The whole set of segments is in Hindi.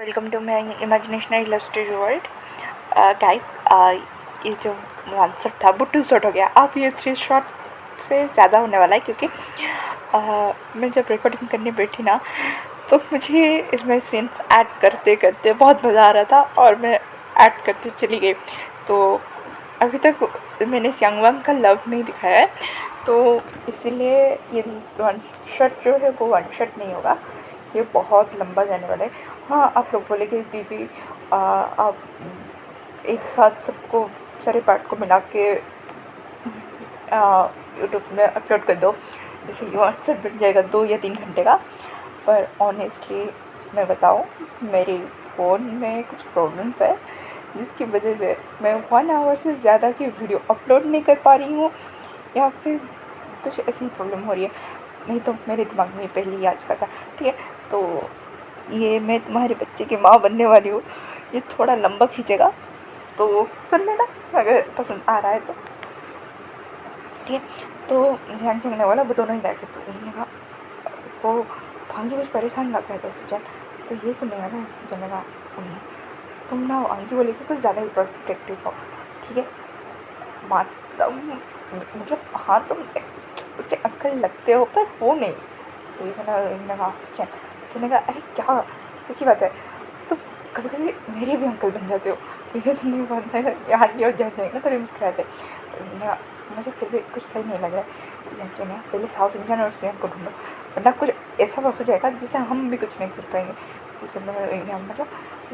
Welcome to my imaginationary love story world. Guys, ये जो 1 शॉट था वो 2 शॉट हो गया। अब ये 3 शॉट से ज़्यादा होने वाला है क्योंकि मैं जब रिकॉर्डिंग करने बैठी ना तो मुझे इसमें सीन्स ऐड करते करते बहुत मज़ा आ रहा था और मैं ऐड करते चली गई। तो अभी तक मैंने सियांगवांग का लव नहीं दिखाया है, तो इसीलिए ये 1 शॉट जो है वो 1 शॉट नहीं होगा, ये बहुत लंबा जाने वाला है। हाँ, आप लोग बोलेंगे दीदी आप एक साथ सबको सारे पार्ट को मिला के यूट्यूब में अपलोड कर दो, जैसे ये 1 शॉट बन जाएगा 2 या 3 घंटे का। पर ऑनेस्टली मैं बताऊँ, मेरे फ़ोन में कुछ प्रॉब्लम्स है जिसकी वजह से मैं 1 आवर से ज़्यादा की वीडियो अपलोड नहीं कर पा रही हूँ, या फिर कुछ ऐसी प्रॉब्लम हो रही है। नहीं तो मेरे दिमाग में पहले ही आ चुका था। ठीक है, तो ये मैं तुम्हारे बच्चे की माँ बनने वाली हूँ, ये थोड़ा लंबा खींचेगा तो सुन लेना अगर पसंद आ रहा है तो। ठीक है, तो ध्यान चलने वाला वो दोनों ही लाके, तो उन्होंने कहा वो भांजी कुछ परेशान लग रहा था सजन, तो ये सुनने वाला सजन ने कहा उन्हें तुम ना आंटी बोले कि कुछ ज़्यादा ही प्रोटेक्टिव हो। ठीक है, मतलब हाँ तुम उसके अंकल लगते हो पर वो नहीं। तो ये सुना कहा सचिन ने कहा अरे क्या सच्ची बात है, तुम कभी कभी मेरे भी अंकल बन जाते हो। तो ये सुनने के बाद मैं यहाँ और जान जाएंगे ना थोड़ी मुस्कुराते। मुझे फिर भी कुछ सही नहीं लग रहा है, तो जान ना पहले साउथ इंडियन और सीएम को ढूंढो, वरना कुछ ऐसा हो जाएगा जिससे हम भी कुछ नहीं कर पाएंगे। तो सुनने मतलब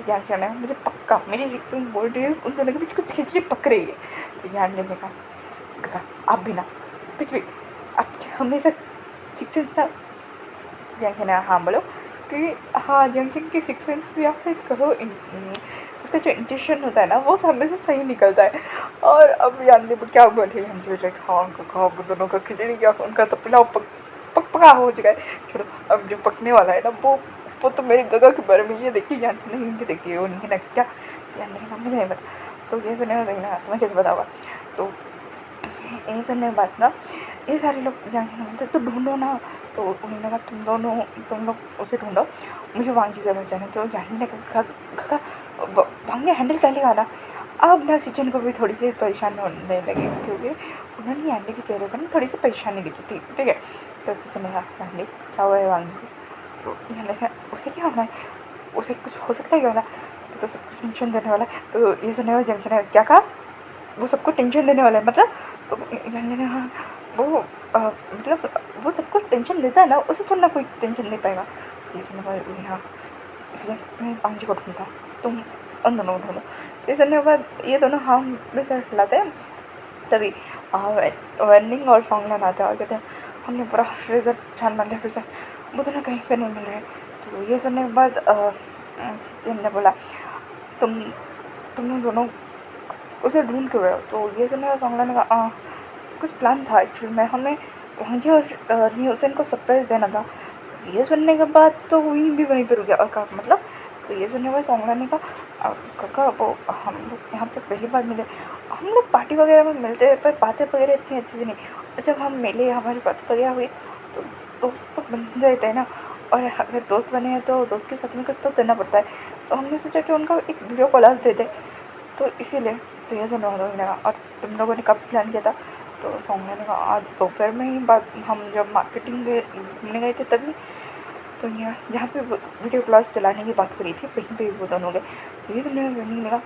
ध्यान करना है मुझे पक्का, मेरी सिक्स बोल रही है उन दोनों के बीच कुछ खिचड़ी पक रही है। तो ध्यान लेने का आप भी ना कुछ भी आप हमेशा सिक्स ना जंक्शन है। हाँ बोलो कि हाँ जंक्शन की सिक्स या फिर कहो उसका जो इंटेंशन होता है ना वो हमेशा सही निकलता है। और अब जानते वो क्या बोले हम जो हाँ उनका कहा वो दोनों का खिचड़ी क्या उनका तो पुलाव पका हो चुका है। छोड़ो, अब जो पकने वाला है ना वो तो मेरे गगा के बारे में ये देखिए जानते नहीं उनके देखिए वो नहीं ना क्या जानने का मुझे नहीं पता। तो ये सुनने में ना तुम्हें कैसे पता होगा। तो ये सुनने के बाद ना ये सारे लोग जाने बोलते तो ढूंढो ना। तो उन्होंने कहा तुम लोग उसे ढूंढो, मुझे वांगी के पास जाना। तो यानी ने कहा वांगी हैंडल कर लेगा ना। अब ना सिचन को भी थोड़ी सी परेशान होने लगी क्योंकि उन्होंने यांडे के चेहरे पर ना थोड़ी सी परेशानी दिखी थी। ठीक है, तो सिचन ने कहा यांडे क्या हुआ है वांगी को। तो यांडे ने उसे क्या होना है, उसे कुछ हो सकता है क्या होना, तो सब कुछ टेंशन देने वाला है। तो ये सुनने वाले जमचन ने क्या कहा, वो सबको टेंशन देने वाला है मतलब। तो यांडे ने हाँ वो मतलब वो सबको टेंशन देता है ना, उसे थोड़ा ना कोई टेंशन नहीं पाएगा। तो ये सुनने वाले हाँ मैं पांजी को ढूंढता हूँ, तुम उन दोनों को ढूंढो। तो ये सुनने के बाद ये दोनों हाँ में से लाते हैं। तभी वैनिंग और सॉन्गलान आते हैं और कहते हैं हमने पूरा रिजल्ट छान मार लिया, फिर से वो दोनों कहीं पर नहीं मिल रहे। तो ये सुनने के बाद ने बोला तुम दोनों उसे ढूंढ क्यों रहे हो। तो ये सुनने का सॉन्गलान ने कहा कुछ प्लान था एक्चुअली में, हमें मुझे और न्यूसन को सरप्राइज़ देना था। तो ये सुनने के बाद तो वहीं भी वहीं पर रुक गया और कहा मतलब। तो ये सुनने के बाद सॉन्गला ने कहा काका वो हम लोग यहाँ पे पहली बार मिले, हम लोग पार्टी वगैरह में मिलते हैं पर बातें वगैरह इतनी अच्छी से नहीं, और जब हम मिले हमारी बात वगैरह हुई तो दोस्त तो बन जाते हैं ना, और अगर दोस्त बने हैं तो दोस्त के साथ में कुछ तो देना पड़ता है। तो हमने सोचा कि उनका एक वीडियो कॉल दे दें, तो इसीलिए। तो ये सुनने लगा और तुम लोगों ने कब प्लान किया था। तो सौम्या ने कहा आज दोपहर में ही बात, हम जब मार्केटिंग घूमने गए थे तभी। तो यहाँ जहाँ पे वीडियो क्लास चलाने की बात करी थी वहीं पे वो दोनों गए। तो ये सुनने में लगा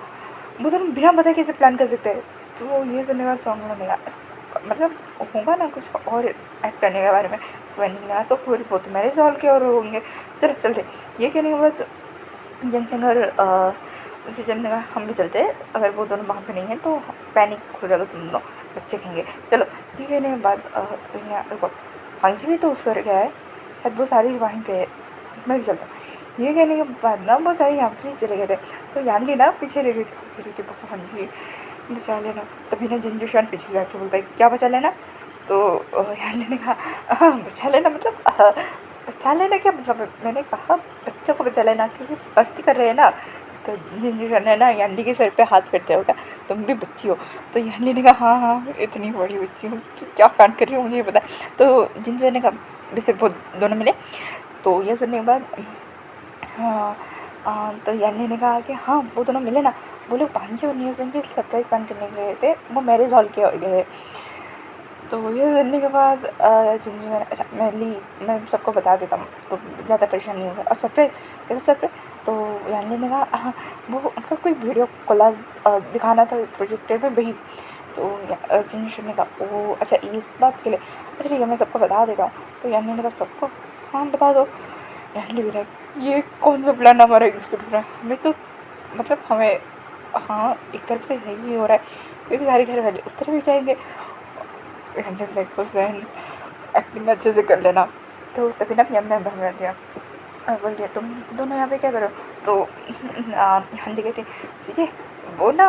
वो दोनों बिना पता कैसे प्लान कर सकते हैं। तो ये सुनने के बाद सौम्या ने कहा मतलब होगा ना कुछ और एक्ट करने के बारे में। तो मैंने लगा तो फिर वो तो मेरे सवाल के और होंगे, चलो चलते। ये कहने के बाद जंक्शन और सीजन ने कहा हम भी चलते हैं, अगर वो दोनों वहाँ पे नहीं है तो पैनिक हो जाएगा तुम दोनों बच्चे कहेंगे। चलो ये कहने के बाद रुको वांची भी तो उस पर गया है, शायद वो सारी वहीं पे है, मैं भी चलता हूँ। ये कहने के बाद ना वो सारी यहाँ से चले गए थे। तो यानी ना पीछे रह गई थी हाँ जी बचा लेना। तभी ना जिंजुशान पीछे से आके बोलता है क्या बचा लेना। तो यानी ने कहा बचा लेना मतलब बचा लेना क्या मतलब, मैंने कहा बच्चों को बचा लेना क्योंकि मस्ती कर रहे हैं ना। तो जिंजुशान है ना यांडी के सर पे हाथ फेरते होगा तुम भी बच्ची हो। तो यांडी ने कहा हाँ इतनी बड़ी बच्ची हूँ क्या कांड कर रही हूँ मुझे पता। तो जिंजुशान ने कहा वैसे वो दोनों मिले। तो ये सुनने के बाद हाँ तो यानी ने कहा कि हाँ वो दोनों मिले ना, वो लोग पांजी और न्यूज़न की सरप्राइज़ प्लान करने गए थे, वो मैरिज हॉल के गए। तो ये करने के बाद जिन अच्छा मैं सबको बता देता हूँ तो ज़्यादा परेशान नहीं होगा। और सरप्राइज कैसे सरप्राइज, तो यानी ने कहा वो उनका कोई वीडियो कोलाज दिखाना था प्रोजेक्टर में वही। तो जिन ने कहा वो अच्छा इस बात के लिए अच्छा ठीक है मैं सबको बता देता हूँ। तो यानी ने कहा सबको हाँ बता दो। यानी भी रहा ये कौन सा प्लान हमारा एग्जीक्यूट हो रहा है, हमें तो मतलब हमें हाँ एक तरफ से सही हो रहा है क्योंकि सारे घर वाले उस तरफ भी जाएंगे। हंड्रेड लाइक परसेंट एक्टिंग अच्छे से कर लेना। तो तभी ना मैं भगा दिया और बोल दिया तुम दोनों यहाँ पे क्या करो। तो हंडी कहती सीजे वो ना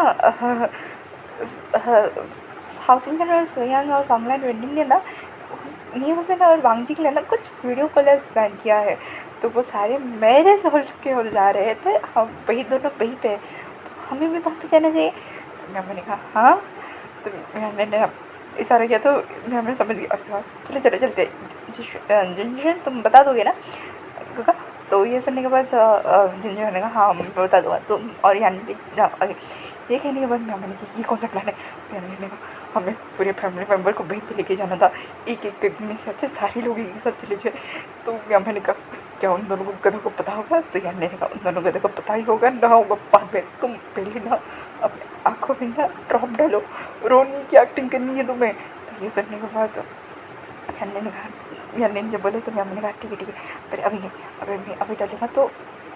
हाउसिंग और सोयांग और ऑनलाइन वेंडिंग ने ना न्यूज़न और वांगजी के लिए ना कुछ वीडियो कॉलर्स प्लान किया है। तो वो सारे मेरे सोल के हो जा रहे थे, हम वही दोनों वहीं पे, तो हमें भी वहाँ पे जाना चाहिए। तो मैंने कहा हाँ। तो मैंने इशारा किया तो मैं समझ गया अच्छा चले चले चलते जिन तुम बता दोगे ना क्योंकि। तो ये सुनने के बाद जिन ने कहा हाँ मैं बता दूँगा तुम और यानी जाओ आगे। ये कहने के बाद मैंने कहा ये कौन सा प्लान है। यानी ने कहा हमें पूरे फैमिली मेम्बर को वहीं पे लेके जाना था, एक एक करने से अच्छे सारे लोग एक साथ चले जाए। तो मैंने कहा क्या उन दोनों को गधों को पता होगा। तो यानी ने कहा उन दोनों गधों को पता ही होगा ना होगा बाद में, तुम पहले ना अपनी आँखों में ना ड्रॉप डालो, रोनी की एक्टिंग करनी है तुम्हें। तो ये सुनने के बाद यानी ने कहा यानी ने जब बोले तो मैंने कहा ठीक है पर अभी नहीं, अभी डालेगा तो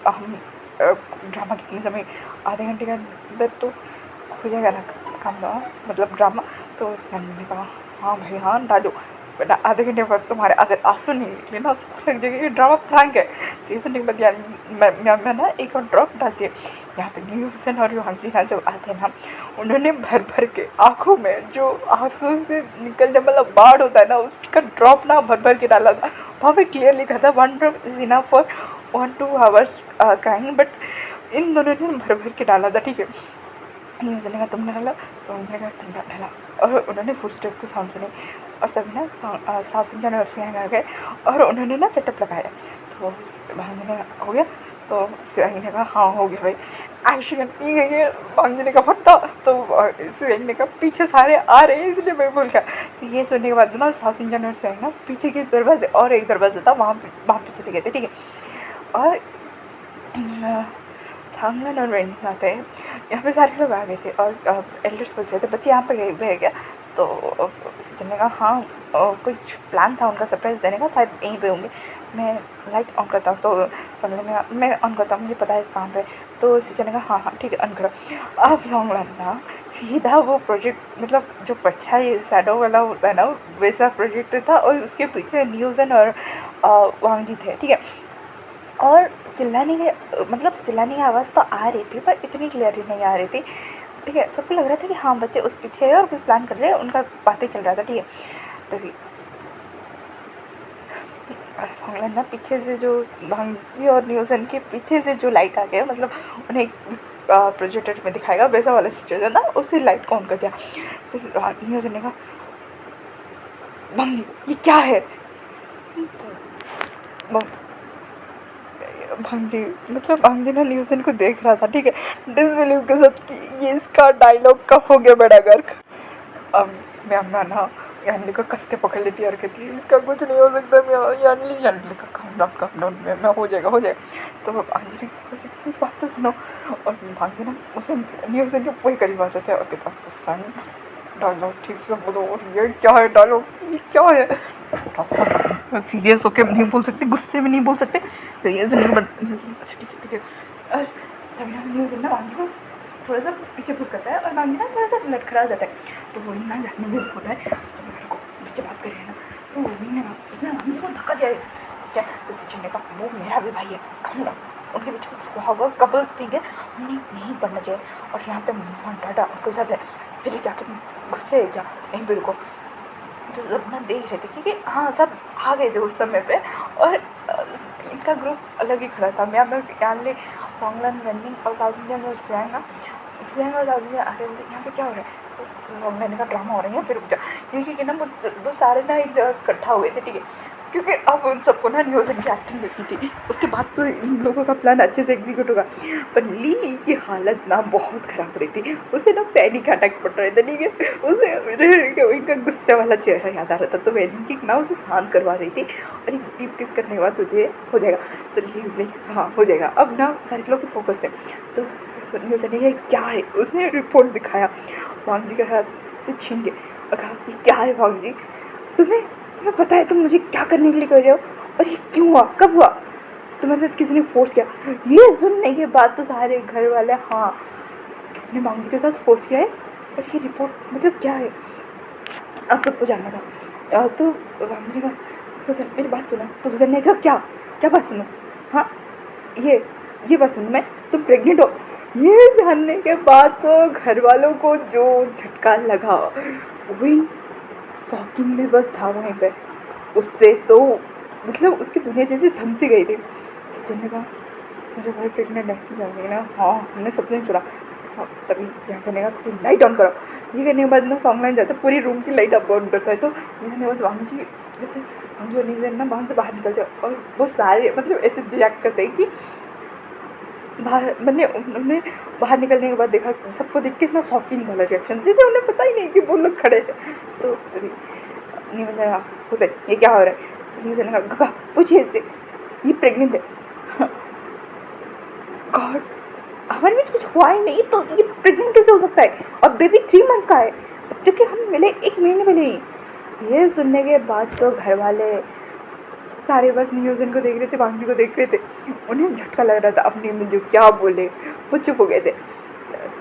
हम ड्रामा कितने समय आधे घंटे के अंदर तो हो जाएगा ना काम ना मतलब ड्रामा। तो यानी ने कहा हाँ भाई हाँ डालो वरना आधे घंटे बाद तुम्हारे अगर आंसू नहीं निकले ना उसको लग जाएगा कि ड्रामा फ्रैंक है। तो ये सुनने के बाद यानी मैं ना एक और ड्रॉप डालती है यहाँ पे न्यूज़न और वांगजी ना जब आते हैं ना उन्होंने भर भर के आँखों में जो आंसू से निकलने वाला बाढ़ होता है ना उसका ड्रॉप ना भर भर के डाला था। वहाँ पे क्लियर लिखा था 1 drop is enough for 1-2 hours crying, but in दोनों ने भर भर के डाला था ठीक है। न्यूज़न ने कहा तुमने डाला, तो उन्होंने कहा तुमने डाला और उन्होंने फुल स्टेप को साउंड सुने और तभी ना साउथ इंडियन और सिंह आ गए और उन्होंने ना सेटअप लगाया। तो भांजी ने हो गया, तो सुहाई ने कहा हाँ हो गया भाई एक्शन नहीं गई है। भांजी ने कहा फटता, तो सुहाई ने कहा पीछे सारे आ रहे हैं इसलिए मैं बोल गया। तो ये सुनने के बाद ना साउथ इंडियन और सुहाई ना पीछे के दरवाजे और एक दरवाजा था वहाँ पे चले गए थे ठीक है। और सामने और फ्रेंड्स आते हैं यहाँ पे सारे लोग आ गए थे और एल्डर्स पूछ रहे थे बच्चे यहाँ पे गए हुए हैं क्या। तो सचिन ने कहा हाँ कुछ प्लान था उनका सरप्राइज़ देने का, शायद यहीं पे होंगे, मैं लाइट ऑन करता हूँ। तो समझ में मैं ऑन करता हूँ मुझे पता है कहाँ पे। तो सचिन ने कहा हाँ ठीक है ऑन करो। अब सॉन्ग लाना सीधा वो प्रोजेक्ट मतलब जो परछाई शैडो वाला होता है ना वैसा प्रोजेक्ट था और उसके पीछे न्यूज़न और वांगजी थे ठीक है। और चिल्लाने की आवाज़ तो आ रही थी पर इतनी क्लियरली नहीं आ रही थी ठीक है। सबको लग रहा था कि हाँ बच्चे उस पीछे है और कुछ प्लान कर रहे हैं, उनका बातें चल रहा था ठीक है। तभी सॉन्ग ना पीछे से जो भांगजी और न्यूज़न के पीछे से जो लाइट आ गया मतलब उन्हें प्रोजेक्टर में दिखाएगा वैसा वाला सिचुएशन था, उसी लाइट को ऑन कर दिया। तो न्यूज़न ने कहा भांगजी ये क्या है। तो भांजी मतलब भांजी ना न्यूज़न को देख रहा था ठीक है डिसबिलीव के साथ कि ये इसका डायलॉग कब हो गया बड़ा गर्क। अब मैं ना यानी को कस के पकड़ लेती और कहती है इसका कुछ नहीं हो सकता। मैं यानी का काम डाउन मैं हो जाएगा। तो भांजी ने उसे बात तो सुनो और भांजी ना उसे न्यूज़न के पूरे करीब आ जाते और कहता सन डायलॉग ठीक से बोलो और ये क्या है डायलॉग ये क्या है। थोड़ा सा सीरियस होकर नहीं बोल सकते, गुस्से में नहीं बोल सकते। तो ये सुनने के बाद अच्छा ठीक है। और तभी ना न्यूज़ ना भांगी को थोड़ा सा पीछे पुश करता है और भांगी ना थोड़ा सा लटखड़ा जाता है। तो वो ना जाने में होता है सिचन को बच्चे बात कर रहे हैं ना, तो वो ने उसने भांगी को धक्का दिया है। तो सिचन ने कहा वो मेरा भी भाई है कम ना उनके बीच में हुआ कपल थिंग है उन्हें नहीं पढ़ना चाहिए। और यहाँ पे मम्मा डाडा अंकल साहब है फिर जाके गुस्से क्या यहीं पे रुको। तो सब ना देख रहे थे क्योंकि हाँ सब आ गए थे उस समय पे और इनका ग्रुप अलग ही खड़ा था। मैं यानी सॉन्गलन वेंडिंग और साउथ इंडियन और स्वयं और साउथ इंडियन आते थे यहाँ पे क्या हो रहा है। तो मैंने कहा ड्रामा हो रही है फिर रुक जा ये कि ना वो सारे ना एक जगह इकट्ठा हुए थे, ठीक है, क्योंकि अब उन सबको ना न्यूज़न की एक्टिंग देखी थी। उसके बाद तो इन लोगों का प्लान अच्छे से एग्जीक्यूट होगा। पर ली की हालत ना बहुत ख़राब रही थी, उसे ना पैनिक अटैक पड़ रहे थे, ठीक है। उसे उनका गुस्से वाला चेहरा याद आ रहा था, तो वेनिकी ना उसे शांत करवा रही थी और एक डीप किस करने के बाद तुझे हो जाएगा। तो ली बोली हाँ हो जाएगा। अब ना सारे लोग फोकस थे, तो न्यूज़न ने ये क्या है, उसने रिपोर्ट दिखाया वांग जी के हाथ से छीन के और कहा ये क्या है वांग जी, तुम्हें तुम्हें पता है तुम मुझे क्या करने के लिए कर रहे हो, और ये क्यों हुआ, कब हुआ, तुम्हारे साथ किसी ने फोर्स किया। ये सुनने के बाद तो सारे घर वाले हाँ किसी ने वांग जी के साथ फोर्स किया है, और ये रिपोर्ट मतलब क्या है, अब सबको जानना था। तो वांग जी का हुसैन मेरी बात सुनो, तो हुसैन ने कहा क्या क्या बात सुनो, हाँ ये बात सुनो मैं, तुम प्रेग्नेंट हो। ये जानने के बाद तो घर वालों को जो झटका लगा वही शॉकिंगली बस था वहीं पे, उससे तो मतलब उसकी दुनिया जैसे थम सी गई थी। सचिन ने कहा मेरे भाई प्रेग्नेंट है, जाने ना हाँ हमने सपने सुना, तो तभी जान करने का कोई लाइट ऑन करो। ये करने के बाद ना सॉन्ग लाइन जाता है, पूरी रूम की लाइट अप ऑन करता है। तो ये करने के बाद वांग जी और न्यूज़ ना वहाँ से बाहर निकलते हैं और वो सारे मतलब ऐसे रिएक्ट करते हैं कि बाहर मतलब उन्होंने बाहर निकलने के बाद देखा सबको देख के इतना शॉकिंग वाला रिएक्शन, जैसे उन्हें पता ही नहीं कि वो लोग खड़े हैं। तो तभी न्यूज़ ने कहा हुसैन ये क्या हो रहा है, तो न्यूज़ ने कहा पूछिए इससे ये प्रेग्नेंट है। गॉड हमारे बीच कुछ हुआ ही नहीं तो ये प्रेग्नेंट कैसे हो सकता है, और बेबी 3 मंथ का है, क्योंकि हम मिले 1 महीने पहले ही। ये सुनने के बाद तो घर वाले सारे बस न्यूज़न को देख रहे थे, वांगी को देख रहे थे, उन्हें झटका लग रहा था अपने में जो क्या बोले, वो चुप हो गए थे।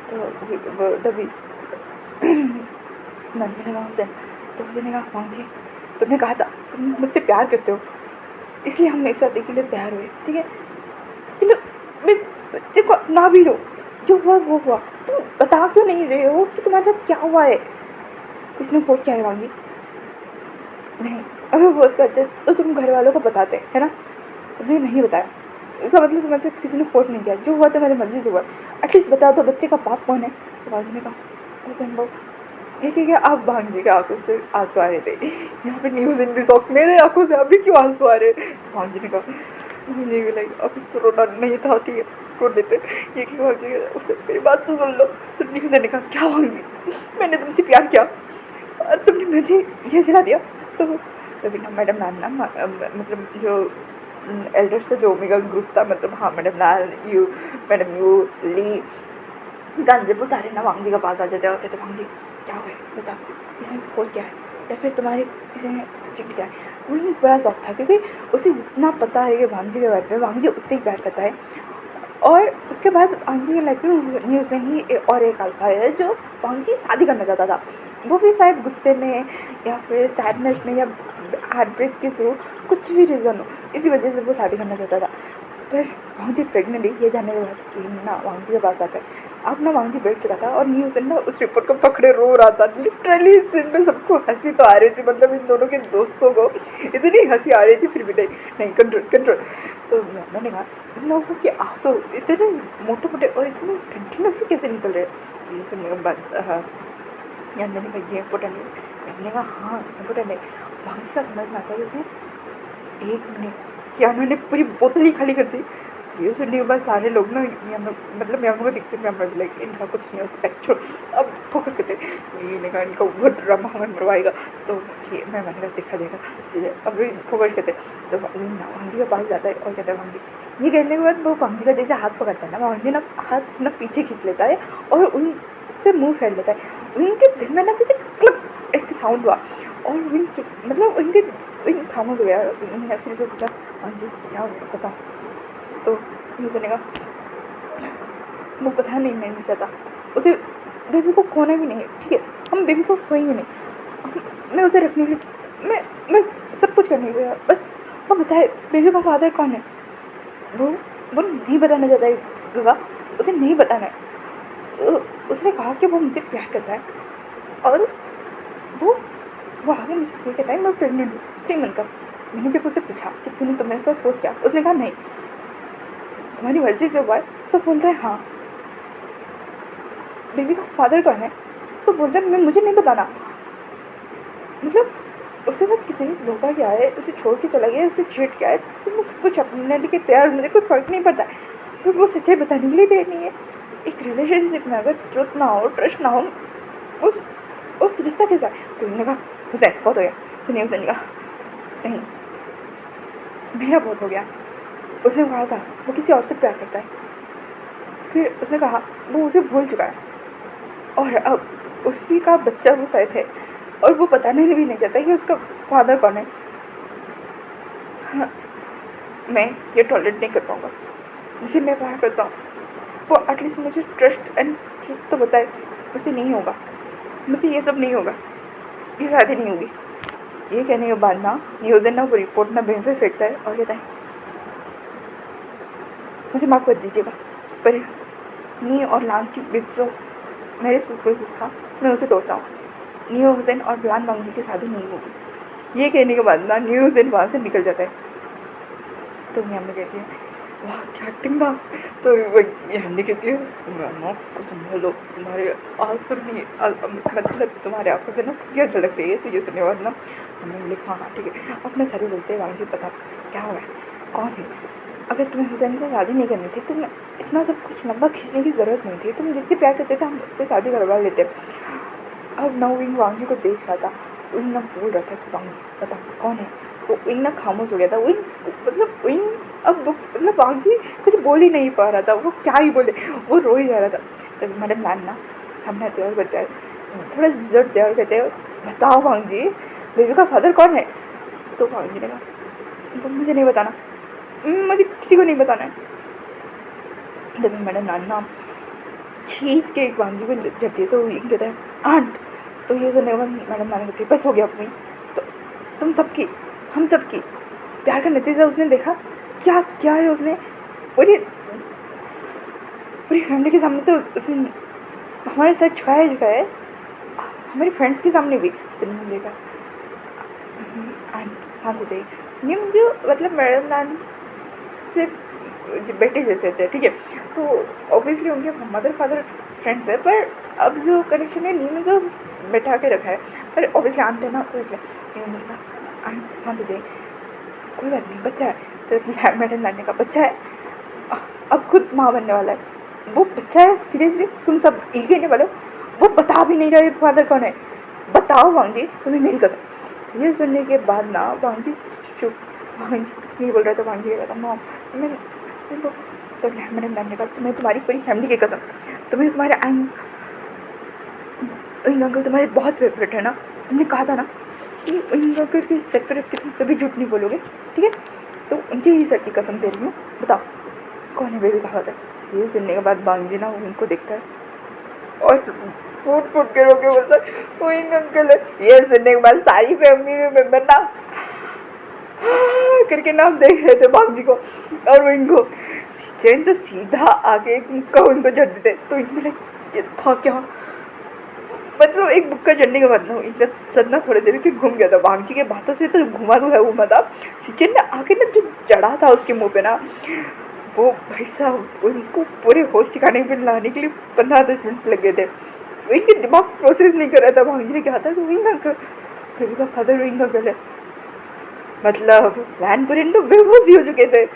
तो तभी नंदी ने कहा हुसैन, तो हुसैन ने कहा वांगी तुमने कहा था तुम मुझसे प्यार करते हो, इसलिए हम एक साथ देखने के लिए तैयार हुए, ठीक है, चलो मैं बच्चे को अपना भी लो, जो हुआ वो हुआ, तुम बता क्यों नहीं रहे हो कि तुम्हारे साथ क्या हुआ है, किसने फोर्स किया है वांगी, नहीं अगर फोर्स करते तो तुम घर वालों को बताते है ना, तुमने नहीं बताया, इसका मतलब तुम्हारे साथ किसी ने फोर्स नहीं किया, जो हुआ तो मेरी मर्जी से हुआ, एटलीस्ट बता दो बच्चे का बाप कौन है। तो वांगी ने कहा हुसैन वो ये ठीक है। अब वांगी के आंखों से आंसू आ रहे थे, यहाँ पे न्यूज़ इन भी शौक मेरे आंखों से अभी क्यों आंसू आ रहे। तो वांगी ने कहा मुझे भी लगी अभी तो रोना नहीं था, ठीक है रो देते, ये कि वांगी उससे मेरी बात तो सुन लो। तो न्यूज़ ने कहा क्या वांगी मैंने तुमसे प्यार किया और तुमने मुझे ये सिला दिया। तो तभी ना मैडम नाल ना मतलब जो एल्डर्स का जो ओमेगा ग्रुप था, मतलब हाँ मैडम नाल यू मैडम यू ली गांजे वो सारे ना वांग जी के पास आ जाते हैं और कहते वांग जी क्या हुआ है बता, किसी ने फोर्स किया है या फिर तुम्हारे किसी ने चिट किया है। वही बड़ा शौक था क्योंकि उसे जितना पता है कि वांग जी के बारे में, वांग जी उससे ही प्यार करता है। और उसके बाद वांग जी की लाइफ में न्यूज़न ही और एक अल्फा है जो वांग जी शादी करना चाहता था, वो भी शायद गुस्से में या फिर सैडनेस में या हार्ट ब्रेक के थ्रू, कुछ भी रीज़न हो इसी वजह से वो शादी करना चाहता था। पर वांग जी प्रेग्नेंट है ये जानने के बाद ना वांग जी के पास आता है। अब ना वांग जी बैठ चुका था और न्यूज़न ना उस रिपोर्ट को पकड़े रो रहा था। लिटरली इस सीन में सबको हंसी तो आ रही थी, मतलब इन दोनों के दोस्तों को इतनी हंसी आ रही थी, फिर भी नहीं कंट्रोल कंट्रोल। तो मैंने कहा इन लोगों के आंसू इतने मोटे मोटे और इतने कंटिन्यूसली कैसे निकल रहे। तो ये सुनने के बाद मैंने कहा ये इम्पोर्टेंट है, मैंने कहा हाँ इम्पोर्टेंट है। वांग जी का समझ में आता है उसने 1 मिनट क्या उन्होंने पूरी बोतल ही खाली कर दी। तो ये सुनने के बाद सारे लोग ना मतलब मैं को दिखते मैं लाइक इनका कुछ नहीं हो सकता छोड़, अब फोकस करते ये कहा इनका वो ड्रामा हमें मरवाएगा। तो ये मैंने कहा देखा जाएगा, अब फोकस करते। तो वांग जी के पास जाता है और कहता है वांग जी, ये कहने के बाद वो वांग जी का जैसे हाथ पकड़ता है ना, वांग जी ना हाथ अपना पीछे खींच लेता है और उनसे मुँह फेर लेता है। उनके दिल में ना जैसे क्लिक एक साउंड हुआ और मतलब उनके खामोश हो गया। फिर भी पूछा हाँ जी क्या हो गया बताओ। तो न्यूज़न ने कहा वो पता नहीं चाहता, उसे बेबी को खोना भी नहीं, ठीक है हम बेबी को खोएंगे नहीं, मैं उसे रखने के लिए मैं सब कुछ करने के लिए, बस वो बताए बेबी का फादर कौन है। वो नहीं बताना चाहता है गगा, उसे नहीं बताना है। उसने कहा कि वो मुझे प्यार करता है और वो आगे मुझसे ये कहता है मैं प्रेग्नेंट हूँ 3 मंथ का। मैंने जब उसे पूछा कि किसी ने तुम्हारे साथ फोर्स किया, उसने कहा नहीं तुम्हारी मर्जी से हुआ है। तो बोलता है हाँ बेबी का फादर कौन है, तो बोलता है मैं मुझे नहीं बताना। मतलब उसके साथ किसी ने धोखा किया है, उसे छोड़ के चला गया है, उसे चीट किया है, तो मैं सब कुछ अपने लिए तैयार, मुझे कोई फ़र्क नहीं पड़ता है, पर वो सच्चाई बताने के लिए तैयार नहीं है। एक रिलेशनशिप में अगर ट्रुथ ना हो, ट्रस्ट ना हो, उस रिश्ता कैसा है? तो उसने कहा हुसैन बहुत हो गया। तो नहीं, हुसैन ने कहा नहीं मेरा बहुत हो गया। उसने कहा था वो किसी और से प्यार करता है, फिर उसने कहा वो उसे भूल चुका है और अब उसी का बच्चा वो शायद है और वो बताने भी नहीं चाहता कि उसका फादर कौन है। हाँ, मैं ये टॉलरेट नहीं कर पाऊँगा। जिसे मैं प्यार करता हूँ वो एटलीस्ट मुझे ट्रस्ट एंड ट्रुथ तो बताए। मुझसे नहीं होगा, मुझसे ये सब नहीं होगा, ये शादी नहीं होगी। ये कहने के बाद ना न्यूज़ ना वो रिपोर्ट ना बेंच पे फेंकता है और कहता है मुझे माफ़ कर दीजिएगा, पर नी और लांस की बीच जो मेरे सुपर से था मैं उसे तोड़ता हूँ। न्यू हुसैन और ब्लान वांगजी की शादी नहीं होगी। ये कहने के बाद ना न्यू हुसैन वहाँ से निकल जाता है। तो मैं हमें कहती है वाह क्या एक्टिंग था। तो हमने कहती है खुद को संभालो, तुम्हारे आंसू नहीं मतलब तुम्हारे आंखों से ना खुशियाँ झलक रही है। तो ये सुनने बाद ना हमने लिखा हाँ ठीक है। अपने सारे बोलते हैं वांगजी बता क्या हुआ है, कौन है? अगर तुम्हें हुसैन से शादी नहीं करनी थी, तुम इतना सब कुछ लंबा खींचने की ज़रूरत नहीं थी। तुम जिससे प्यार करते थे हम उससे शादी करवा लेते। अब ना विंग वांगजी को देख रहा था, विंग ना बोल रहा था कि वांगजी बता कौन है। तो विंग ना खामोश हो गया था। विंग अब मतलब वांगजी कुछ बोल ही नहीं पा रहा था, वो क्या ही बोले, वो रो ही जा रहा था। तब मैडम मैन ना सामने आते और बताया थोड़ा रिजल्ट दे और कहते हैं बताओ वांगजी बेबी का फादर कौन है? तो वांगजी ने कहा मुझे नहीं बताना, मुझे किसी को नहीं बताना है। जब मैडम नाना खींच के एक वांगी को जबती है तो ये कहता है आंट। तो ये सुनने के बाद मैडम नाना कहती है बस हो गया अपनी। तो तुम सबकी हम सबकी प्यार का नतीजा उसने देखा क्या क्या है। उसने पूरी पूरी फैमिली के सामने तो उसने हमारे साथ झुकाया है, हमारी फ्रेंड्स के सामने भी। तो नहीं देखा आंट शांत हो जाइए। नहीं मुझे मतलब मैडम नान से बेटे जैसे थे, ठीक है। तो ऑब्वियसली उनके मदर फादर फ्रेंड्स है, पर अब जो कनेक्शन है नी में जो बैठा के रखा है, पर ऑब्वियसली आंट है ना, तो इसलिए नी ने कहा आंट शांत हो जाइए, कोई बात नहीं बच्चा है। तो मैडम नानी का बच्चा है, अब खुद माँ बनने वाला है, वो बच्चा है। सीरियसली तुम सब एक कहने वाले हो, वो बता भी नहीं रहे फादर कौन है। बताओ वांगजी तुम्हें मेरी कसम। ये सुनने के बाद ना वांगजी चुप, वांगजी कुछ नहीं बोल रहा था। वांगजी कह रहा था मॉम मैं तो मैडम मैम ने कहा तुम्हें तुम्हारी पूरी फैमिली की कसम, तुम्हें तुम्हारे विंग अंकल तुम्हारे बहुत फेवरेट है ना। तुमने कहा था ना कि विंग अंकल के सर पर रख के तुम कभी झूठ नहीं बोलोगे, ठीक है। तो उनके ही सर की कसम दे रही हूँ, बताओ कौन है बेबी का फादर। ये सुनने के बाद वांगजी ना विंग को देखता है और फूट के रोके बोलता है विंग अंकल है। ये सुनने के बाद सारी फैमिली मेम्बर ना करके नाम देख रहे थे वांगजी को और विंग को। चैन तो सीधा आके एक मुक्का उनको झड़ देते। तो इनके लिए ये था क्या, मतलब एक मुक्का झड़ने के बाद ना इनका सर ना थोड़ी देर के घूम गया था। वांगजी के बातों से तो घूमा था। सिचन ने आके ना जो जड़ा था उसके मुंह पे ना, वो भाई साहब उनको पूरे होश ठिकाने पे लाने के लिए 15-10 मिनट लग गए थे। इनके दिमाग प्रोसेस नहीं कर रहा था। वांगजी ने कहा था कि विंग अंकल बेबी का फादर विंग अंकल है। मतलब वैन कुरियन तो बेहोश ही हो चुके थे।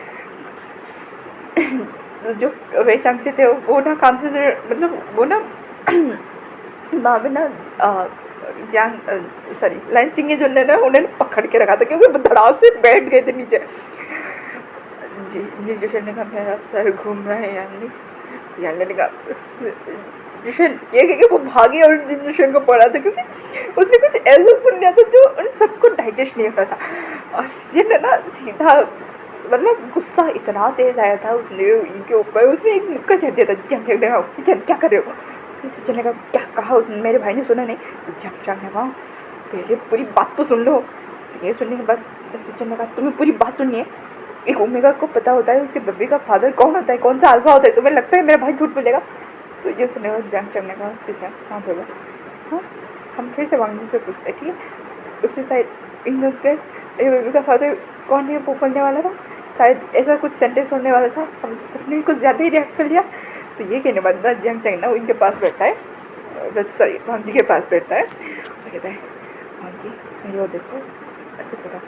जो वे चंग से थे वो ना काम से मतलब वो ना वहाँ पे ना लंचिंग जो ना उन्हें पकड़ के रखा था क्योंकि धड़ाक से बैठ गए थे नीचे। जी जोशन ने कहा मेरा सर घूम रहा है यानी। तो यानी ने कहा जोशन ये कह के वो भागी और जिन जोशन को पढ़ा था क्योंकि उसने कुछ ऐसा सुन लिया था जो उन सबको डाइजेस्ट नहीं हो रहा था। और जिन ना सीधा मतलब गुस्सा इतना तेज आया था उसने इनके ऊपर, उसने एक मुक्का झड़ दिया था। जंग ने कहा सिचन क्या कर रहे हो। सिचन ने कहा क्या कहा उसने, मेरे भाई ने सुना नहीं। तो जंग ने कहा पहले पूरी बात तो सुन लो। तो ये सुनने के बाद सिचन ने कहा तुम्हें पूरी बात सुननी है। एक ओमेगा को पता होता है उसके बेबी का फादर कौन होता है, कौन सा अल्फा होता है, तुम्हें लगता है मेरा भाई झूठ बोलेगा। तो ये सुनने के बाद जंग ने कहा सिचन शांत होगा। हाँ हम फिर से वांगजी से पूछते हैं, ठीक है। उससे शायद इन लोग के बेबी का फादर कौन है वो बोलने वाला था, शायद ऐसा कुछ सेंटेंस होने वाला था। हम सबने कुछ ज़्यादा ही रिएक्ट कर लिया। तो ये कहने बाद ना जंग ना इनके पास बैठता है, सॉरी वांगजी के पास बैठता है। तो कहता है हाँ जी मेरी ओर देखो, ऐसे बताओ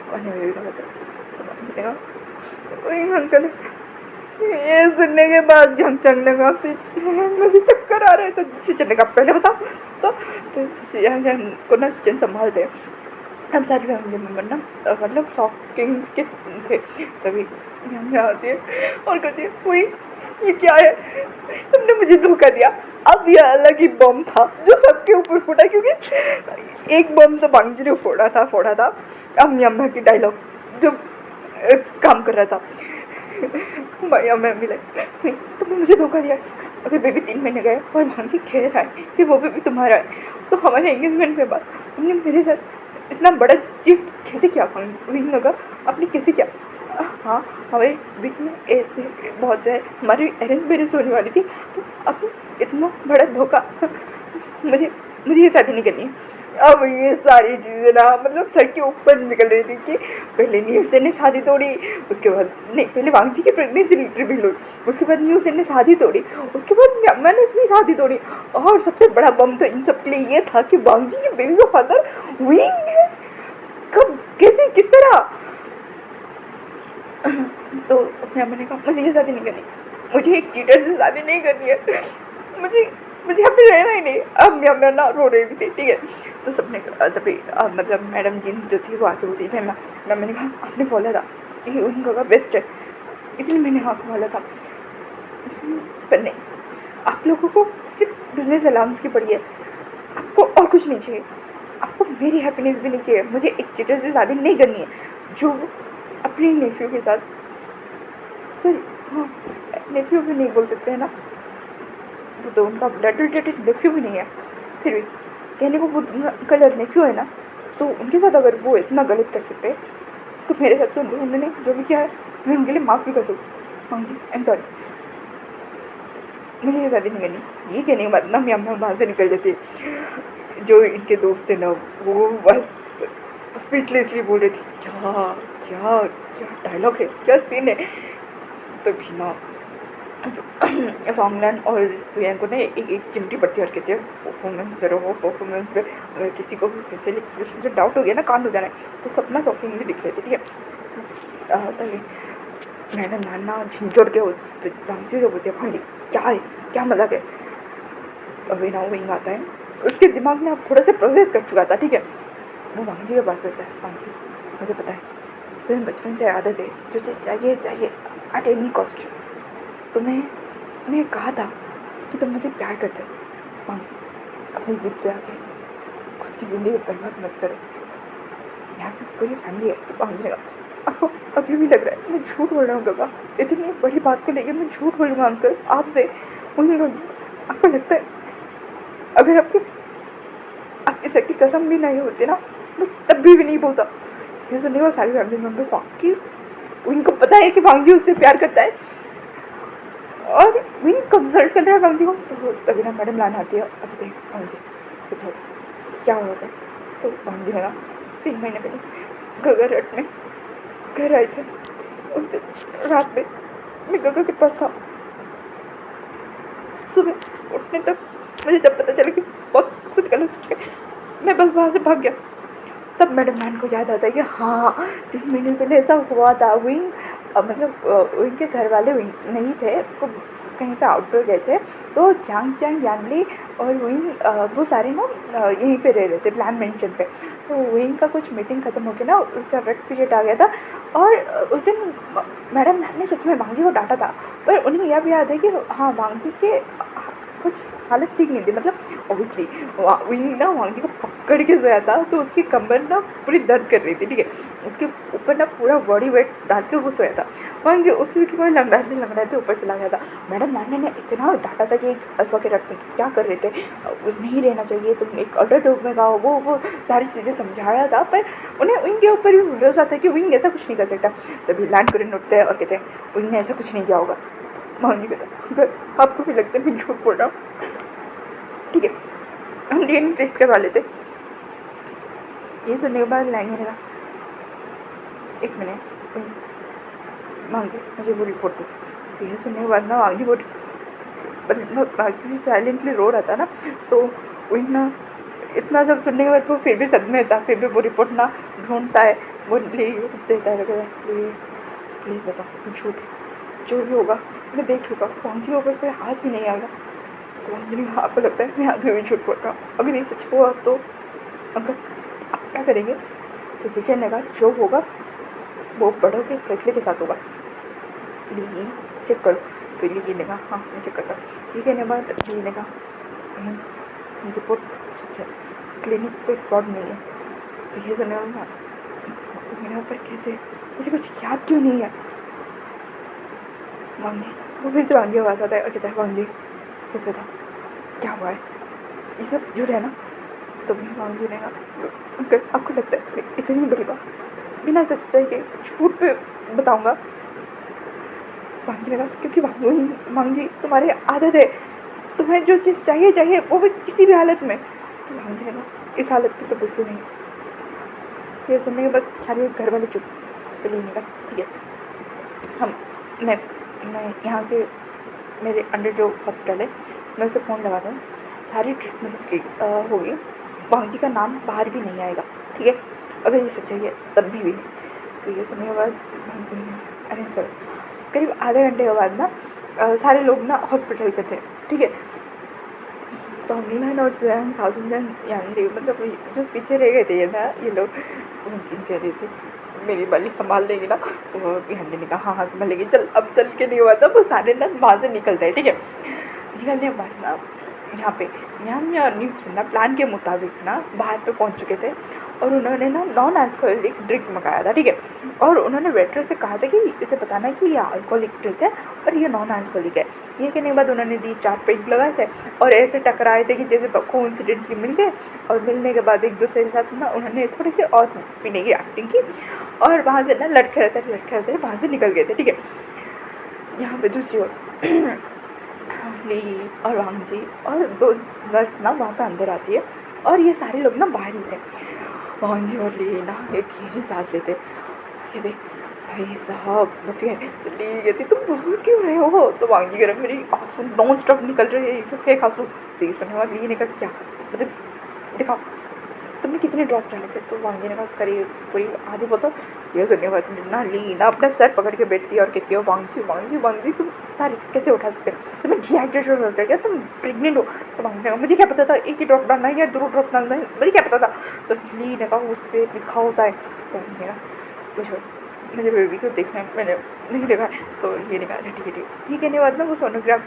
कौन है बेबी का बता। तो भांजी ने कहा वही अंकल है। ये सुनने के बाद झंग लगा सिचन, मुझे चक्कर आ रहे। तो सिचन ने कहा पहले बताओ। तो सिचन को ना सिचन संभालते हैं। हम सारी फैमिली मेम्बर ना मतलब शॉकिंग के थे। तभी मम्मी आती है और कहती है वही ये क्या है, तुमने मुझे धोखा दिया। अब यह अलग ही बम था जो सबके ऊपर फूटा, क्योंकि एक बम तो बांजी ने फोड़ा था अम्मी अम्मा की डायलॉग जो काम कर रहा था। भाई अम्मा मिले तुमने मुझे धोखा दिया। अगर बेबी 3 महीने गए और भांजी कह रहा है कि वो बेबी तुम्हारा है, तो हमारे एंगेजमेंट के बाद तुमने मेरे साथ इतना बड़ा चीट कैसे किया। भांजी लगा आपने कैसे किया। हाँ हमारे बीच में ऐसे बहुत है, हमारी अरेंज मैरिज होने वाली थी, तो अब इतना बड़ा धोखा। मुझे मुझे ये शादी नहीं करनी है। अब ये सारी चीज़ें ना मतलब सर के ऊपर निकल रही थी कि पहले न्यूज़ ने शादी तोड़ी, उसके बाद नहीं पहले वांगजी की प्रेगनेंसी रिवील हुई, उसके बाद न्यूज़ ने शादी तोड़ी, उसके बाद मैंने इसमें शादी तोड़ी। और सबसे बड़ा बम तो इन सब के लिए ये था कि वांगजी के बेबी का फादर विंग है। कब कैसे किस तरह। तो मैंने कहा मुझे ये शादी नहीं करनी, मुझे एक चीटर से शादी नहीं करनी है, मुझे मुझे यहाँ पे रहना ही नहीं। अब मैं ना रो रही थी, ठीक है। तो सबने तभी मतलब मैडम जी जो थी वो आके बोलती फिर मैंने कहा आपने बोला था कि उनका का बेस्ट है, इसलिए मैंने हाँ बोला था। पर नहीं, आप लोगों को सिर्फ बिजनेस अलाउंस की पड़ी है, आपको और कुछ नहीं चाहिए, आपको मेरी हैप्पीनेस भी नहीं चाहिए। मुझे एक चीटर से शादी नहीं करनी है जो अपने नेफ्यू के साथ, फिर हाँ नेफ्यू भी नहीं बोल सकते हैं ना, वो तो उनका ब्लड रिलेटेड नेफ्यू भी नहीं है, फिर भी कहने को वो कलर नेफ्यू है ना, तो उनके साथ अगर वो इतना गलत कर सकते हैं तो मेरे साथ तो उन्होंने जो भी किया है मैं उनके लिए माफ़ भी कर सकूँ। हाँ जी आई एम सॉरी, मुझे ये शादी नहीं करनी। ये कहने के बाद ना मेरी अम्मा वहाँ से निकल जाती है। जो इनके दोस्त थे ना वो बस स्पीचलेसली बोल रही थी क्या क्या क्या डायलॉग है, क्या सीन है। तभी ना सॉन्गलैंड और सुयांग को ना एक चिमटी पड़ती है और कहती है परफॉर्मेंस ज़रा हो परफॉर्मेंस पे। अगर किसी को फेशियल एक्सप्रेशन से डाउट हो गया ना कान हो जाना है तो सपना शॉकिंगली दिख रहे थे, ठीक है। तभी मैडम नाना झिझोड़ के भांजी से बोलते हैं भांजी क्या है क्या मजाक है। अभी ना वहीं आता है, उसके दिमाग में अब थोड़ा सा प्रोसेस कर चुका था, ठीक है। वो भांजी के पास बैठा है, भांजी मुझे पता है तुम्हें बचपन से आदत है जो चीज़ चाहिए चाहिए एट एनी कॉस्ट। तुमने कहा था कि तुम मुझे प्यार करते हो। भांजी अपनी जिद पे आके खुद की ज़िंदगी बर्बाद मत करो, यहाँ की पूरी फैमिली है। तो भांजी ने कहा आपको अभी भी लग रहा है मैं झूठ बोल रहा हूँ काका, इतनी बड़ी बात को लेकर मैं झूठ बोलूँगा अंकल आपसे। आपको लगता है अगर आपकी सर की कसम भी नहीं होती ना मैं तब भी नहीं बोलता। ये सुनने के बाद सारी फैमिली मेम्बर्स कि उनको पता है कि भांजी उससे प्यार करता है और विंग कंसल्ट कर रहा है भांजी को। तो तभी ना मैडम लाना आती है, अभी देख भांजी सच होता क्या होगा। तो भांजी लगा 3 महीने पहले गगरट में घर आए थे, उस दिन रात में मैं गगा के पास था। सुबह उठने तक मुझे जब पता चला कि बहुत कुछ गलत हो गया मैं बस वहाँ से भाग गया। तब मैडम मैन को याद आता है कि हाँ 3 महीने पहले ऐसा हुआ था। विंग मतलब विंग के घर वाले विंग नहीं थे, को कहीं पे आउटडोर गए थे, तो चांग यानली और विंग वो सारे ना यहीं पे रह रहे थे प्लान मेंशन पे। तो विंग का कुछ मीटिंग ख़त्म हो गया ना, उसका रेड पीरियड आ गया था और उस दिन मैडम मैम ने सच में भांजी को डांटा था। पर उन्हें यह भी याद है कि हाँ भांजी के कुछ हालत ठीक नहीं थी, मतलब ऑब्वियसली विंग ना भांजी को पकड़ के सोया था तो उसकी कमर ना पूरी दर्द कर रही थी, ठीक है। उसके ऊपर ना पूरा बॉडी वेट डाल के वो सोया था। भांजी उसकी कोई लंगड़ाते ऊपर चला गया था। मैडम मैंने ने इतना डांटा था कि एक अल्फा के रख क्या कर रहे थे, नहीं रहना चाहिए, तुम एक अडल्ट रूप में गाओ, वो सारी चीज़ें समझाया था। पर उन्हें विंग के ऊपर भी भरोसा था कि विंग ऐसा कुछ नहीं कर सकता। तभी लैंड करें उठते हैं और कहते हैं विंग ने ऐसा कुछ नहीं किया होगा। भांजी कहता अगर आपको भी लगता है मैं झूठ बोल रहा हूँ ठीक है हम डीएनए टेस्ट करवा लेते। ये सुनने के बाद लाइन लगा 1 मिनट भांजी मुझे वो रिपोर्ट दो। तो ये सुनने के बाद ना भांजी वो साइलेंटली रो रहा था ना, तो वही ना इतना सब सुनने के बाद वो फिर भी सदमे होता, फिर भी वो रिपोर्ट ना ढूंढता है, वो ले देता है, कहता है प्लीज़ बताओ ये झूठ है, जो भी होगा मैं देख लूँगा, पहुँची ऊपर कोई हाथ भी नहीं आएगा। तो अंजलि आपको लगता है मैं आगे भी झूठ बोल रहा हूँ, अगर ये सच हुआ तो अगर आप क्या करेंगे? तो टीचर ने कहा जो होगा वो बड़ों के फैसले के साथ होगा, ली चेक करो। तो ली ने कहा हाँ मैं चेक करता हूँ। ये कहने के बाद ली ने कहा ये रिपोर्ट सच है, क्लिनिक पे फ्रॉड नहीं है। तो ये सुनने में पर कैसे मुझे कुछ याद क्यों नहीं है? वांगी, वो फिर से वांगी आवाज़ आता है और कहता है वांगी सच बताओ क्या हुआ है, ये सब झूठ है ना? तो मैं वांगी ने कहा अगर आपको लगता है इतनी बड़ी बात बिना सच्चाई के झूठ पे बताऊंगा? वांगी ने कहा क्योंकि वांगी तुम्हारी आदत है, तुम्हें जो चीज़ चाहिए वो भी किसी भी हालत में। तो वांगी ने कहा इस हालत में तो बिल्कुल नहीं। ये सुनने के बाद सारे घर वाले चुप। तो लेने का ठीक है, हम मैं यहाँ के मेरे अंडर जो हॉस्पिटल है मैं उसे फ़ोन लगा दूँ, सारी ट्रीटमेंट होगी, वांगी का नाम बाहर भी नहीं आएगा, ठीक है? अगर ये सच्चाई है तब भी नहीं। तो ये सुनने के बाद वांगी ने अरेंज करो। करीब आधे घंटे के बाद ना सारे लोग ना हॉस्पिटल पे थे, ठीक है? सोमनाथ और स्वयं साउजन यानी मतलब जो पीछे रह गए थे ये लोग उनकी कह रही थी मेरी मालिक संभाल लेगी ना। तो हमने ने कहा हाँ संभाल लेगी, चल अब चल के नहीं हुआ था। वो सारे ना वहाँ से निकलते हैं, ठीक है? निकलने के बाद ना यहाँ पे मैम या न्यूज़ ना प्लान के मुताबिक ना बाहर पे पहुँच चुके थे और उन्होंने ना नॉन अल्कोहलिक ड्रिंक मंगाया था, ठीक है? और उन्होंने वेटर से कहा था कि इसे बताना है कि ये अल्कोहलिक ड्रिंक है पर ये नॉन अल्कोहलिक है। ये कहने के बाद उन्होंने 4 पेग लगाए थे और ऐसे टकराए थे कि जैसे कोइंसिडेंटली मिल गए, और मिलने के बाद एक दूसरे के साथ ना उन्होंने थोड़ी सी और पीने की एक्टिंग की और वहाँ से ना लटके रहते वहाँ से निकल गए थे, ठीक है? यहाँ पे दूसरी ओर ली और वांगजी और 2 नर्स ना वहाँ पे अंदर आती है और ये सारे लोग ना बाहर ही थे। वांगजी और ली ना एक गहरी सांस लेते कहते भाई साहब बच गए। तो ली कहती तुम रो क्यों रहे हो? तो वांगी कह रहा मेरी आंसू नॉन स्टॉप निकल रहे हैं, फेक आंसू। तो ये सुनने वाली ली ने कहा क्या मतलब दिखाओ तुमने कितने ड्रॉप डाले थे? तो वांगी ने कहा करीब पूरी आधी बोतल। ये सुनने के बाद ना ली ना अपना सर पकड़ के बैठती है और कहती है वांगी तुम इतना रिस्क कैसे उठा सकते हो? तुम्हें डिहाइड्रेशन हो जाएगा, तुम प्रेग्नेंट हो। तो वांगी ने कहा मुझे क्या पता था एक ही ड्रॉप डालना है या 2 ड्रॉप डालना है, मुझे क्या पता था? तो ली ने कहा उस पर लिखा होता है। तो वांगी ने कहा कुछ मुझे बेबी को देखना है, मैंने नहीं देखा। तो ये नहीं कहा अच्छा ठीक है ये कहने के बाद ना वो सोनोग्राफ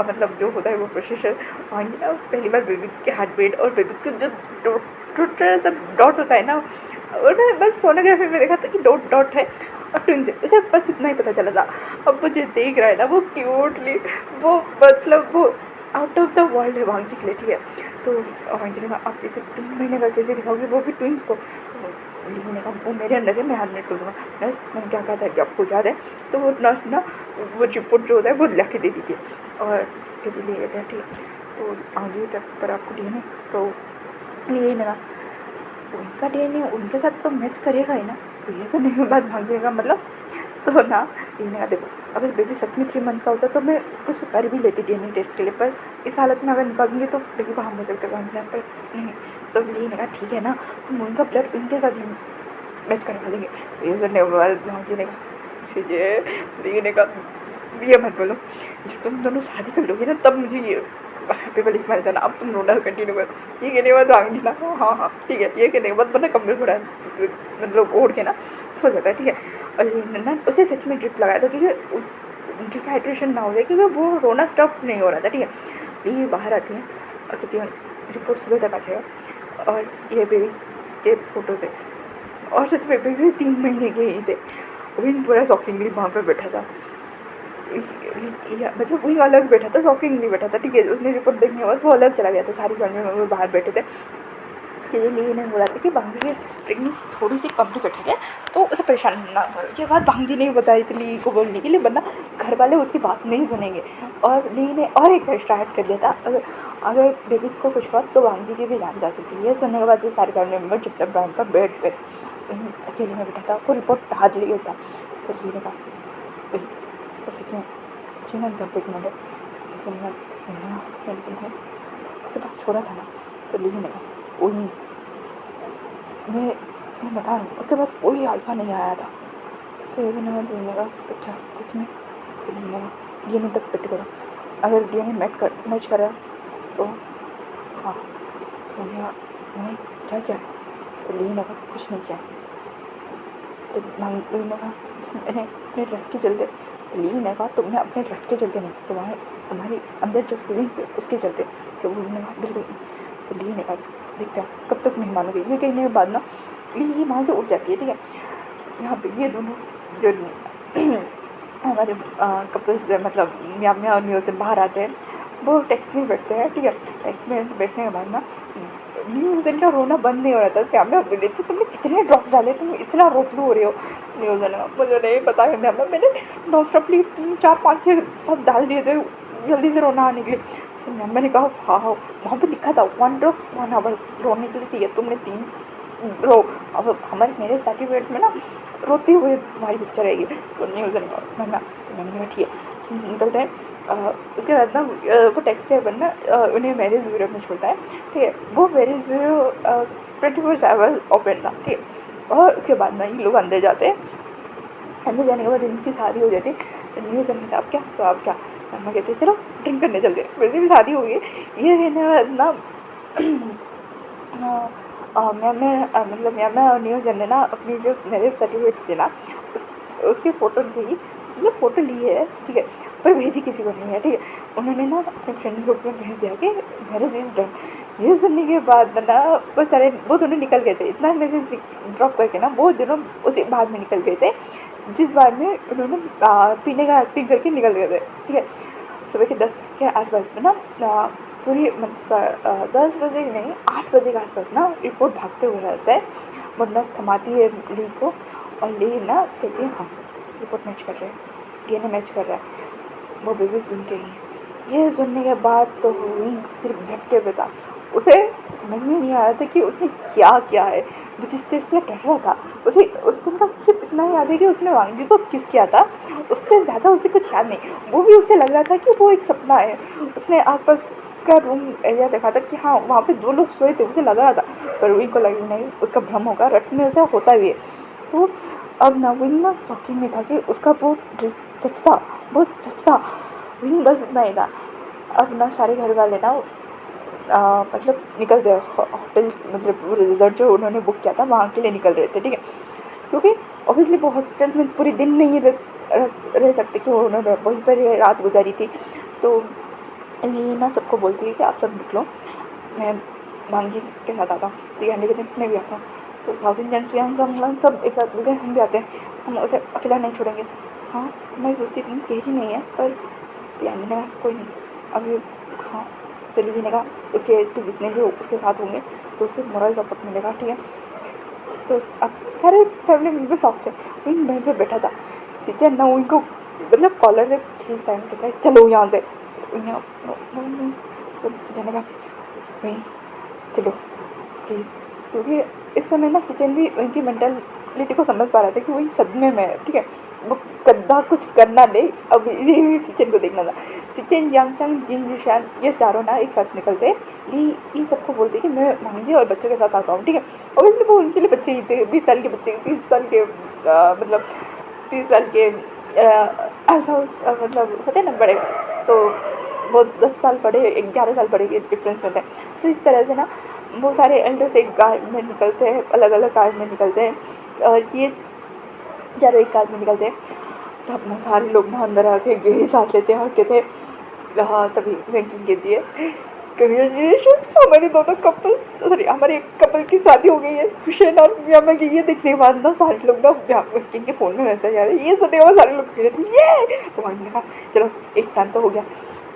मतलब जो होता है वो प्रोसेसर वांगी ना पहली बार बेबी के हार्ट बीट और बेबी के जो टोटल सब डॉट होता है ना उन्होंने बस सोनोग्राफी में देखा था कि डॉट है और ट्विंस है, उसे बस इतना ही पता चला था। अब वो जो देख रहा है ना वो क्यूटली वो मतलब वो आउट ऑफ द वर्ल्ड है वांगी के लिए, ठीक है? तो वांगी ने कहा आप इसे 3 महीने का कैसे दिखाओगे वो भी ट्विंस को? तो ली ने कहा वो मेरे अंदर है मैं हेलमेट कर दूँगा। नर्स मैंने क्या कहा था कि आपको याद है? तो वो नर्स ना वो रिपोर्ट जो होता है वो ला के दे दी थी और फिर ले लेते हैं, ठीक है? तो आगे तक पर आपको DNA तो लिए ने कहा उनका DNA उनके साथ तो मैच करेगा ही ना। तो ये सुनने के बाद भागेगा मतलब तो ना DNA का देखो अगर बेबी सच में 3 मंथ का होता तो मैं कुछ कर भी लेती DNA टेस्ट के लिए, पर इस हालत में अगर निकालूंगी तो बेबी को हार्म हो सकता है पर नहीं। तो DNA का ठीक है ना हम उनका ब्लड उनके साथ ही मैच करवा लेंगे। तो ये सुनने के बाद भागी ने कहा DNA का ये मत बोलो, जब तुम दोनों शादी कर लोगे ना तब मुझे ये हैप्पी वाली स्माइल देना, अब तुम रोना कंटिन्यू कर। ये कहने के बाद भांगी ना हाँ ठीक है, ये कहने के बाद बना कम्बल थोड़ा मतलब ओढ़ के ना सो जाता है, ठीक है? और ना उसे सच में ड्रिप लगाया था क्योंकि डिहाइड्रेशन ना हो जाए क्योंकि वो रोना स्टॉप नहीं हो रहा था, ठीक है? ये बाहर आती हैं और कहती हैं रिपोर्ट सुबह तक आ जाएगा और ये बेबी के फोटोज़ है और सच में बेबी 3 महीने के ही थे। विंग पूरा शॉकिंगली वहाँ पर बैठा था, मतलब वही अलग बैठा था, शॉकिंग नहीं बैठा था, ठीक है? उसने रिपोर्ट देखने के बाद वो अलग चला गया था, सारी फैमिली में वो बाहर बैठे थे। चलिए लिए ने बोला था कि भांजी की प्रेगनेंसी थोड़ी सी कॉम्प्लिकेटेड है तो उसे परेशान ना हो। ये बात भांजी ने बताई थी ली को बोलने के लिए, वरना घर वाले उसकी बात नहीं सुनेंगे। और ली ने और एक स्टार्ट कर दिया था अगर बेबीज़ को कुछ हुआ तो भांजी की भी जान जा सकती है। ये सुनने के बाद से सारे फैमिली मेम्बर चुपचाप ब्राउन पर बैठ गए। अकेले में बैठा था, वो रिपोर्ट हाथ लिए होता। तो ली ने कहा बस इतने 3 मंथ का प्रेगनेंट है। तो ये सुनना मैंने तुम्हें उसके पास छोड़ा था ना। तो ली ने कहा वही मैं मैं बता रहा हूँ, उसके पास कोई अल्फा नहीं आया था। तो ये सुनने में बोलने का तो क्या सच में लेने का डीएनए तक पिट करो, अगर डीएनए मैच कर रहा है तो हाँ। तो मैंने क्या किया है? तो लेने का कुछ नहीं किया। तो लेने का मैंने अपने रट के चलते लेने का, तुमने अपने रट के चलते नहीं, तुम्हारे अंदर जो फीलिंग्स है उसके चलते कि वो लेने का बिल्कुल नहीं। तो लेने का देखते हैं कब तक नहीं मानोगे। ये कहने के बाद ना ये वहाँ से उठ जाती है, ठीक है। यहाँ पे ये दोनों जो हमारे कपल्स मतलब म्या और न्यूज़न बाहर आते हैं, वो टैक्सी में बैठते हैं, ठीक है। टैक्सी में बैठने के बाद ना न्यूज़न का रोना बंद नहीं हो रहा था। कैमरा बोले थे तुमने कितने ड्रॉप्स डाले, तुम इतना रोतलू हो रहे हो। न्यूज़न का मुझे नहीं पता है मैम, मैंने नॉन स्टॉपली 3 4 5 6 सब डाल दिए थे जल्दी से रोना आने के लिए। तो मैम मैंने कहा हाँ वहाँ पर लिखा था 1 ड्रॉप 1 आवर रोने के लिए चाहिए, तुमने 3 रो। अब हमारे मेरे सर्टिफिकेट में ना रोते हुए तुम्हारी पिक्चर आएगी। तो न्यूज़न का ना तो मैंने कहा ठीक है निकलते हैं। उसके बाद ना वो टेक्स्ट है बनना उन्हें मैरिज ब्यूरो में छोड़ता है, ठीक है। वो मैरिज ब्यूरो 24/7 ओपन था, ठीक है। और उसके बाद ना ये लोग अंदर जाते हैं। अंदर जाने के बाद इनकी शादी हो जाती है। तो न्यूज़ कहता अब क्या, तो अब क्या, मम्मा कहते चलो ड्रिंक करने चलते हैं। वैसे भी शादी हो गई। ये है ना मैम और न्यूज़ ने ना अपनी जो मैरिज सर्टिफिकेट थी ना उसकी फ़ोटो ली, मतलब फ़ोटो ली है, ठीक है, पर भेजी किसी को नहीं है, ठीक है। उन्होंने ना अपने फ्रेंड्स ग्रुप में भेज दिया कि मैरिज इज़ डन। ये सुनने के बाद ना वो दोनों निकल गए थे। इतना मैसेज ड्रॉप करके ना वो दोनों उसी बार में निकल गए थे जिस बार में उन्होंने पीने का एक्टिंग करके निकल गए थे, ठीक है। सुबह के 10 के आसपास में ना पूरी 10 बजे नहीं 8 बजे के आसपास ना रिपोर्ट भागते हुए आता है। वो नर्स थमाती है ली को और ली ना कहती है हाँ रिपोर्ट मैच कर रहे हैं, डीएनए मैच कर रहा है, वो बेबी सुन के ही। ये सुनने के बाद तो विंग सिर्फ झटके पे था। उसे समझ में नहीं आ रहा था कि उसने क्या किया है। वो जिस चीज़ से डर रहा था उसे उस दिन का सिर्फ इतना याद है कि उसने वांगी को किस किया था, उससे ज़्यादा उसे कुछ याद नहीं। वो भी उसे लग रहा था कि वो एक सपना है। उसने आसपास का रूम एरिया देखा था कि हाँ वहाँ पे 2 लोग सोए थे, उसे लग रहा था, पर विंग को लगी नहीं उसका भ्रम होगा, रटने से होता भी है। तो अब ना विंग ना शॉकिंग में था कि उसका वो ड्रीम सच था, वो सच था। विंग बस इतना ही था। अब ना सारे घर वाले ना मतलब निकल गए होटल, मतलब रिजॉर्ट जो उन्होंने बुक किया था वहाँ के लिए निकल रहे थे, ठीक है। क्योंकि ऑब्वियसली वो हॉस्पिटल में पूरे दिन नहीं रह सकते कि उन्होंने वहीं पर रात गुजारी थी। तो ये ना सबको बोलती है कि आप सब निकलो, मैं भांजी के साथ आता हूँ। तो ये के दिन मैं भी आता हूँ। तो साउथ इंडियन फ्रेंड्स हम सब एक साथ बोलते हैं हम भी आते हैं, हम उसे अकेला नहीं छोड़ेंगे। हाँ मैं सोचती इतनी गहरी नहीं है, पर यानी ने कोई नहीं अभी। हाँ तो ने कहा इसके जितने भी उसके साथ होंगे तो उसे मोरल सपोर्ट मिलेगा, ठीक है। तो अब सारे फैमिली मेम्बर शौक थे। वहीं वहीं पर बैठा था सिचन ना उनको मतलब कॉलर से खींचता है, कहता है चलो यहाँ से। तो सिचन ने कहा वहीं चलो प्लीज़, क्योंकि इस समय ना सिचन भी उनकी मेंटालिटी को समझ पा रहा था कि वही सदमे में है, ठीक है। वो गद्दा कुछ करना नहीं, अब ये भी सिचन को देखना था। सिचन यांगचंग जिन जिशान ये चारों ना एक साथ निकलते ली। ये सबको बोलते कि मैं मांझी और बच्चों के साथ आता हूँ, ठीक है। ऑब्वियसली वो उनके लिए बच्चे ही थे, 20 साल के बच्चे, 30 साल के मतलब 30 साल के मतलब होते ना बड़े, तो वो 10 साल बड़े 11 साल बड़े के डिफरेंस में थे। तो इस तरह से ना वो सारे एल्डर्स एक कार में निकलते हैं, अलग अलग कार में निकलते हैं और ये चारों एक कार में निकलते हैं। तो अपना सारे लोग ना अंदर आके गहरी सांस लेते हैं और कहते हैं हाँ। तभी रैंकिंग कहती है कंग्रेचुलेशन हमारे दोनों कपल, सॉरी हमारे एक कपल की शादी हो गई है हुसैन और मियामा की। ये देखने के बाद ना सारे लोग ना रैंकिंग के फ़ोन में मैसेज आ रहे हैं, ये सुनने के बाद सारे लोग कह रहे थे ये। तो वहीं ने कहा चलो एक प्लान तो हो गया,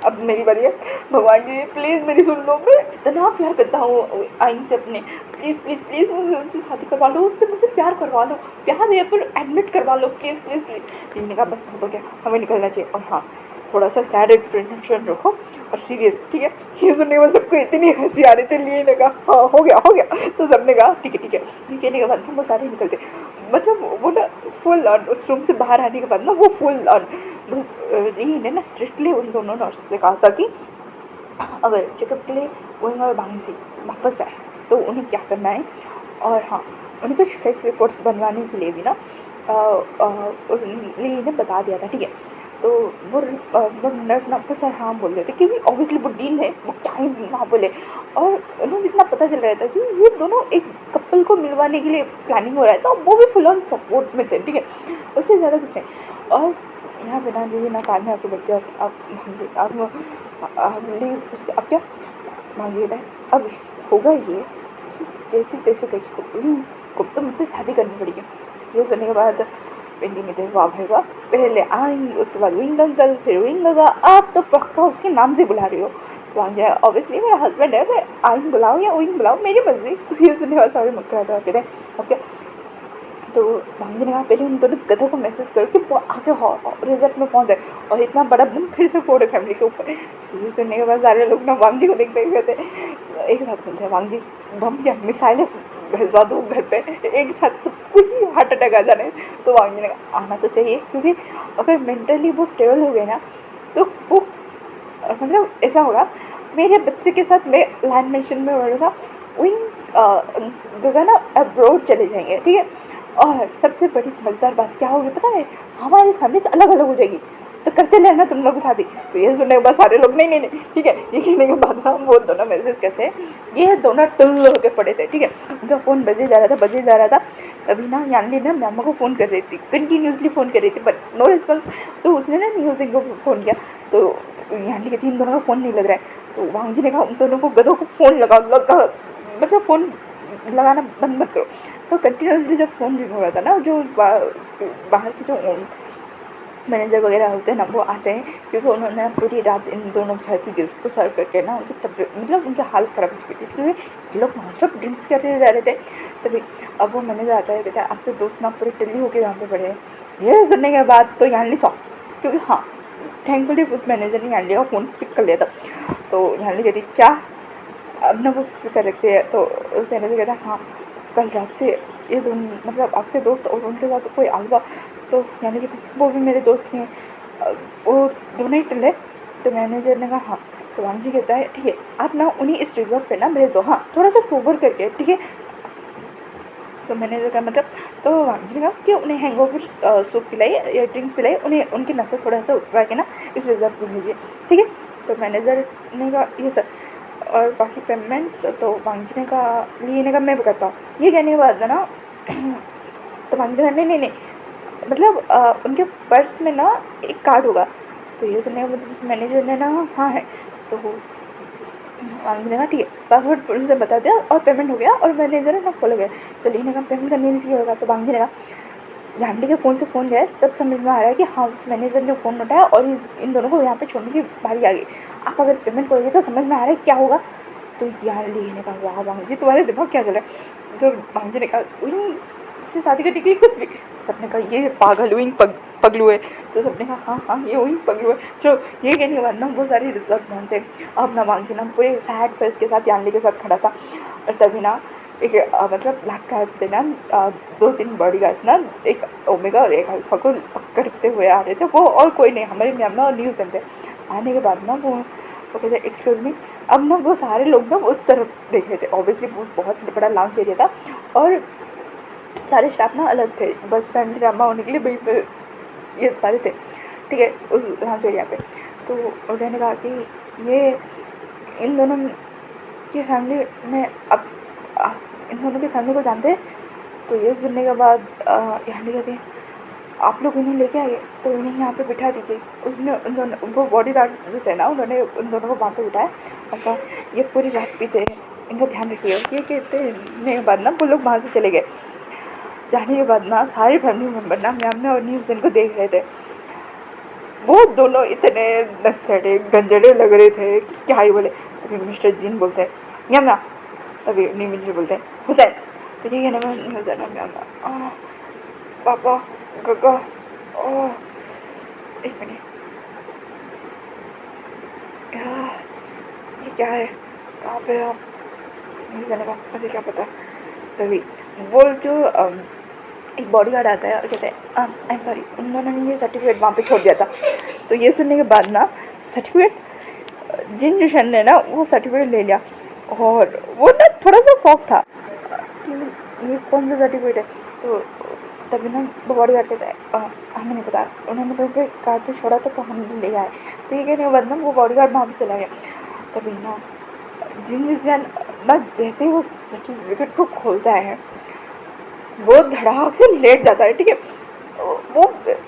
अब मेरी बारी है। भगवान जी प्लीज़ मेरी सुन लो, मैं इतना प्यार करता हूँ आइन से अपने, प्लीज़ प्लीज़ प्लीज़ मुझे उनसे शादी करवा लो, उनसे मुझसे प्यार करवा लो, प्यार है पर एडमिट करवा लो प्लीज़ प्लीज़ प्लीज़। मैंने कहा बस हो गया, हमें निकलना चाहिए। और हाँ थोड़ा सा सैड एक्सप्रेशन रखो और सीरियस, ठीक है। ये सुनने में सबको इतनी हंसी आ रही थी, लिए ने कहा हाँ हो गया हो गया। तो सबने कहा ठीक है ठीक है। ये कहने के बाद वो सारे निकलते, मतलब वो ना फुल ऑन उस रूम से बाहर आने के बाद ना वो फुल ऑन ने ना स्ट्रिक्टली उन दोनों नर्स से कहा था कि अगर चेकअप के लिए वहीं और भांजी वापस आए तो उन्हें क्या करना है। और हाँ, उन्हें कुछ फेक रिपोर्ट्स बनवाने के लिए भी ना उस लिए ने बता दिया था, ठीक है। तो वो नर्स ना सर हाँ बोल देते, क्योंकि ऑब्वियसली वो डीन है, वो क्या ही ना बोले। और उन्हें जितना पता चल रहा था कि ये दोनों एक कपल को मिलवाने के लिए प्लानिंग हो रहा है, तो वो भी फुल ऑन सपोर्ट में थे, ठीक है, उससे ज़्यादा कुछ नहीं। और यहाँ पे ना ये ना कान में आके बढ़ते अब ले उसके अब क्या मांगे था, अब होगा ये जैसे तैसे करके को तो मुझसे शादी करनी पड़ेगी। ये सुनने के बाद पेंटिंग कहते हैं वाह भाई वाह, पहले आएंगे उसके बाद विंग अंकल, फिर विंग लगा, आप तो पक्का उसके नाम से बुला रही हो। तो वहाँ गया, ऑब्वियसली मेरा हस्बैंड है, मैं आइन बुलाऊँ या विंग बुलाऊँ मेरी मर्जी। तो ये सुनने के बाद सारे मुस्कुराते हुए कहते हैं ओके। तो भांजी ने कहा पहले उन दोनों गधों को मैसेज करो कि वो आगे रिजल्ट में पहुँच जाए, और इतना बड़ा बम फिर से फोड़े फैमिली के ऊपर। तो ये सुनने के बाद सारे लोग ना वांगजी को देखते हुए कहते एक साथ बोलते हैं वांगजी बम क्या मिसाइलें भिजवा दो घर पे, एक साथ सबको ही हार्ट अटैक आ जाने। तो वांगजी ने कहा आना तो चाहिए, क्योंकि अगर मेंटली वो स्टेबल हो गए ना तो वो मतलब ऐसा होगा। मेरे बच्चे के साथ मैं लैंड मिशन में बोला था विंग जगह ना अब्रोड चले जाएंगे, ठीक है। और सबसे बड़ी मज़ेदार बात क्या होगी पता है, हमारी फैमिली से अलग अलग हो जाएगी, तो करते रहना तुम लोग शादी। तो ये सुनने के बाद सारे लोग नहीं नहीं नहीं ठीक है। ये कहने के बाद हम वो दोनों मैसेज करते हैं, ये दोनों टुल होके पड़े थे, ठीक है। उनका फ़ोन बजे जा रहा था। तभी ना यानी ना मैमा को फ़ोन कर रही थी, कंटिन्यूसली फ़ोन कर रही थी, बट नो रिस्पॉन्स। तो उसने ना म्यूजिक को फ़ोन किया, तो यानी कहती इन दोनों का फ़ोन नहीं लग रहा है। तो वांगजी ने कहा उन दोनों को गधों को फ़ोन लगा मतलब फ़ोन लगाना बंद मत करो। तो कंटिन्यूसली जब फ़ोन रिंग हो रहा था ना, जो बाहर के जो मैनेजर वगैरह होते हैं ना वो आते हैं, क्योंकि उन्होंने पूरी रात इन दोनों घर की गेस्ट को सर्व करके ना उनकी तबीयत मतलब उनकी हालत ख़राब हो चुकी थी, क्योंकि ये लोग नॉन स्टॉप ड्रिंक्स करते जा रहे थे। तभी अब वो मैनेजर आता है, कहता है अब तो दोस्त ना पूरे टिल्ली होकर यहाँ पे पड़े हैं। ये सुनने के बाद तो यानली सॉ, क्योंकि हाँ थैंकफुली उस मैनेजर ने यानली का फ़ोन पिक कर लिया था। तो यानली कहती क्या अब ना वो स्पीकर रखते हैं। तो मैनेजर कहता है हाँ कल रात से ये दोनों मतलब आपके दोस्त और उनके साथ कोई आलवा। तो यानी कि वो भी मेरे दोस्त हैं, वो दोनों ही टिल्ले। तो मैनेजर ने कहा हाँ। तो वांगजी कहता है ठीक है आप ना उन्हें इस रिजॉर्ट पे ना भेज दो, हाँ थोड़ा सा सोबर करके, ठीक है। तो मैनेजर का मतलब तो वांगजी ने कहा कि उन्हें हैंगओवर सूप पिलाई या ड्रिंक्स पिलाई, उन्हें उनकी नशा थोड़ा सा उतरा के ना इस रिजॉर्ट पे भेजिए, ठीक है। तो मैनेजर ने कहा ये सर और बाकी पेमेंट्स। तो वांगजी ने कहा लिए ने कहा मैं करता हूँ। ये कहने के बाद ना तो वांगजी ने कहा नहीं मतलब उनके पर्स में ना एक कार्ड होगा। तो ये सुनने का मतलब उस मैनेजर ने ना हाँ है। तो वांगजी ने कहा ठीक है पासवर्ड पुलिस से बता दिया और पेमेंट हो गया और मैनेजर ना खोल गया। तो ली ने कहा पेमेंट करने नहीं चाहिए होगा। तो वांगजी ने कहा यान्डी के फ़ोन से फ़ोन गया, तब समझ में आ रहा है कि हाँ उस मैनेजर ने फ़ोन उठाया और इन दोनों को यहाँ पे छोड़ने की बारी आ गई। आप अगर पेमेंट करोगे तो समझ में आ रहा है क्या होगा। तो यान्डी ने कहा वाह वांगजी तुम्हारे दिमाग क्या चल रहा है। तो वांगजी ने कहा से शादी करने के लिए कुछ भी। सबने कहा ये पागल विंग पगलू है। तो सबने कहा हाँ हाँ ये विंग पगलू है। तो ये कहने के बाद ना बहुत सारे रिजल्ट मानते। अब ना वांगजी ना पूरे सैड फेस के साथ यान्डी के साथ खड़ा था। और तभी ना एक मतलब ब्लैक कैट से ना 2-3 बॉडीगार्ड्स ना एक ओमेगा और एक अल्फा को पकड़ते हुए आ रहे थे। वो और कोई नहीं हमारे म्यामा और न्यूज़ थे। आने के बाद ना वो कहते एक्सक्यूज़ मी। अब ना वो सारे लोग ना उस तरफ देख रहे थे। ऑब्वियसली बहुत बड़ा लॉन्च एरिया था और सारे स्टाफ ना अलग थे, बस फैमिली ड्रामा होने के लिए वहीं पर ये सारे थे, ठीक है, उस लॉन्च एरिया पे। तो उन्होंने कहा कि ये इन दोनों की फैमिली में अब इन दोनों की फैमिली को जानते हैं। तो ये सुनने के बाद यानी कहते हैं आप लोग इन्हें लेके आए तो इन्हें यहाँ पे बिठा दीजिए। उसने उन दोनों वो बॉडीगार्ड्स जो थे ना उन्होंने उन दोनों को वहाँ पे बिठाया और कहा ये पूरी रात पीते हैं, इनका ध्यान रखिए। ये कहते के बाद ना वो लोग वहाँ से चले गए। जाने के बाद ना सारे फैमिली मेम्बर ना म्याम और न्यूज़ इनको देख रहे थे। वो दोनों इतने नशेड़े गंजड़े लग रहे थे कि क्या ही बोले। अभी मिस्टर जीन बोलते हैं म्याम, तभी नीमिन बोलते हैं हुसैन। तो ये कहने में हुसैन म्याम पापा गगा एक मिनट ये क्या है कहाँ पे आप। हुसैन का मुझे क्या पता। तभी वो जो एक बॉडीगार्ड आता है और कहते हैं आई एम सॉरी उन्होंने ये सर्टिफिकेट वहाँ पे छोड़ दिया था। तो ये सुनने के बाद ना सर्टिफिकेट जिन निशन ने ना वो सर्टिफिकेट ले लिया। और वो ना थोड़ा सा शौक था कि ये कौन सा सर्टिफिकेट है। तो तभी ना वो बॉडी गार्ड कहता है हमें नहीं पता, उन्होंने वहीं पे कार पे छोड़ा था तो हम ले आए। तो ये कहने के बाद ना वो बॉडी गार्ड वहाँ पर चला गया। तभी ना जिन ना जैसे ही वो सर्टिफिकेट को खोलता है वो धड़ाक से लेट जाता है, ठीक है। वो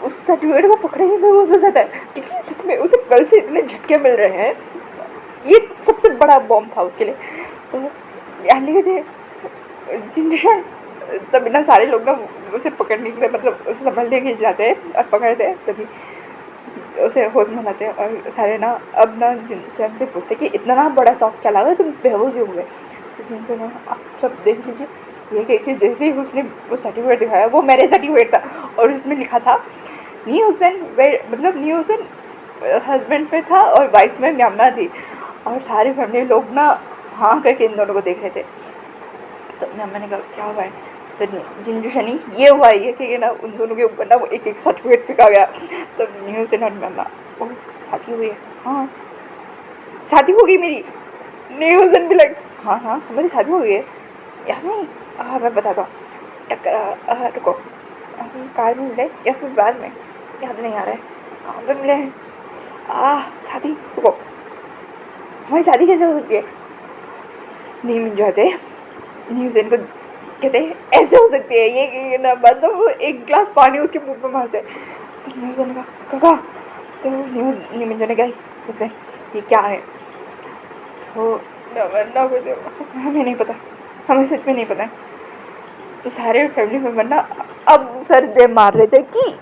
उस सर्टिफिकेट को पकड़े ही बेहोश हो जाता है क्योंकि सच में उसे कल से इतने झटके मिल रहे हैं, ये सबसे बड़ा बॉम्ब था उसके लिए। तो यानी कि जिंदशन तभी ना सारे लोग ना उसे पकड़ने के लिए मतलब उसे संभालने के जाते हैं और पकड़ते हैं, तभी उसे होश में लाते हैं और सारे ना अब ना जिनसन से पूछते कि इतना ना बड़ा शौक चला गया तुम बेहोश ही हुए। तो जिनसन ने आप सब देख लीजिए ये कि जैसे ही उसने वो सर्टिफिकेट दिखाया वो मेरे सर्टिफिकेट था और उसमें लिखा था नी हुसैन, मतलब नी हुसैन हस्बैंड पे था और वाइफ में म्यामा थी। और सारे फैमिली लोग ना हाँ करके इन दोनों को देख रहे थे। तो मैंने कहा क्या हुआ है। तो जिंजू शनी ये हुआ है कि ना उन दोनों के ऊपर ना वो एक एक सर्टिफिकेट फेंका गया। तो न्यू से नॉट मैम ओह शादी हुई है, हाँ शादी हो गई मेरी। न्यूज़न भी लाइक हाँ हाँ हमारी शादी हो गई है, याद नहीं। हाँ मैं बताता हूँ, टक्कर रुको कार में मिले या फिर बाद में याद नहीं आ रहा है कहाँ पे मिले हैं। शादी रुको हमारी शादी कैसे हो सकती है। नहीं मिल जाते न्यूज़न को कहते हैं ऐसे हो सकती है ये ना, मतलब वो एक गिलास पानी उसके मुंह पे मारते हैं। तो न्यूज़ ने कहा काका, तो न्यूज़ निमिंजो ने कहा उसे ये क्या है। तो ना हमें नहीं पता, हमें सच में नहीं पता है। तो सारे फैमिली मेम्बर ना अब सर दे मार रहे थे कि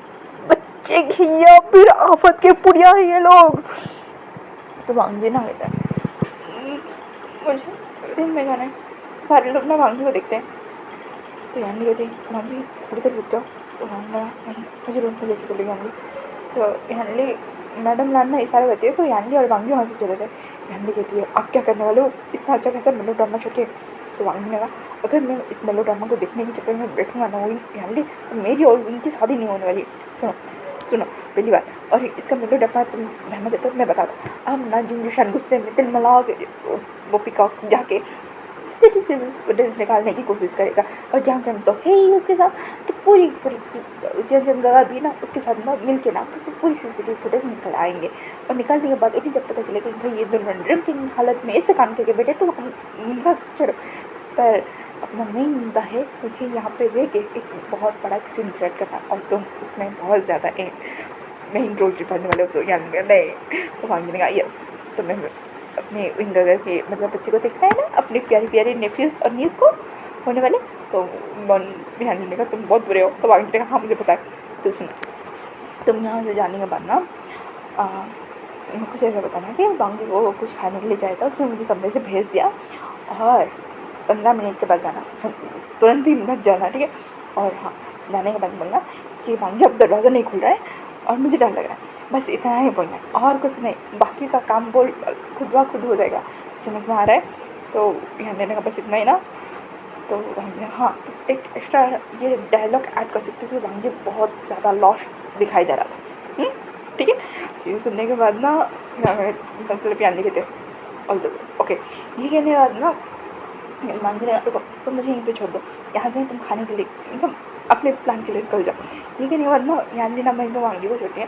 बच्चे घिया फिर आफत के पुड़िया है ये लोग। तो वांगजी ना कहता है मुझे रूम में जाना है। सारे लोग ना वांगजी को देखते हैं। तो यानी कहती वांगजी थोड़ी देर रुक जाओ। तो वांगना नहीं मुझे रूम पे लेके चले गए। तो यानली मैडम लाना इशारा करती है तो यानली और वांगी वहाँ से चले गए। यानली कहती है आप क्या करने वाले हो, इतना अच्छा कहता मेलो ड्रामा छोड़ के। तो वांगी ने कहा अगर मैं इस मेलो ड्रामा को देखने के चक्कर में बैठूंगा ना वो यानली तो मेरी और इनकी शादी नहीं होने वाली। सुनो सुनो पहली बात, और इसका मेलो ड्रामा तुम ध्यान देते मैं बता दूँ। अब ना जिन गुस्से में तिल मला वो पिका जाके से निकालने की कोशिश करेगा और जंग जंग तो है ही उसके साथ। तो पूरी जंग जंग गवा भी ना उसके साथ ना मिल के ना बस पूरी CCTV फुटेज निकल आएंगे। और निकलने के बाद उन्हें जब पता चलेगा कि भाई ये दोनों ड्रिंकिंग हालत में ऐसे काम करके बैठे तो हम उनका चढ़ो। पर अपना मेन मुद्दा है मुझे यहाँ पे रह के एक बहुत बड़ा सीन क्रिएट करना और तुम इसमें बहुत ज़्यादा मेन रोल निभाने वाले हो। तो यानी नहीं तो वांगी ने कहा यस। तो मैं अपने विंगर के मतलब बच्चे को देखना है ना, अपने प्यारी प्यारी नेफ्यूज़ और नीस को होने वाले। तो ध्यान देने का तुम बहुत बुरे हो। तो वांगी ने कहा हाँ मुझे पता है। तो सुनो तुम यहाँ से जाने के बाद ना कुछ ऐसा बताना कि वांगी वो कुछ खाने के लिए जाए था, उसने मुझे कमरे से भेज दिया और 15 मिनट के बाद जाना, तुरंत ही मत जाना ठीक है। और हाँ जाने के बाद बोलना कि वांगी अब दरवाज़ा नहीं खुल रहा है और मुझे डर लग रहा है, बस इतना ही बोलना है और कुछ नहीं, बाकी का काम बोल खुद ब खुद हो जाएगा। समझ में आ रहा है। तो यहाँ लेने का बस इतना ही ना। तो हाँ तो एक एक्स्ट्रा ये डायलॉग ऐड कर सकते हो कि वांगी बहुत ज़्यादा लॉस्ट दिखाई दे रहा था। ठीक है। तो ये सुनने के बाद ना मतलब यानी कहते और ओके ये कहने के बाद ना वांगी ने रुको तुम मुझे यहीं पे छोड़ दो, यहाँ से तुम खाने के लिए मतलब अपने प्लान के लिए निकल जाओ। ये कहने के बाद ना यानी ना मैं वांगी को छोड़ती है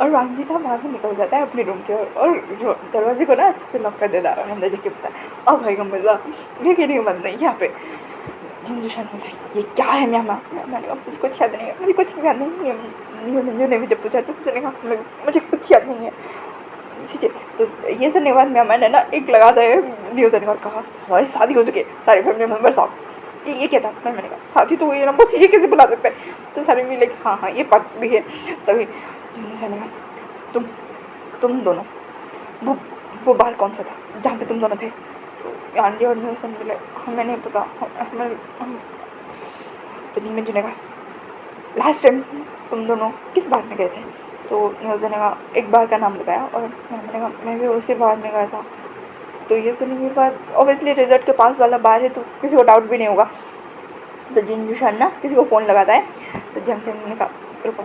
और वांगी ना वहाँ से निकल जाता है अपने रूम के और जो दरवाजे को ना अच्छे से लॉक कर देता है अंदर जाके पता है अब भाई का मज़ा। ये कहने के बाद नहीं यहाँ पे जिंजुशन हो जाए ये क्या है म्यामा। मैंने कहा मुझे कुछ याद नहीं है, मुझे कुछ याद नहीं है। जब पूछा तो उसने कहा मुझे कुछ याद नहीं है। ठीक है। तो ये सुनने के बाद म्यामा ने ना एक लगा था न्यूज़ ने और कहा हमारी शादी हो चुकी है सारे फैमिली मेम्बर साहब। ये क्या था। मैंने कहा शादी तो हुई है ना, बस ये कैसे बुला सकते हैं। तो सारे मिले हाँ हाँ ये बात भी है। तभी जिंदू ने कहा तुम दोनों वो बार कौन सा था जहाँ पे तुम दोनों थे। तो आंटी और न्यूज़ मिले हमें नहीं पता हम तो नीमन जी ने कहा लास्ट टाइम तुम दोनों किस बार में गए थे। तो न्यूज़ ने कहा एक बार का नाम बताया और मैंने कहा मैं भी उसी बार में गया था। तो ये सुनने के बाद ऑब्वियसली रिजल्ट के पास वाला बार है तो किसी को डाउट भी नहीं होगा। तो जिंजू शन ना किसी को फ़ोन लगाता है। तो जंग ने कहा रुको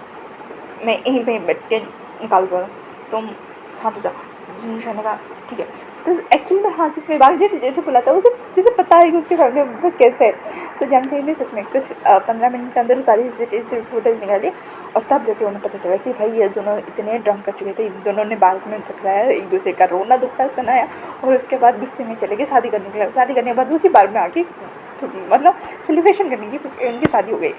मैं यहीं पे बैठ के निकाल दूँगा तुम साथ हो जाओ। जिंजू शन ने कहा ठीक है। तो एक्चुअली ना हाँ सच में भांजी ने जैसे बोला था उसे जैसे पता है कि उसके फैमिली मेम्बर कैसे है। तो जानते हैं सच में कुछ 15 मिनट के अंदर सारी CCTV फुटेज निकाली और तब जाके उन्हें पता चला कि भाई ये दोनों इतने ड्रंक कर चुके थे, इन दोनों ने बात में टकराया, एक दूसरे का रोना दुखड़ा सुनाया और उसके बाद गुस्से में चले गए शादी करने के लिए। शादी करने के बाद उसी बार में आके मतलब सेलिब्रेशन करने की उनकी शादी हो गई।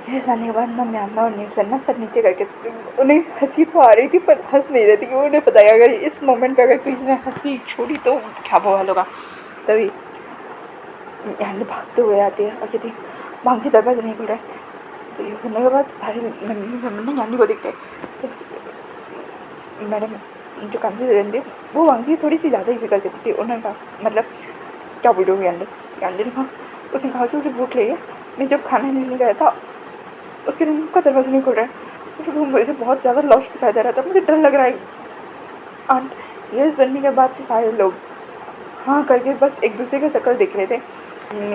ये जाने के बाद ना म्यांमा और न्यूजीलैंड ना सर नीचे करके उन्हें हंसी तो आ रही थी पर हंस नहीं रही थी कि उन्हें पता है अगर इस मोमेंट पे अगर किसी ने हंसी छोड़ी तो क्या बवाल होगा। तभी यानी भागते हुए आती है और कहती भांजी दरवाजा नहीं खुल रहा है। तो ये सुनने के बाद सारे ना यानी को दिखते तो मैडम जो कांसी से रहती वो भांजी थोड़ी सी ज़्यादा ही फिक्र करती थी। उन्होंने कहा मतलब क्या बोल रही हो यानी ने कहा उसने कहा कि उसे भूख लगी है, मैं जब खाना लेने गया था उसके रूम का दरवाज़ा नहीं खुल रहा है, मुझे रूम वजह से बहुत ज़्यादा लॉस्ट दिखाई दे रहा था, मुझे डर लग रहा है। एंड ये सुनने के बाद तो सारे लोग हाँ करके बस एक दूसरे का शक्ल देख रहे थे।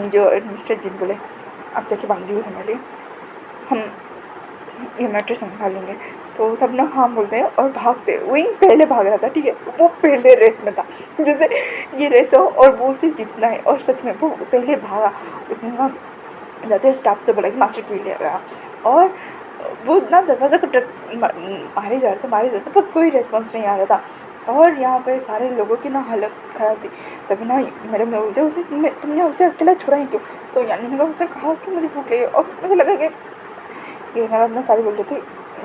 जो मिस्टर जिन बोले आप जाके भांजी को संभालिए, हम ये मैटर संभाल लेंगे। तो सब लोग हाँ बोलते हैं और भागते। वही पहले भाग रहा था, ठीक है, वो पहले रेस में था, जैसे ये रेस हो और वो उसे जीतना है। और सच में वो पहले भागा। उसने ना जाते स्टाफ से बोला कि मास्टर की ले गया और वो ना दरवाज़ा को मारे जा रहे थे पर कोई रिस्पॉन्स नहीं आ रहा था। और यहाँ पे सारे लोगों की ना हालत ख़राब थी। तभी ना मैडम ने बोलते उसे तुमने उसे अकेला छोड़ा ही क्यों। तो यानी ने कहा उसने कहा कि मुझे भूख लगी और मुझे लगा कि ये ना सारे बोल रहे थे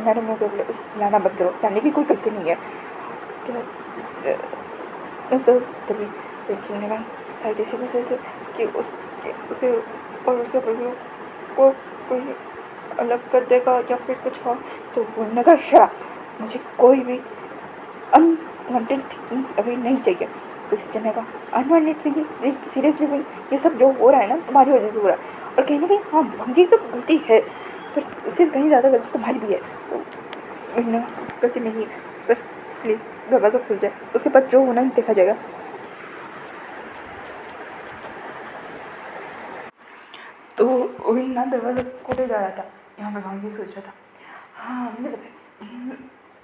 मैडम ने बोले उसे चिल्लाना बंद करो, यानी कि कोई गलती नहीं है। तो तभी पेंशन ने कहा शायद इसी वजह से कि उसे और उसके प्रभु को कोई अलग कर देगा या फिर कुछ हो। तो वो ने कहा शरा मुझे कोई भी अनवांटेड थिंकिंग अभी नहीं चाहिए। तो सिचन ने कहा अनवांटेड थिंकिंग सीरियसली बोल ये सब जो हो रहा है ना तुम्हारी वजह से हो रहा है और कहीं ना कहीं हाँ भंजी तो गलती है पर उससे कहीं ज़्यादा गलती तुम्हारी भी है। तो महीना गलती मेरी है पर प्लीज़ दरवाज़ा खुल जाए, उसके बाद जो होना देखा जाएगा। तो वही ना दरवाज़ा खोले जा रहा था। यहाँ पे भांजी सोच रहा था हाँ मुझे पता है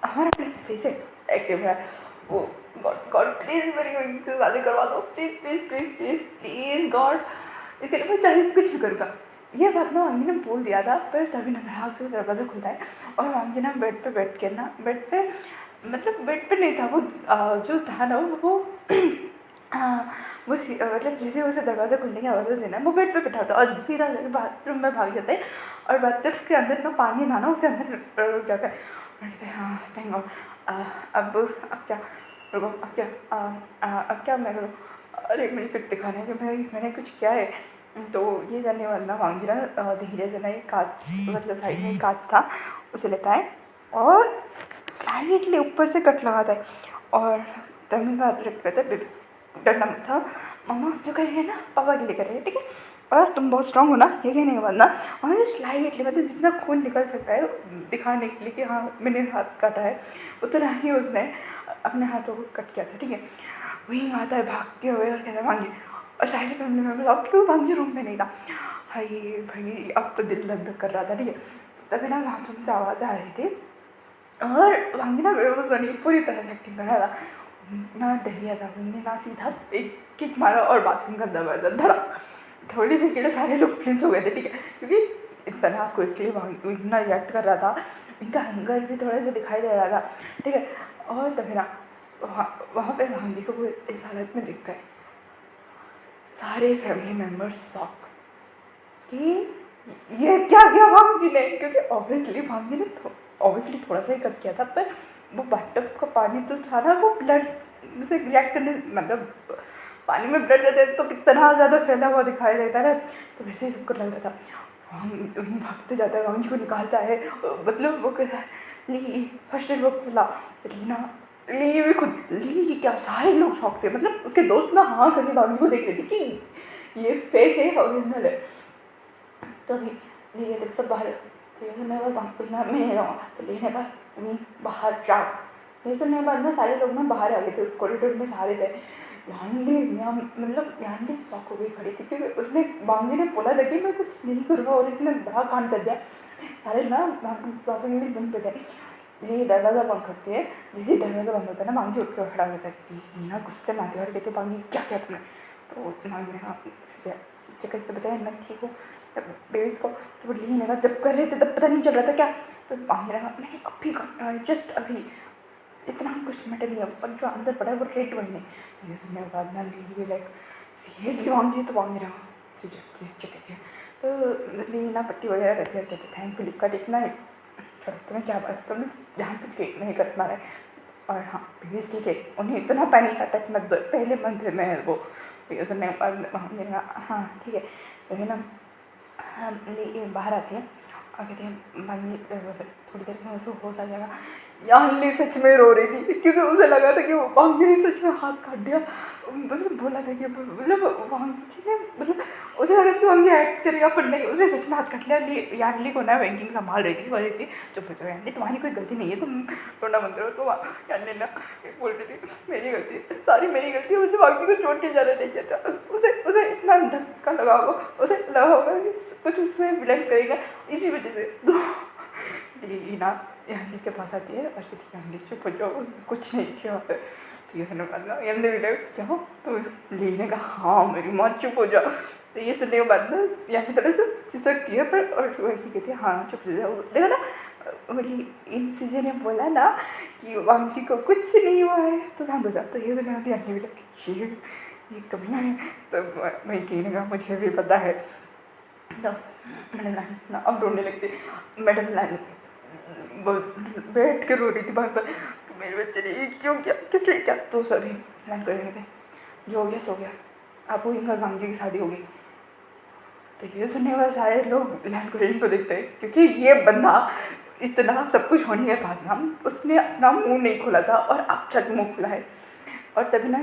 हमारा प्लान सही से एक्टिव है। वो गॉड गॉड प्लीज़ मेरी वहीं से शादी करवा दो, please please please please please God, इसके लिए मैं चाहे कुछ भी करूँगा। ये बात ना वांगी ने बोल दिया था पर तभी ना धड़ाक से दरवाज़ा खुलता है और वांगी ना बेड पे बैठ के ना बेड पे मतलब बेड पे नहीं था वो जो था ना वो वो मतलब जैसे उसे दरवाज़ा खुलने की आवाज़ देना वो बेड पे बैठा होता और सीधा जाकर बाथरूम में भाग जाता है और बाथरूम के अंदर ना पानी था ना उसके अंदर रुक जाता है और कहते हैं हाँ थैंक गॉड अब क्या रुको अब क्या मैं करूँ। अरे मुझे कुछ दिखाना है कि मैंने कुछ किया है। तो ये जानने वाला वांगी ना धीरे से ना एक कांच मतलब साइड में कांच था उसे लेता है और स्लाइटली ऊपर से कट लगाता है और तभी का अतिरिक्त करता है डरना मत था मम्मा जो कर रही है ना पापा के लिए कर रही है ठीक है और तुम बहुत स्ट्रांग हो ना ये कहने के बाद ना और स्लाइटली मतलब जितना खून निकल सकता है दिखाने के लिए कि हाँ मैंने हाथ काटा है उतना ही उसने अपने हाथों को कट किया था ठीक है। वहीं आता है भागते हुए और कहता है भांजी और साइड फैमिली में बोला क्यों भांजी रूम में नहीं था। हाय भाई अब तो दिल धक धक कर रहा था ठीक है। तभी ना बाथरूम से आवाज़ आ रही थी और भांजी ना बेहोश होने की पूरी तरह से एक्टिंग कर रहा था ना डरिया था उनने ना सीधा एक किक मारा और बाथरूम का दरवाजा धड़क। थोड़ी देर के लिए सारे लोग फ्लिंच हो गए थे ठीक है क्योंकि इतना क्विकली इतना रिएक्ट कर रहा था इनका हंगर भी थोड़ा सा दिखाई दे रहा था ठीक है। और तभी ना वहाँ पे भांजी को वो इस हालत में दिख गए सारे फैमिली मेम्बर्स शॉक कि ये क्या किया भांजी ने क्योंकि ऑब्वियसली भांजी ने ऑब्वियसली थोड़ा सा ही कट किया था पर वो बाथटब का पानी तो था ना वो ब्लड से रिएक्ट करने मतलब पानी में ब्लड जाता है तो कितना ज़्यादा फैला हुआ दिखाई देता है। तो वैसे ही सबको लग रहा था वहीं भागते जाता है भांजी को निकालता है मतलब वो कहता है ली फर्स्ट एड बॉक्स ला लीना ली भी खुद ली क्या सारे लोग शौक थे मतलब उसके दोस्त ना हाँ करके भांजी को देख रहे थे कि ये फेक है ओरिजिनल है। तो अभी लिए थे सब बाहर तो ये सुनने के बाद मैं नहीं रहूँगा तो लेने का वहीं बाहर जाओ। ये सुनने के बाद ना सारे लोग ना बाहर आ गए थे उस कॉरिडोर में सारे थे। यहाँ मतलब यहाँ की शौक हो गई खड़ी थी क्योंकि उसने बांगी ने बोला था कि मैं कुछ नहीं करूँगा और इसने बड़ा कांड कर दिया। सारे ना शॉपिंग में वहीं पे थे ये दरवाज़ा बंद करती है, जैसे दरवाज़ा बंद होता है ना, मांगी उठ के खड़ा होता है कि ना गुस्से में आती है और कहती है मांगी क्या क्या तुमने। तो मांगी ने कहा चेक करके बताया मैं ठीक हूँ बेबीज़ को। तो वो ली ने कहा जब कर रहे थे तब पता नहीं चल रहा था क्या। तो मांगी ने कहा मैंने अभी कहा जस्ट अभी, इतना कुछ मैटर नहीं है, पर जो अंदर पड़ा है वो रेट वही नहीं। तो ये सुनने के बाद ना ली भी लाइक सीरियसली मांगी। तो मांगी रहा सीरियस प्लीज़ चेक कीजिए। तो ली ना पट्टी वगैरह रहती है, कहते थैंक यू का देखना है, तुम्हें क्या बात, तुमने ध्यान कुछ के नहीं कर पा रहे। और हाँ प्लीज़ ठीक है, उन्हें इतना पैनिक अटैक मत दो, पहले मंथ में है वो। तो ये सुनने के बाद मैंने कहा हाँ ठीक है। तो है ना बाहर आती है और कहती है मांगी थोड़ी देर में उसे होश आ जाएगा। यानी सच में रो रही थी क्योंकि उसे लगा था कि वो वांगजी ने सच में हाथ काट दिया। उसने बोला था कि मतलब वांगजी ने मतलब उसे लगा था कि वांगजी एक्ट करेगा, पर नहीं, उसने सच में हाथ काट लिया। यानली को ना बैंकिंग संभाल रही थी, बोल रही थी चुप हो जाओ यानली, तुम्हारी कोई गलती नहीं है, तुम रोना बंद करो। तो यानली ना बोल रही थी मेरी गलती है, सारी मेरी गलती है, मुझे वांगजी को छोड़ के जाना नहीं किया था। उसे इतना धक्का लगा होगा, उसे लगा होगा कि कुछ उसमें ब्लेम करेगा इसी वजह से। तो ना यानी के पास आती है और कहती है चुप हो जाओ, कुछ नहीं किया वहाँ पे। तो ये सुनने के बाद ना हमने भी लगा क्या तो लेने का हाँ मेरी माँ चुप हो जाओ। तो ये सुनने के बाद ना यानी तरह से सिसकती है, पर और वैसे कहती है हाँ चुप हो जाओ। देखो ना बोली इन सीजन ने बोला ना कि वांगजी को कुछ नहीं हुआ है तो शांत हो जाओ। तो ये सुनने के बाद यानी भी लगा ये कभी ना है। तो मैं कहने का मुझे भी पता है। तो मैडम लाइन अब रोने लगती, मैडम लाइन बैठ के रो रही थी बार बार मेरे बच्चे ने क्यों क्या, किस लिए क्या। तो सभी लाइन कर रहे थे जो हो गया सो गया, आपको इनका वांगजी की शादी हो गई। तो ये सुनने वाले सारे लोग लैंड कोरियन को देखते हैं क्योंकि ये बंदा इतना सब कुछ होने के बाद ना उसने अपना मुंह नहीं खोला था और अब तक मुंह खुला है। और तभी ना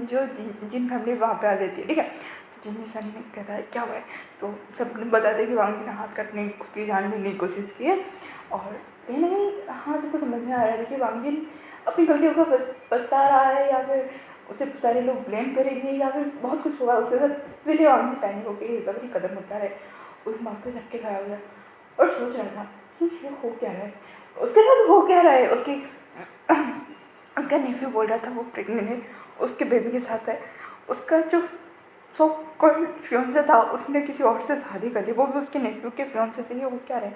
जो जिन फैमिली वहाँ पे आ जाती है ठीक है, तो जिन सर ने कहता है क्या हुआ है, तो सब बताते हैं कि वांगी ने हाथ काटने की जान लेने की कोशिश की है। और कहीं ना कहीं हाँ सबको समझ में आ रहा है कि वांगी अपनी गलतियों को पछता रहा है, या फिर उसे सारे लोग ब्लेम करेंगे, या फिर बहुत कुछ होगा उसके साथ, इसलिए वांगी पैनिक होकर ये सब कदम उठा रहे। उस माँ पे झटके खड़ा हो गया और सोच रहा था कि ये हो क्या रहा है, उसके साथ हो क्या रहा है। उसका नेफ्यू बोल रहा था वो प्रेग्नेंट है, उसके बेबी के साथ है। उसका जो सो कॉल्ड फियोंसे था उसने किसी और से शादी कर ली, वो भी उसके नेफ्यू के फियोंसे से, ये वो क्या रहे।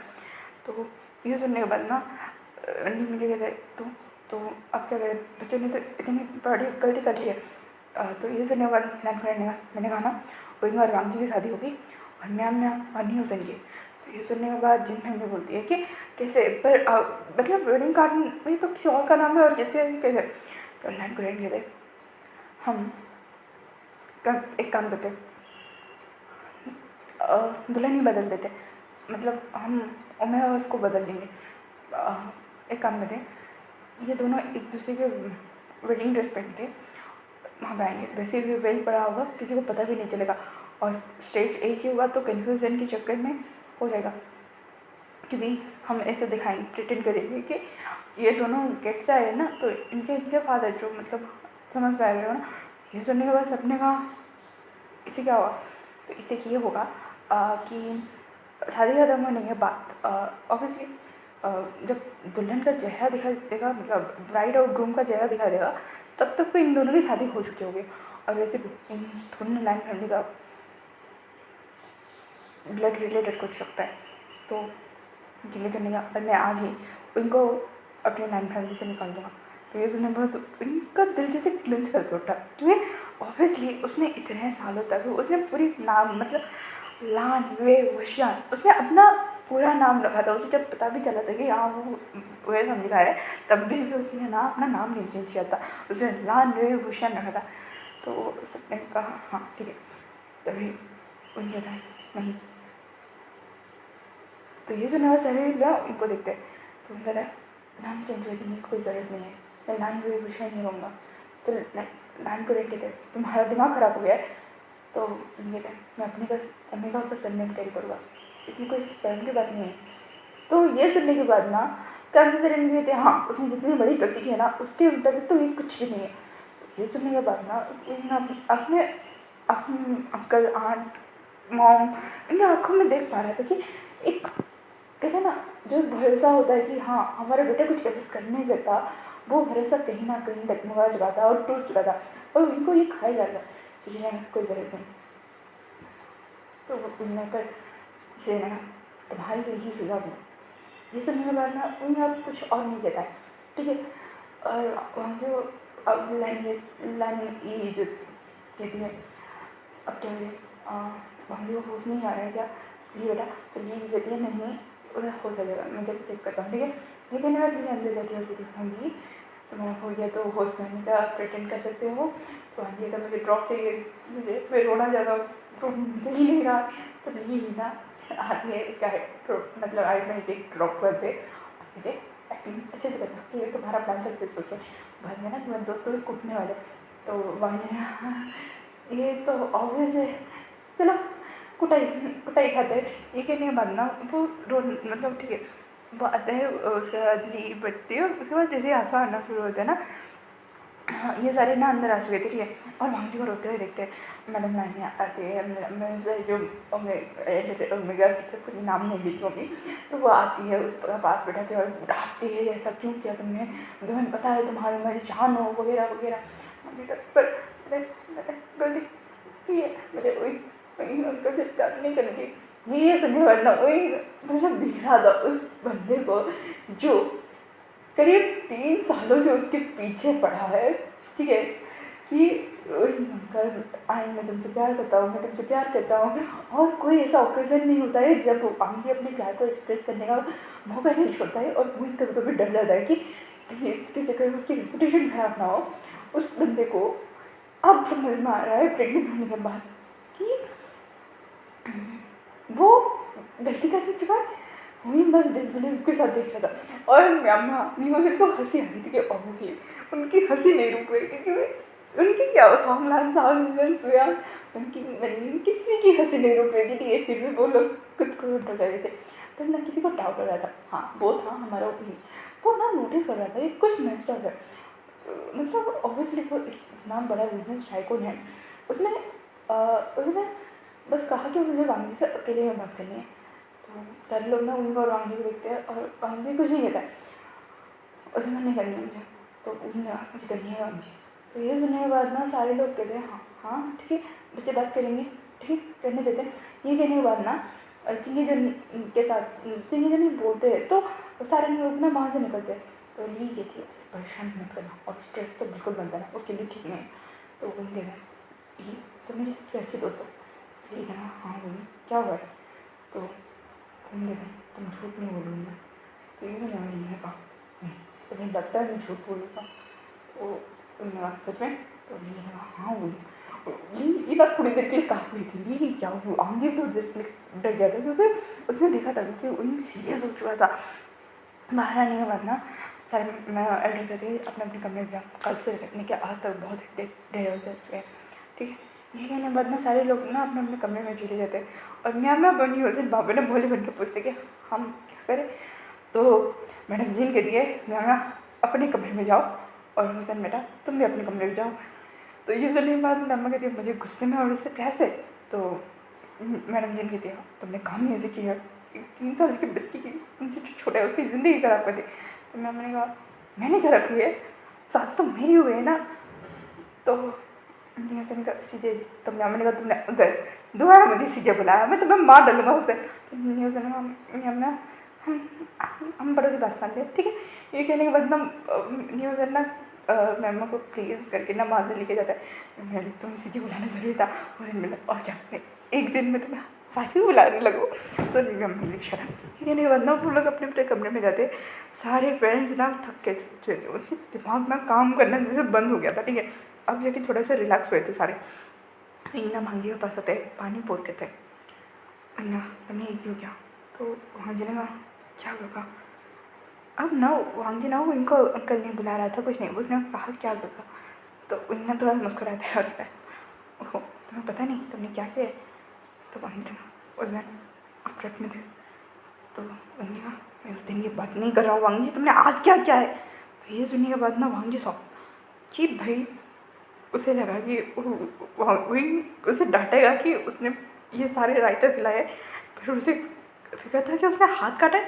तो ये सुनने के बाद ना नहीं मुझे कहते तो अब क्या करें, बच्चे ने तो इतनी बड़ी गलती कर ली है। तो ये सुनने के बाद मैंने कहा ना वही बार वांगी की शादी होगी और मैम नहीं हो सकेंगे। तो ये सुनने के बाद जिन फैमिली बोलती है कि कैसे, पर मतलब वेडिंग कार्ड में तो किसी और का नाम है और कैसे। तो लैंड को रेंट कहते हम एक काम करते दुल्हन ही बदल देते, मतलब मैं उसको बदल देंगे। एक काम करते ये दोनों एक दूसरे के वेडिंग ड्रेस पहन के वहाँ पे आएंगे, वैसे भी वेल पड़ा होगा, किसी को पता भी नहीं चलेगा और स्टेट एक ही होगा तो कन्फ्यूज़न के चक्कर में हो जाएगा। क्योंकि हम ऐसे दिखाएंगे प्रिटेंड करेंगे कि ये दोनों गेट से आए ना, तो इनके फादर जो मतलब समझ में आ रहे हो ना। ये सुनने के बाद सबने कहा इससे क्या होगा, तो इससे ये होगा कि शादी खत्म होने के बाद ऑब्वियसली जब दुल्हन का चेहरा दिखाई देगा, मतलब ब्राइड और ग्रूम का चेहरा दिखाई देगा, तब तक तो इन दोनों की शादी हो चुकी होगी। और वैसे भी इन दोनों लाइन फैमिली का ब्लड रिलेटेड कुछ सकता है, तो जिन्हें करने का और मैं आज ही उनको अपने लाइन फैमिली से निकाल दूँगा। तो ये सुनने बहुत इनका दिल जैसे क्लिंच करके उठा, क्योंकि ऑब्वियसली उसने इतने सालों तक उसने पूरी नाम मतलब लान वे वशियान उसने अपना पूरा नाम रखा था। उसे जब पता भी चला था कि हाँ वो वे समझा है, तब भी उसने ना अपना नाम नहीं चेंज किया था, उसने लान वे वशियान रखा था। तो सबने कहा हाँ ठीक है, तभी उनके था नहीं। तो ये जो नया सैलरी लिया उनको देखते हैं, तो उनका नाम चेंज करने की कोई ज़रूरत नहीं है, मैं लान वे वशियान नहीं रहूँगा। तो लान को रेट थे तुम्हारा दिमाग ख़राब हो गया है, तो ये मैं अपने बस ओमेगा पर सरनेम कैरी करूँगा, इसमें कोई शर्म की बात नहीं है। तो ये सुनने के बाद ना कंसिडरेशन भी थे हाँ उसने जितनी बड़ी गलती की है ना उसके अंतर्गत तो ये कुछ भी नहीं है। तो ये सुनने के बाद ना अपने अंकल आंट मॉम इनके आँखों में देख पा रहा था कि एक कहते हैं ना, जो भरोसा होता है कि हाँ हमारा बेटा कुछ गलत कर नहीं सकता, वो भरोसा कहीं ना कहीं डगमगा चुका था और टूट चुका था, और उनको ये खाया जाता सीखने की कोई ज़रूरत नहीं। तो वो उन्हें कर इसे ना तुम्हारी यही सजा हुई। ये सुनने के बाद ना उन्हें अब कुछ और नहीं कहता है, ठीक है। और वहाँ जो अब लाइन ये जो कहती है, अब क्या है, वहाँ जो होश नहीं आ रहा है क्या, जी बेटा, तो ये कहती है नहीं उधर हो जाएगा, मैं जब चेक करता हूँ, ठीक है। ये कहने बाद ये अंदर जाती है और कहती है हाँ जी तुम्हारा हो गया तो होश में आने का प्रिटेंड कर सकते हो, तो हाँ जी तो मुझे ड्रॉप चाहिए, मुझे मैं रोना ज़्यादा तो निकल ही नहीं रहा, तो ली ही ना आती है इसका मतलब आई में एक ड्रॉप कर दे, मुझे एक्टिंग अच्छे से करना कि ये तुम्हारा प्लान सक्सेसफुल है। भाई है ना तुम्हारे दोस्तों को कूटने वाले, तो भाई ये तो ऑब्वियस है, चलो कुटाई कुटाई खाते हैं। ये कहने के बाद ना वो रो मतलब ठीक है, वो आता है उसके बाद ली बजती है, उसके बाद जैसे आंसू आना शुरू होता है ना, ये सारे ना अंदर आ चुके थे, ठीक है। और भांगटी को रोते हुए देखते हैं, मैडम लाइन आती है, मैं जो मेगा कुछ नाम नहीं लिखी होगी, तो वो आती है उसका पास बैठा के और डांटती है ऐसा क्यों किया तुमने, तुम्हें पता है तुम्हारी मेरी जान हो वगैरह वगैरह। पर गलती की है, मुझे वही वही अंकल से प्यार नहीं करनी चाहिए, ये करने वाला वही मतलब दिख रहा था उस बंदे को जो करीब 3 सालों से उसके पीछे पड़ा है, ठीक है, कि अंकल आई मैं तुमसे प्यार करता हूँ, मैं तुमसे प्यार करता हूँ। और कोई ऐसा ओकेजन नहीं होता है जब आगे अपने प्यार को एक्सप्रेस करने का मौका नहीं छोड़ता है, और वही कभी कभी डर जाता है कि इसके चक्कर में उसकी रेपुटेशन खराब ना हो। उस बंदे को अब समझ में आ रहा है प्रेगनेंट होने के बाद कि वो गलती कर चुका है, वही बस डिसबिलीव के साथ देख रहा था। और मैम न्यूज़ को हंसी आ रही थी कि ऑब्वियसली उनकी हंसी नहीं रुक रही थी, कि उनकी क्या सामलान सामलान सोया उनकी किसी की हंसी नहीं रुक रही थी, ठीक है। फिर भी वो लोग खुद को कंट्रोल कर रहे थे, पर ना किसी को डाउट हो रहा था, हाँ वो था हमारा वो ना नोटिस कर रहा था ये कुछ मेस्ड अप है। मतलब ऑब्वियसली वो इतना बड़ा बिजनेस टाइकून है, उसने उसने बस कहा कि मुझे वांगी से अकेले में बात करनी है। तो सारे लोग ना उनको और वांगी को देखते हैं, और वांगी कुछ नहीं कहता है, उसने नहीं करनी है मुझे, तो उन्हें मुझे करनी है वांगी। तो ये सुनने के बाद ना सारे लोग कहते हैं हाँ हाँ ठीक है बच्चे बात करेंगे, ठीक है करने देते हैं। ये कहने के बाद ना चिंगी जन के साथ चिंगी जन बोलते हैं, तो सारे लोग ना वहाँ से निकलते हैं। तो ली ये थी उसे परेशान मत करना, और स्ट्रेस तो बिल्कुल बनता है उसके लिए ठीक नहीं। तो वही कहना ये तो मेरी सबसे अच्छी दोस्त है, ये कहना हाँ वही क्या हुआ है, तो वही कहना तुम झूठ नहीं बोलूँगी मैं। तो ये मैंने कहा नहीं तुम्हें लगता है मैं झूठ बोलूँगा, तो उन्होंने कहा सच में, तो ली ने कहा हाँ वही। ली ये बात थोड़ी देर के लिए कहा हुई थी, ली क्या हुआ आगे थोड़ी देर के लिए डर गया था, क्योंकि उसने देखा था कि वही सीरियस हो चुका था। बाहर आने के बाद ना सारे मैं एल्डर कहते अपने अपने कमरे में कल से रखने के आज तक बहुत डे हो चुके हैं, ठीक है। ये कहने के बाद ना सारे लोग ना अपने अपने कमरे में चले जाते हैं, और मैं बनी होती बाबा ने भोले बन के पूछते कि हम क्या करें। तो मैडम जी ने कह दिए मैं अपने कमरे में जाओ, और हुसैन बेटा तुम भी अपने कमरे में जाओ। तो ये सुनने के बाद मम्मा कहती है मुझे गुस्से में और उससे प्यार से, तो मैडम जी ने कहती है तुमने काम नहीं ऐसे किया, 3 साल की बच्ची की उनसे जो छोटा है उसकी ज़िंदगी खराब कर दी। तो मैम ने कहा मैंने खराब की है, साथ तो मेरी हुई है ना। तो ऐसे ने कहा सीजे, तो मैम ने कहा तुमने उधर दोबारा मुझे सीजे बुलाया, मैं तुम्हें मार डालूंगा उसे। तो न्यूज़ ने कहा मैम ना हम बड़ों की बात मानते हैं, ठीक है। ये कहने के बाद ना न्यूज़ ना मैम को प्लीज़ करके ना वहाँ से लेके जाता है। मैंने तुम्हें सीजे बुलाना ज़रूरी था उस दिन में, और क्या एक दिन में तुम्हें वाइफ बुलाने लगो। तो मैम शराब ये कहने के बाद ना वो लोग अपने अपने कमरे में जाते। सारे पेरेंट्स ना थक के उनके दिमाग में काम करना जैसे बंद हो गया था, ठीक है। अब जाके थोड़ा सा रिलैक्स हुए थे सारे। इन्ना भांगी के पास आते पानी पोते थे, अन्ना तुमने ये क्यों किया। तो वहाँ जी ने कहा क्या होगा, अब ना वांग जी ना वो इनको अंकल नहीं बुला रहा था कुछ नहीं, उसने कहा क्या होगा। तो इन्ना थोड़ा सा मुस्कुराता है और ओहो तुम्हें पता नहीं तुमने क्या किया है। तो वांग जी उस दिन आप ट्रक में थे, तो उन्होंने कहा मैं उस दिन की बात नहीं कर रहा हूँ वांग जी, तुमने आज क्या क्या है। तो ये सुनने के बाद ना वांग जी शौक कि भाई उसे लगा कि वही उसे डांटेगा कि उसने ये सारे रायता खिलाए, फिर उसे फिक्र था कि उसने हाथ काटा है।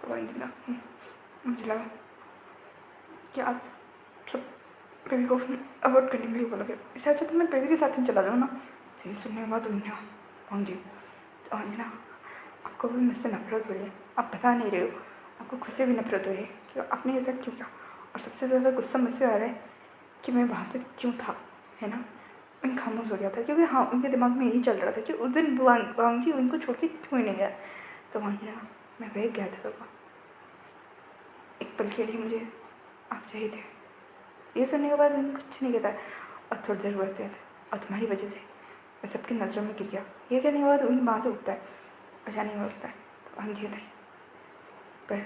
तो भाई ने कहा मुझे लगा कि आप सब बेबी को अवॉइड करने के लिए बोलोगे, इससे अच्छा तो मैं बेबी के साथ ही चला जाऊँ ना। तो ये सुनने के बाद उन्होंने हाँ जी तो हाँ जी ना, आपको भी मुझसे नफरत हो रही है, आप बता नहीं रहे हो, आपको खुद से भी नफरत हो रही है कि आपने ऐसा क्यों किया। और सबसे ज़्यादा गुस्सा मुझसे आ रहा है कि मैं वहाँ पर क्यों था, है ना। मैं खामोश हो गया था क्योंकि हाँ उनके दिमाग में यही चल रहा था कि उस दिन वांग जी उनको छोड़ के क्यों नहीं गया। तो वहाँ ना मैं बह गया था बाबा, एक पल के लिए मुझे आप चाहिए थे। ये सुनने के बाद मैंने कुछ नहीं कहता और थोड़ी देर बढ़ते थे और तुम्हारी वजह से मैं सबकी नज़रों में गिर गया। ये कहने के बाद उन वहाँ से उठता है, पहचाने में उठता है। तो हम जी बताइए, पर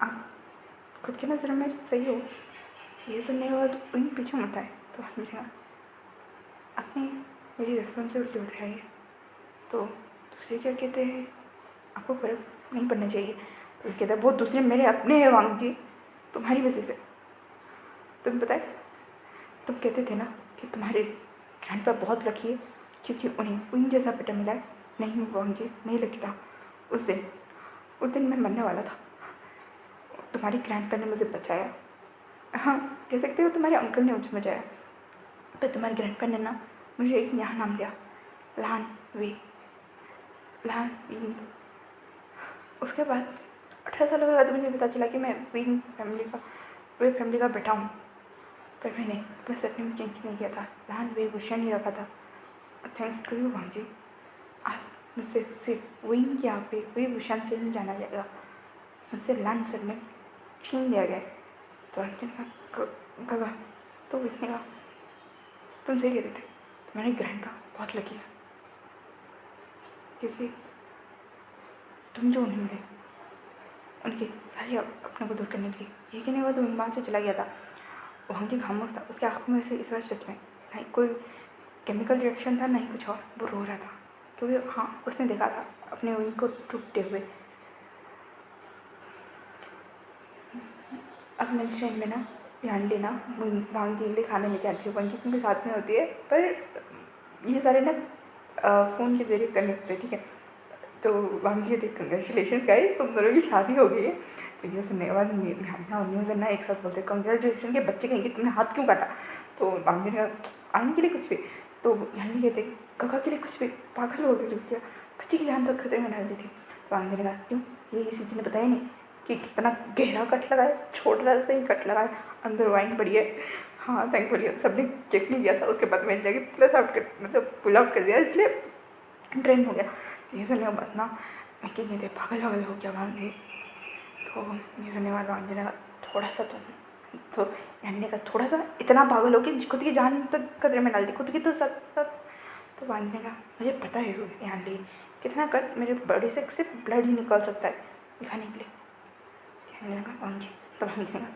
आप खुद की नज़रों में सही हो। ये सुनने के बाद उन पीछे मुड़ता है। तो हम जी आपने मेरी रिस्पॉन्सिबिलिटी उठाई है तो दूसरे क्या कहते हैं आपको फ़र्क नहीं पड़ना चाहिए। तो कहता है वो दूसरे मेरे अपने हैं वांग जी, तुम्हारी वजह से। तुम्हें पता है तुम कहते थे ना कि तुम्हारे ग्रैंड पर बहुत लकी है क्योंकि उन्हें उन जैसा बेटा मिला है। नहीं वांग जी नहीं लगता। उस दिन मैं मरने वाला था, तुम्हारी ग्रैंड ने मुझे बचाया। हाँ कह सकते हो तुम्हारे अंकल ने मुझे बचाया, पर तुम्हारे ग्रैंड ने ना मुझे एक नया नाम दिया, लान वे। लान वी। उसके बाद 18 साल के बाद मुझे पता चला कि मैं वे फैमिली का बेटा हूँ, पर मैंने अपने सपने में चेंज नहीं किया था। लान वे भूषण ही रखा था। थैंक्स टू यू वांग जी, आज मुझसे सिर्फ विंग यहाँ पे वे भूषण से नहीं जाना जाएगा, मुझसे लान सर में छीन लिया गया। तो अंकित ने कहा गगा तो उसने कहा तुम सही कहते थे, तुम्हारे ग्रैंडपा बहुत लकी है क्योंकि तुम जो उन्हें मिले उनके सारे अपने को दूर करने के लिए। ये कहने के बाद वो विमान से चला गया था। वहाँ जी खामोश था, उसके आँखों में से इस बार सच में नहीं कोई केमिकल रिएक्शन था नहीं कुछ और। वो रो रहा था क्योंकि हाँ उसने देखा था अपने विंग को टूटते हुए। अब नेक्स्ट टाइम में ना ध्यान देना वांग जी के लिए खाना लेके आती है। वांग जी उनके साथ में होती है पर ये सारे ना फ़ोन के जरिए कनेक्ट है, ठीक है। तो वांग जी देख कंग्रेचुलेशन गाइस तुम दोनों की शादी हो गई है। तो ये सुनने के बाद न्यूज़ ना एक साथ बोलते कंग्रेचुलेशन के बच्चे कहेंगे तुमने हाथ क्यों काटा। तो वांग जी ने आने के लिए कुछ भी, तो यानी कहते कका के लिए कुछ भी, पागल हो गए क्या, बच्चे की जान तक खतरे में डाल दी थी। तो वांग जी ने कहा क्यों, ये किसी चीज़ ने बताया नहीं कि कितना गहरा कट लगा है, छोटा सा ही कट लगा है, अंदर वाइन पड़ी है। हाँ थैंकफुली सबने चेक नहीं किया था, उसके बाद मैंने जाके प्लस आउट कर मतलब पुल आउट कर दिया, इसलिए ट्रेन हो गया। तो ये सुनने के बाद ना मैं कहते थे पागल हो क्या वांग जी। तो ये सुनने के बाद वांग जी ने कहा थोड़ा सा तो यानी का थोड़ा सा इतना पागल हो कि खुद की जान तक खतरे में डाल दी, खुद की तो सब। तो वांग जी ने कहा मुझे पता है यहाँ ली कितना कट मेरे बॉडी से सिर्फ ब्लड ही निकल सकता है दिखाने के लिए। कहने लगा वांग जी। तो वांग जी ने कहा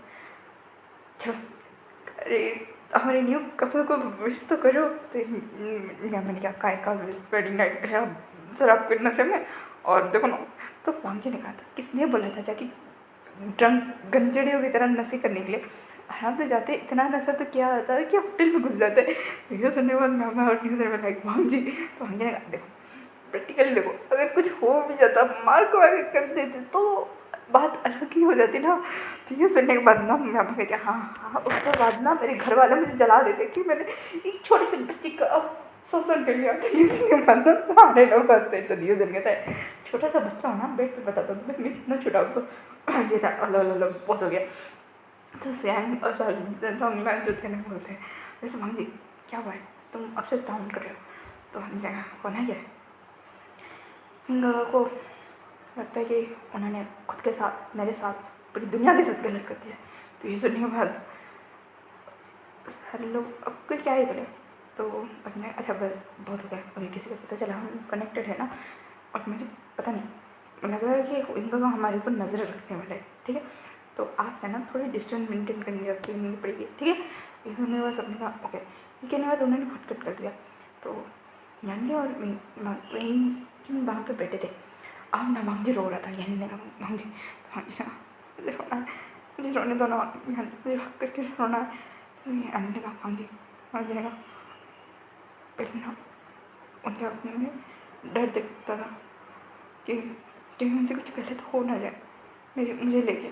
चलो अरे हमारे न्यू कपल को विश तो करो। तो मैंने क्या काय का विश वेडिंग नाइट गया शराब के नशे में और देखो ना। तो वांग जी ने कहा था किसने बोला था जाके ड्रंक गंजड़ियों की तरह नशे करने के लिए, आराम से जाते इतना नशा तो क्या होता है कि होटल में घुस जाते हैं। तो ये सुनने के बाद मैं और न्यूज़ में लाइक वांग जी। तो वांग जी ने कहा देखो प्रैक्टिकली देखो अगर कुछ हो भी जाता मार को आगे कर देते तो बात अलग ही हो जाती ना। तो ये सुनने के बाद ना मैं कहती हाँ उसके बाद ना मेरे घर वाले मुझे जला देते कि मैंने एक छोटी सी बच्ची का शोषण कर लिया। तो ये सुनने के बाद ना सारे लोग हंसते। तो न्यूज़ कहता है छोटा सा बच्चा हो ना बेड पे बताता हूँ मैं जितना छोटा हूँ। तो ये था अलग बहुत हो गया। तो स्वयं और सॉन्ग जो थे ना बोलते हैं वैसे मांग जी क्या हुआ है तुम अब से डाउन कर रहे हो। तो हमने होना क्या है, इन लोगों को लगता है कि उन्होंने खुद के साथ मेरे साथ पूरी दुनिया के साथ गलत कर दिया। तो ये सुनने के बाद सारे लोग अब कोई क्या ही करे। तो अपने अच्छा बस बहुत हो गया, अभी किसी को पता चला हम कनेक्टेड है ना और मुझे पता नहीं लग रहा है कि इन लोगों हमारे ऊपर नज़र रखने वाले हैं, ठीक है। तो आज से ना थोड़ी डिस्टेंस मेंटेन करनी पड़ेगी, ठीक है। ये सुनने के बाद सबने कहा ओके। ये कहने के बाद उन्होंने फटकट कर दिया। तो यानी और वहाँ पे बैठे थे। अब ना मांग जी रो रहा था, यानी ने कहा मांग जी मुझे रोना है, मुझे रोने दो ना, मुझे हक करके रोना है। तो यानी ने कहा मांग जी ने कहा पहले ना उनके अपने में डर दिख सकता था कि कहीं उनसे कुछ गलत हो ना जाए मुझे लेके।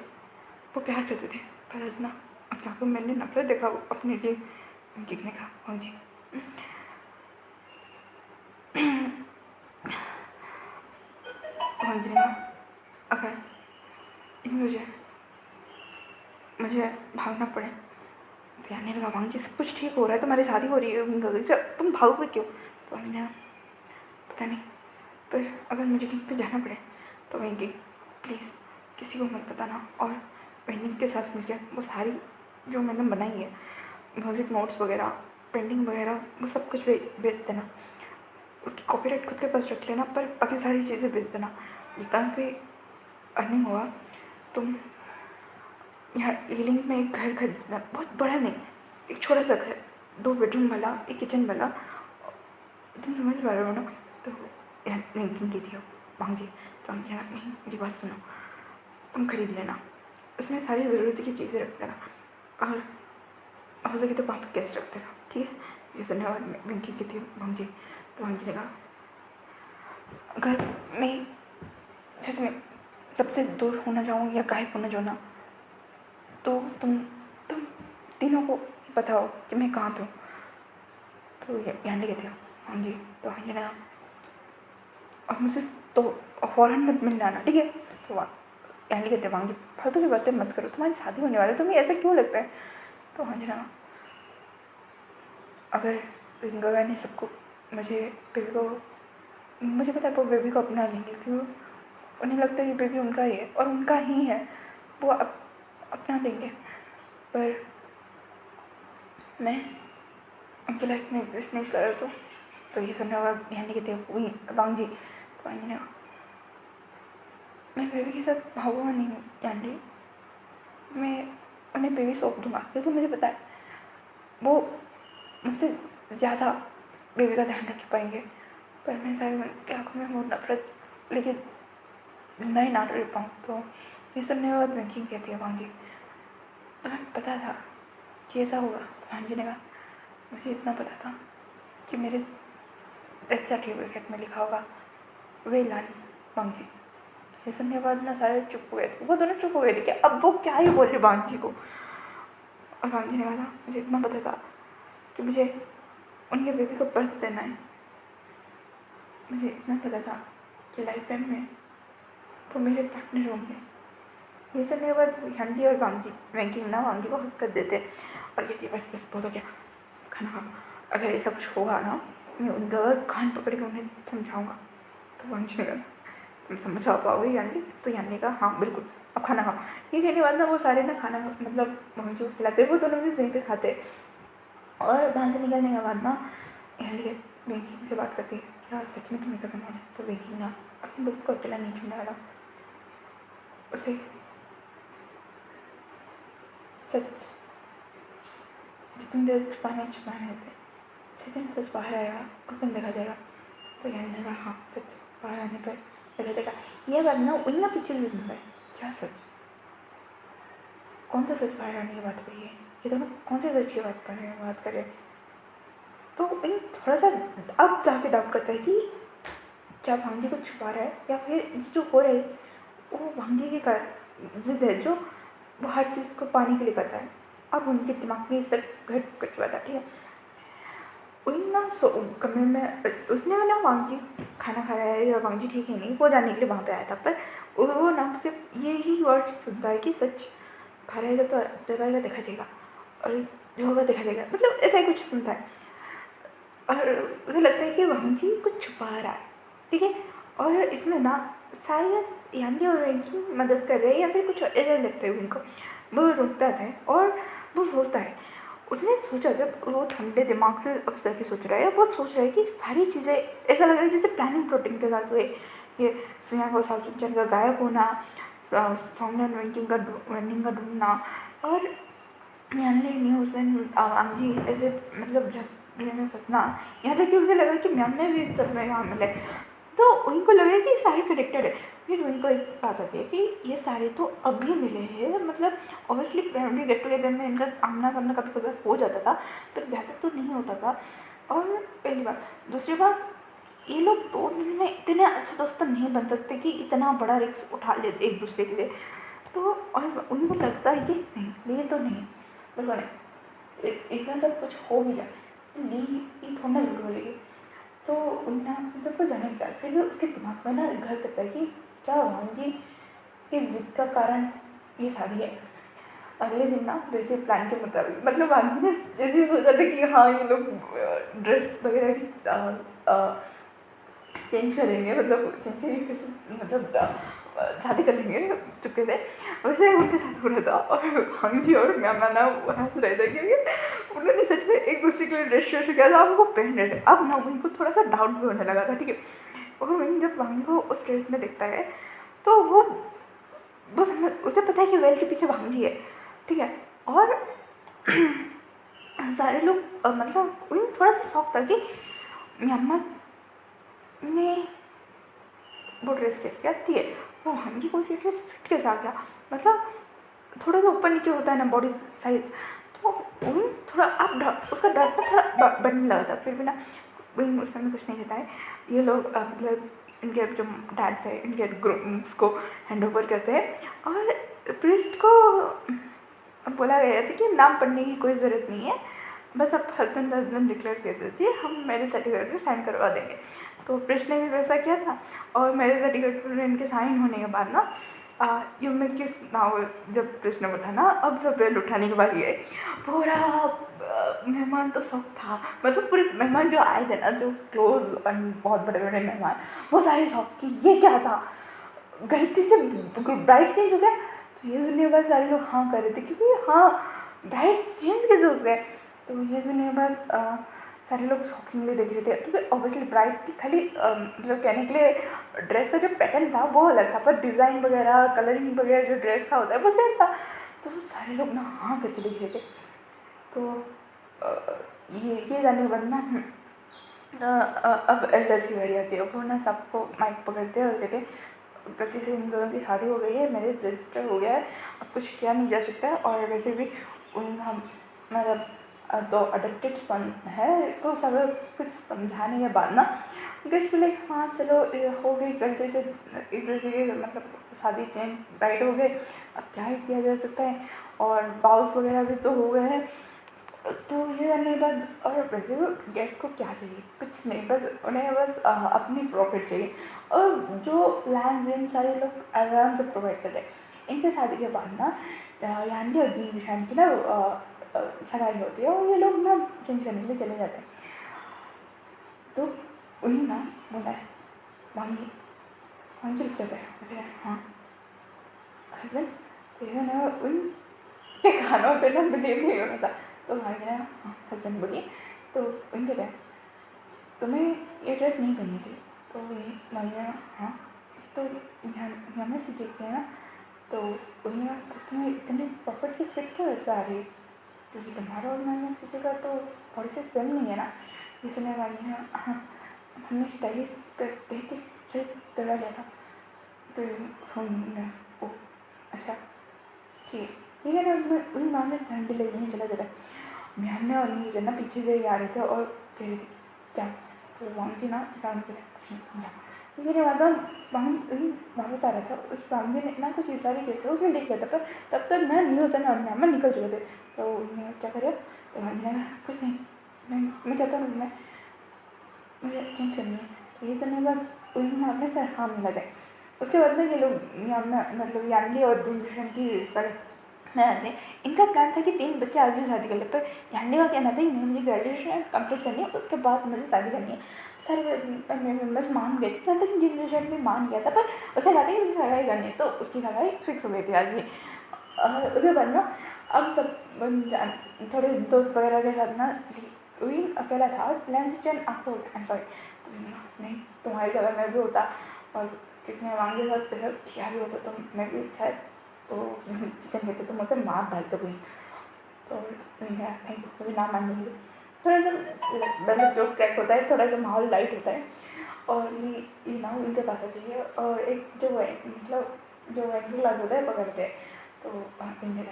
वो प्यार करते थे, पर आज ना अपने आप को मैंने नफरत देखा अपने लिए गिरने का। हाँ जी, हाँ जी ना, अगर मुझे भागना पड़े तो यानी लगा वांग जी सब कुछ ठीक हो रहा है, तुम्हारी शादी हो रही है, इसे तुम भागोगे क्यों? तो हमने पता नहीं, पर अगर मुझे कहीं पर जाना पड़े तो वहीं प्लीज़ किसी को मत बताना। और पेंटिंग के साथ मिलकर वो सारी जो मैंने बनाई है, म्यूज़िक नोट्स वगैरह, पेंटिंग वगैरह, वो सब कुछ बेच देना। उसकी कॉपीराइट खुद के पास रख लेना, पर बाकी सारी चीज़ें बेच देना। जितना भी अर्निंग हुआ तुम यहाँ ईलिंग में एक घर खरीदना, बहुत बड़ा नहीं, एक छोटा सा घर, 2 बेडरूम वाला, एक किचन वाला। तुम समझ पा रहे हो ना? तो यहाँ रैंकिंग की थी वांग जी, तो हम यहाँ नहीं, मेरी बात सुनो, तुम खरीद लेना, उसमें सारी ज़रूरत की चीज़ें रख देना, और हो सके तो वहाँ पर कैश रख देना, ठीक है? ये सुनने के बाद रैंकिंग की थी वांग जी, तो वांग जी ने कहा अगर मैं सच में सबसे दूर होना चाहूँ या गायब होना चाहूँ ना, तो तुम तीनों को बताओ कि मैं कहाँ पे हूँ। तो यानी कहते हो हाँ जी, तो हाँ जी ना, अब मुझसे तो फ़ौरन मत मिलने आना, ठीक है? तो यानी कहते वांग जी फालतू की बातें मत करो, तुम्हारी शादी होने वाली है, तुम्हें ऐसा क्यों लगता है? तो हाँ जी ना, अगर गंगा ने सबको मुझे पता है वो बेबी को अपना लेंगे, क्यों? उन्हें लगता है कि बेबी उनका ही है और उनका ही है, वो अपना लेंगे। पर मैं उनकी लाइफ में एग्जिस्ट नहीं कर रहा, तो ये सुनने के बाद यानी कहते वही वांग जी, तो वांग जी ने मैं बेबी के साथ भागूंगा नहीं यानी, मैं उन्हें बेबी सौंप दूंगा, क्योंकि मुझे पता है वो मुझसे ज़्यादा बेबी का ध्यान रख पाएंगे। पर मैं शायद उनकी आँखों में वो नफरत लेकिन जिंदा ही ना रह पाऊँ। तो ये सुनने के बाद बैंकिंग कहती है वांग जी, तुम्हें पता था कि ऐसा होगा? तो वांग जी ने कहा मुझे इतना पता था कि मेरे डेथ सर्टिफिकेट में लिखा होगा वे लान वांग जी। ये सुनने के बाद ना सारे चुप हो गए थे, वो दोनों चुप हो गए थे कि अब वो क्या ही बोल रहे वांग जी को। और वांग जी ने कहा था मुझे इतना पता था कि मुझे उनके बेबी को बर्थ देना है, मुझे इतना पता था कि लाइफ टाइम में वो मेरे पार्टनर होंगे। ये सुनने के बाद हंडी और वांग जी रैंकिंग ना वांग जी को हक कर देते और कहती है बस बस बहुत हो गया, खाना खाओ, अगर ऐसा कुछ होगा ना मैं उनका कान पकड़ के उन्हें समझाऊंगा। तो वांग जी ने कहा तुम समझा पाओगे यानी? तो यानी कहा हाँ बिल्कुल, अब खाना खाओ। ये कहने के बाद ना वो सारे ना खाना मतलब वांग जी को खिलाते, वो दोनों भी वहीं पे खाते। और वहाँ से निकलने के बाद ना यानी वेंकी से बात करती है क्या सच में तुम्हें ऐसा करना है? तो वेंकी ना अपने दोस्त को अकेला नहीं छोड़ने वाला, उसे सच जितनी देर छुपाने थे, जिस दिन सच बाहर आएगा उस दिन देखा जाएगा। तो यानी ने कहा हाँ सच बाहर आने पर देखा जाएगा। ये बात ना वही ना पीछे से सुनता है, क्या सच? कौन सा सच बाहर आने की बात हो रही है? ये दोनों कौन से सच की बात कर रहे हैं? तो इन थोड़ा सा अब जाके डाउट करता है कि क्या वांग जी को छुपा रहा है या फिर जो हो रहा है वो वांग जी की जिद है जो वो हर चीज़ को पाने के लिए करता है। अब उनके दिमाग में सब घट कटवा था, ठीक है? वही ना कमरे में उसने ना वांग जी खाना खाया है या वांग जी ठीक है नहीं, वो जानने के लिए वहाँ पे आया था। पर वो ना सिर्फ यही वर्ड सुनता है कि सच बाहर आएगा तो जब आएगा देखा जाएगा और जो होगा देखा जाएगा, मतलब ऐसा ही कुछ सुनता है। और मुझे लगता है कि वांग जी कुछ छुपा रहा है, ठीक है? और इसमें ना शायद यानी और रैंकी मदद कर रहे हैं या फिर कुछ ऐसा लगता है उनको। वो रुकता है और वो सोचता है, उसने सोचा जब वो ठंडे दिमाग से अक्सर के सोच रहा है, वो सोच रहा है कि सारी चीज़ें ऐसा लग रहा है जैसे प्लानिंग प्रोटीन के साथ हुए। ये सुयांग और साउथ किचन का गायब होना, सॉन्ग रैंकिंग का ढूंढना, और यानी न्यूज़ एंड आंजी ऐसे मतलब झगड़े में फंसना, यहाँ तक कि उसे लगा कि मैम ने भी सब में यहाँ मिले। तो उनको लग रहा है कि सारे कनेक्टेड है। फिर उनको एक बात आती है कि ये सारे तो अभी मिले हैं, मतलब ऑब्वियसली फैमिली गेट टुगेदर में इनका आमना सामना कभी कभी हो जाता था, पर ज़्यादा तो नहीं होता था। और पहली बात, दूसरी बात ये लोग 2 दिन में इतने अच्छे दोस्त तो नहीं बन सकते कि इतना बड़ा रिस्क उठा लेते एक दूसरे के लिए। तो और उनको लगता है कि नहीं ये तो नहीं, बिल्कुल नहीं, इतना सब कुछ हो भी जाए तो नहीं, ये थोड़ा ना झूठ बोलेगी। तो ना मतलब को जाने का फिर भी उसके दिमाग में ना घर करता है कि क्या भांजी की जिद का कारण ये शादी है। अगले दिन ना वैसे प्लान के मुताबिक मतलब भांजी ने जैसे सोचा था कि हाँ ये लोग ड्रेस वगैरह की चेंज करेंगे, मतलब चेंज करेंगे कैसे, मतलब शादी कर लेंगे चुके थे, वैसे ही उनके साथ हो रहा था। और भांजी और म्यामा ना हंस रहे थे क्योंकि उन्होंने सच में एक दूसरे के लिए ड्रेस शेयर किया था, अब वो पहन रहे थे। अब ना उनको थोड़ा सा डाउट भी होने लगा था, ठीक है। और वहीं जब भांजी को उस ड्रेस में देखता है तो वो उसे पता है कि वेल के पीछे भांजी है, ठीक है। और सारे लोग मतलब उन्हें थोड़ा सा शौक था कि म्यामा ने वो ड्रेस कैसे आती है, वो भांजी को ये ड्रेस फिट कैसे आ गया, मतलब थोड़ा सा ऊपर नीचे होता है ना बॉडी साइज, तो वही थोड़ा अब उसका डर ना थोड़ा बढ़ने लगा था। फिर भी ना वही उस समय कुछ नहीं कहता है। ये लोग मतलब इनके जो डैड थे इनके ग्रूम्स को हैंड ओवर करते हैं और प्रिस्ट को बोला गया था कि नाम पढ़ने की कोई ज़रूरत नहीं है, बस आप हस्बैंड डिक्लेयर कर दीजिए, हम मैरिज सर्टिफिकेट पर साइन करवा देंगे। तो प्रिस्ट ने भी वैसा किया था। और मैरिज सर्टिफिकेट पर इनके साइन होने के बाद ना यू में किस नाव, जब प्रिस्ट ने बोला ना अब सब बेल उठाने के बाद ये पूरा मेहमान तो सब था, मतलब पूरे मेहमान जो आए थे ना जो क्लोज और बहुत बड़े बड़े मेहमान, वो सारे शौक कि ये क्या था, गलती से ब्राइड चेंज हो गया। तो ये सुनने के बाद सारे लोग हाँ कर रहे थे क्योंकि हाँ ब्राइड चेंज कैसे हो गए। तो ये सुनने के बाद सारे लोग शॉकिंगली देख रहे थे क्योंकि ऑब्वियसली ब्राइड की खाली मतलब कहने के लिए ड्रेस का जो पैटर्न था वो अलग था, पर डिज़ाइन वगैरह कलरिंग वगैरह जो ड्रेस का होता है वो सेम था। तो सारे लोग ना हाँ करके देख रहे थे। तो ये जाने के बाद ना अब एल्डर्स की बारी आती है। वो ना सबको माइक पकड़ते हैं और कहते हैं गलती से इन दोनों की शादी हो गई है, मैरिज रजिस्टर हो गया है, अब कुछ किया नहीं जा सकता है। और वैसे भी हम मतलब तो अडोप्टेड सन है, तो सब कुछ समझाने के बाद ना गेस्ट भी लाइक हाँ चलो हो गई गलती से एक दूसरे के मतलब शादी चेंज राइट हो गए, अब क्या ही किया जा सकता है। और बाउस वगैरह भी तो हो गए हैं। तो ये करने के बाद और वैसे भी गेस्ट को क्या चाहिए, कुछ नहीं, बस उन्हें बस अपनी प्रॉफिट चाहिए। और जो लैंड इन सारे लोग आराम से प्रोवाइड कर रहे हैं। इनके शादी के बाद ना यानी और दी विशान की ना सगाई होती है और ये लोग ना चेंज करने के लिए चले जाते हैं। तो वही ना बोला है मांगी मांगी रुक जाता है, बोले हाँ हस्बैंड तेरे ना उनके खानों पे ना बिलीव नहीं हो रहा था। तो मांगी ना हाँ हस्बैंड बोलिए। तो उनके क्या तुम्हें ये ड्रेस नहीं पहननी थी। तो मांगी ना हाँ तो यहाँ में से देखते हैं ना। तो वही ना तुम्हें इतनी परफेक्टली फिट क्यों वैसे आ रही है, क्योंकि तुम्हारा और मैंने सी जगह तो थोड़ी सी सेम नहीं है ना। इसने मांगी ना हाँ हमने स्टाइलिस्ट देख के सही करवा लिया था। तो हमने ओ अच्छा ठीक है ना। मैं वही मांगे ठंडी लगने चला जा रहा है। मैंने और नीचे ना पीछे से ही आ रहे थे और कह रही थी क्या। तो मांगी ना सामने मेरे बाद वही वापस आ रहा था, उस बांधी ने ना कुछ इशारे किए थे, उसने देख लिया था, पर तब तक मैं न्यूज़न और मैम निकल चुके थे। तो उन्होंने क्या करे तो भांजी ने कहा कुछ नहीं मैं चाहता हूँ मैं मुझे चेंज करनी है। तो ये करने के बाद उन्होंने अपने सर हाँ मिला जाए। उसके बाद ना ये लोग मतलब यानली और दूरदर्शन की सर मैं आते इनका प्लान था कि 3 बच्चे आज ही शादी कर ले, पर यानली का कहना था कि नहीं मुझे ग्रेजुएशन कंप्लीट करनी है उसके बाद मुझे शादी करनी है। सारे मेम्बर्स मान गए थे, यहाँ तक जनरेशन भी मान गया था, पर उसने कहा था कि मुझे सगाई करनी है। तो उसकी सगाई फिक्स हो गई थी आज ही। उसके बाद ना अब सब थोड़े दोस्त वगैरह के साथ ना वही अकेला था और प्लान से चैन आपको होता है सॉरी नहीं तुम्हारी जगह मैं भी होता और किसने मांगे साथ पैसा किया भी होता तो मैं भी शायद तो सिचन कहते तो मुझसे मार डालते कोई। तो थैंक यू मुझे ना मानने के लिए। थोड़ा सा मतलब जो क्रैक होता है थोड़ा सा माहौल लाइट होता है। और ये ना इनके पास आती है और एक जो मतलब जो एंट्री क्लास होता है पकड़ते हैं। तो वहाँ पे इनके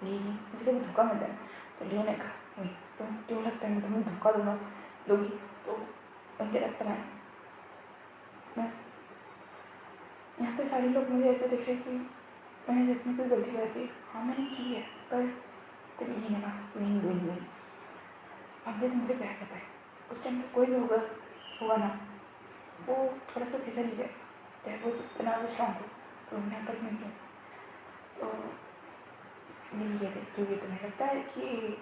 नहीं मुझे कभी धोखा मत देना। तो लियो ने कहा नहीं तुम क्यों लगता है मैं तुम्हें धोखा दूँगा दोगी। तो उनके तक पता नहीं। बस यहाँ पे सारे लोग मुझे ऐसे देख रहे कि मैंने सच में कोई गलती कर दी। हाँ मैंने की है, पर तुम यही ना विन विन विन। अब जब तुमसे प्यार करता है उस टाइम पे कोई भी होगा ना, वो थोड़ा सा फिसल ही जाए, चाहे वो जितना भी स्ट्रॉन्ग हो, तो उन्हें पर नहीं है। तो ये देखिए, तुम्हें लगता है कि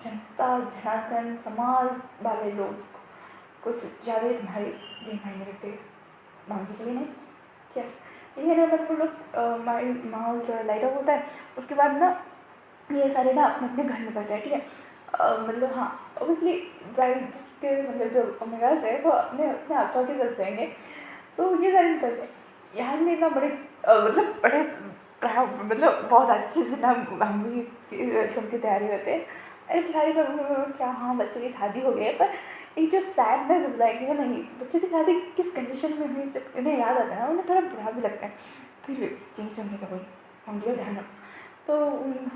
जनता जनार्दन समाज वाले लोग कुछ ज़्यादा ही तुम्हारे ये मायने रखते भांजी के लिए नहीं? चल ये ना, मतलब लोग माहौल थोड़ा लाइट अप होता है, उसके बाद ना ये सारे ना अपने अपने घर निकलते हैं, ठीक है। मतलब हाँ, ऑब्वियसली ब्राइड्स के मतलब जो अमेराज है वो अपने अपने आत्मा के साथ जाएंगे, तो ये सारे निकलते हैं। यहाँ में ना बड़े मतलब बड़े मतलब बहुत अच्छे से ना भांजी की तैयारी करते हैं। अरे सारी क्या, हाँ बच्चे की शादी हो गई है, पर एक जो सैडनेस होता है कि नहीं बच्चे की शादी किस कंडीशन में हुई, जब उन्हें याद आता है ना उन्हें थोड़ा बुरा भी लगता है। फिर भी चेंज करने का कोई हम का ध्यान रखना, तो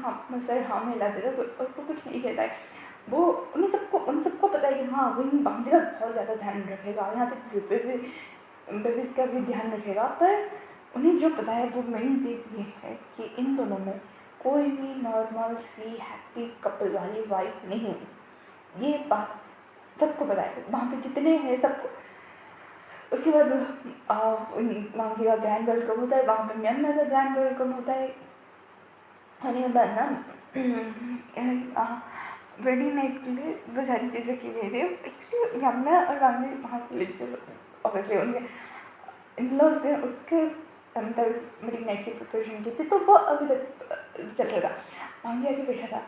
हाँ सर हाँ में ला देता है और वो कुछ नहीं कहता है। वो उन सबको पता है कि हाँ वही भांजी का बहुत ज़्यादा ध्यान रखेगा, यहाँ तक बेबीज़ का भी ध्यान रखेगा, पर उन्हें जो पता है वो मेन चीज़ ये है कि इन दोनों में कोई भी नॉर्मल सी हैप्पी कपल वाली वाइफ नहीं, ये बात सबको पता है वहाँ पे जितने हैं सबको। उसके बाद वहाँ जी का ग्रैंड वेलकम होता है, वहाँ पे म्यांमार का ग्रैंड वेलकम होता है। होने के बाद ना वेडिंग नाइट के लिए वो सारी चीज़ें की गई थी। एक्चुअली म्यांमार और वांगी वहाँ के लिए ऑब्वियसली उनके इन लॉज ने उसके मतलब वेडिंग नाइट की प्रिपरेशन की थी, तो वो अभी तक चल रहा था। वांगी आके बैठा था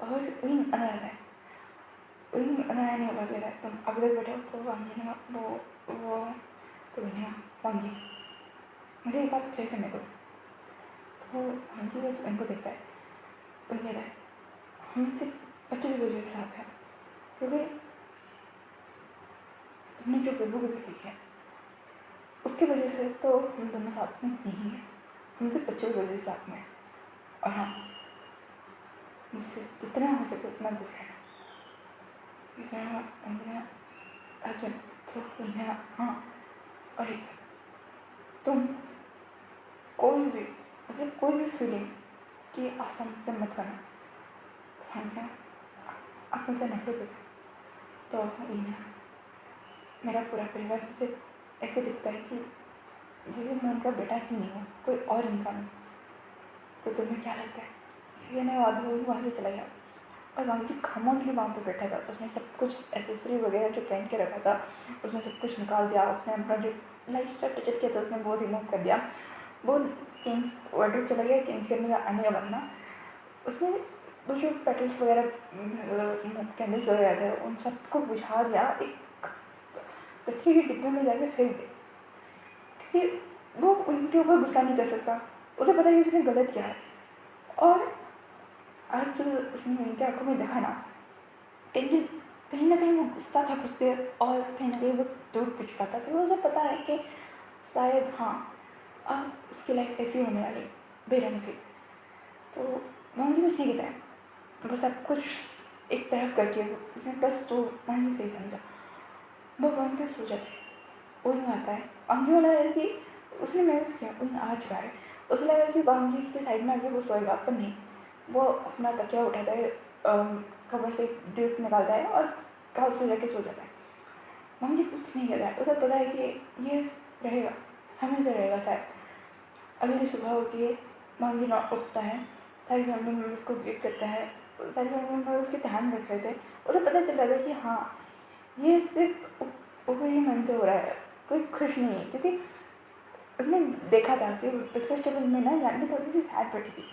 और वहीं अंदर आता है, वहीं अंदर नहीं हो गया था, तुम अभी तक बैठे हो। तो वांगी ने वो तो मैंने वांगी मुझे एक बात क्लियर करने दो। तो वांगी बस उनको देखता है, वो कह रहा है हम सिर्फ बच्चों की वजह से साथ हैं, क्योंकि तुमने जो प्रभु को भी की है उसकी वजह से तो हम दोनों साथ में नहीं हैं, हम सिर्फ बच्चों की वजह से साथ में हैं। और हाँ मुझसे जितना हो सके उतना दूर रहना। हस्बैंड तो हाँ, और एक तुम कोई भी मतलब कोई भी फीलिंग की आसान से मत करना। तो हाँ आप मुझसे नफरत होता है तो ये मेरा पूरा परिवार मुझे ऐसे दिखता है कि जैसे मैं उनका बेटा ही नहीं हूँ, कोई और इंसान हूँ। तो तुम्हें क्या लगता है? ये नहीं आदमी वहाँ से चला गया और वहाँ जी खामोशली वहाँ पे बैठा था। उसने सब कुछ एसेसरी वगैरह जो पहन के रखा था उसने सब कुछ निकाल दिया। उसने अपना जो लाइफ स्टाइल टचअप किया था उसने वो रिमूव कर दिया। वो चेंज वार्डरोब चला गया, चेंज करने का आने का बनना। उसने वो जो पेटल्स वगैरह कैंडल्स वगैरह थे उन सबको बुझा दिया, एक कचरे के डिब्बे में जाके फेंक दे, क्योंकि वो उनके ऊपर गुस्सा नहीं कर सकता। उसे पता है कि उसने गलत किया है। और आज जो उसने उनकी आंखों में देखा ना, कहीं ना कहीं वो गुस्सा था खुद से और कहीं ना कहीं वो टूट भी चुका था, क्योंकि उसे पता है कि शायद हाँ अब उसकी लाइफ ऐसी होने वाली बेरंग से। तो भांगी कुछ नहीं कहता है, वो सब कुछ एक तरफ करके उसने बस तो भांगी से ही समझा। वो वहीं पे सो जाता है, वहीं आता है। भांगी वाला है कि उसने महसूस किया वहीं आ चुका है। उसे लगा कि भांगी के साइड में आके वो सोएगा, पर नहीं, वो अपना तकिया उठाता है, कवर से ड्रिप निकालता है और काउच पे जाके सो जाता है। भांजी कुछ नहीं कहता है, उसे पता है कि ये रहेगा, हमेशा रहेगा शायद। अगली सुबह होती है, भांजी ना उठता है, सारी फैमिली मेम्बर उसको ग्रीट करता है, सारी फैमिली मेम्बर उसके ध्यान रख रहे थे। उसे पता चल रहा था कि हाँ ये सिर्फ ऊपर ही मन से हो रहा है, कोई खुश नहीं है। क्योंकि उसने देखा था कि ब्रेकफास्ट टेबल में ना जानवी थोड़ी सी सैड बैठी थी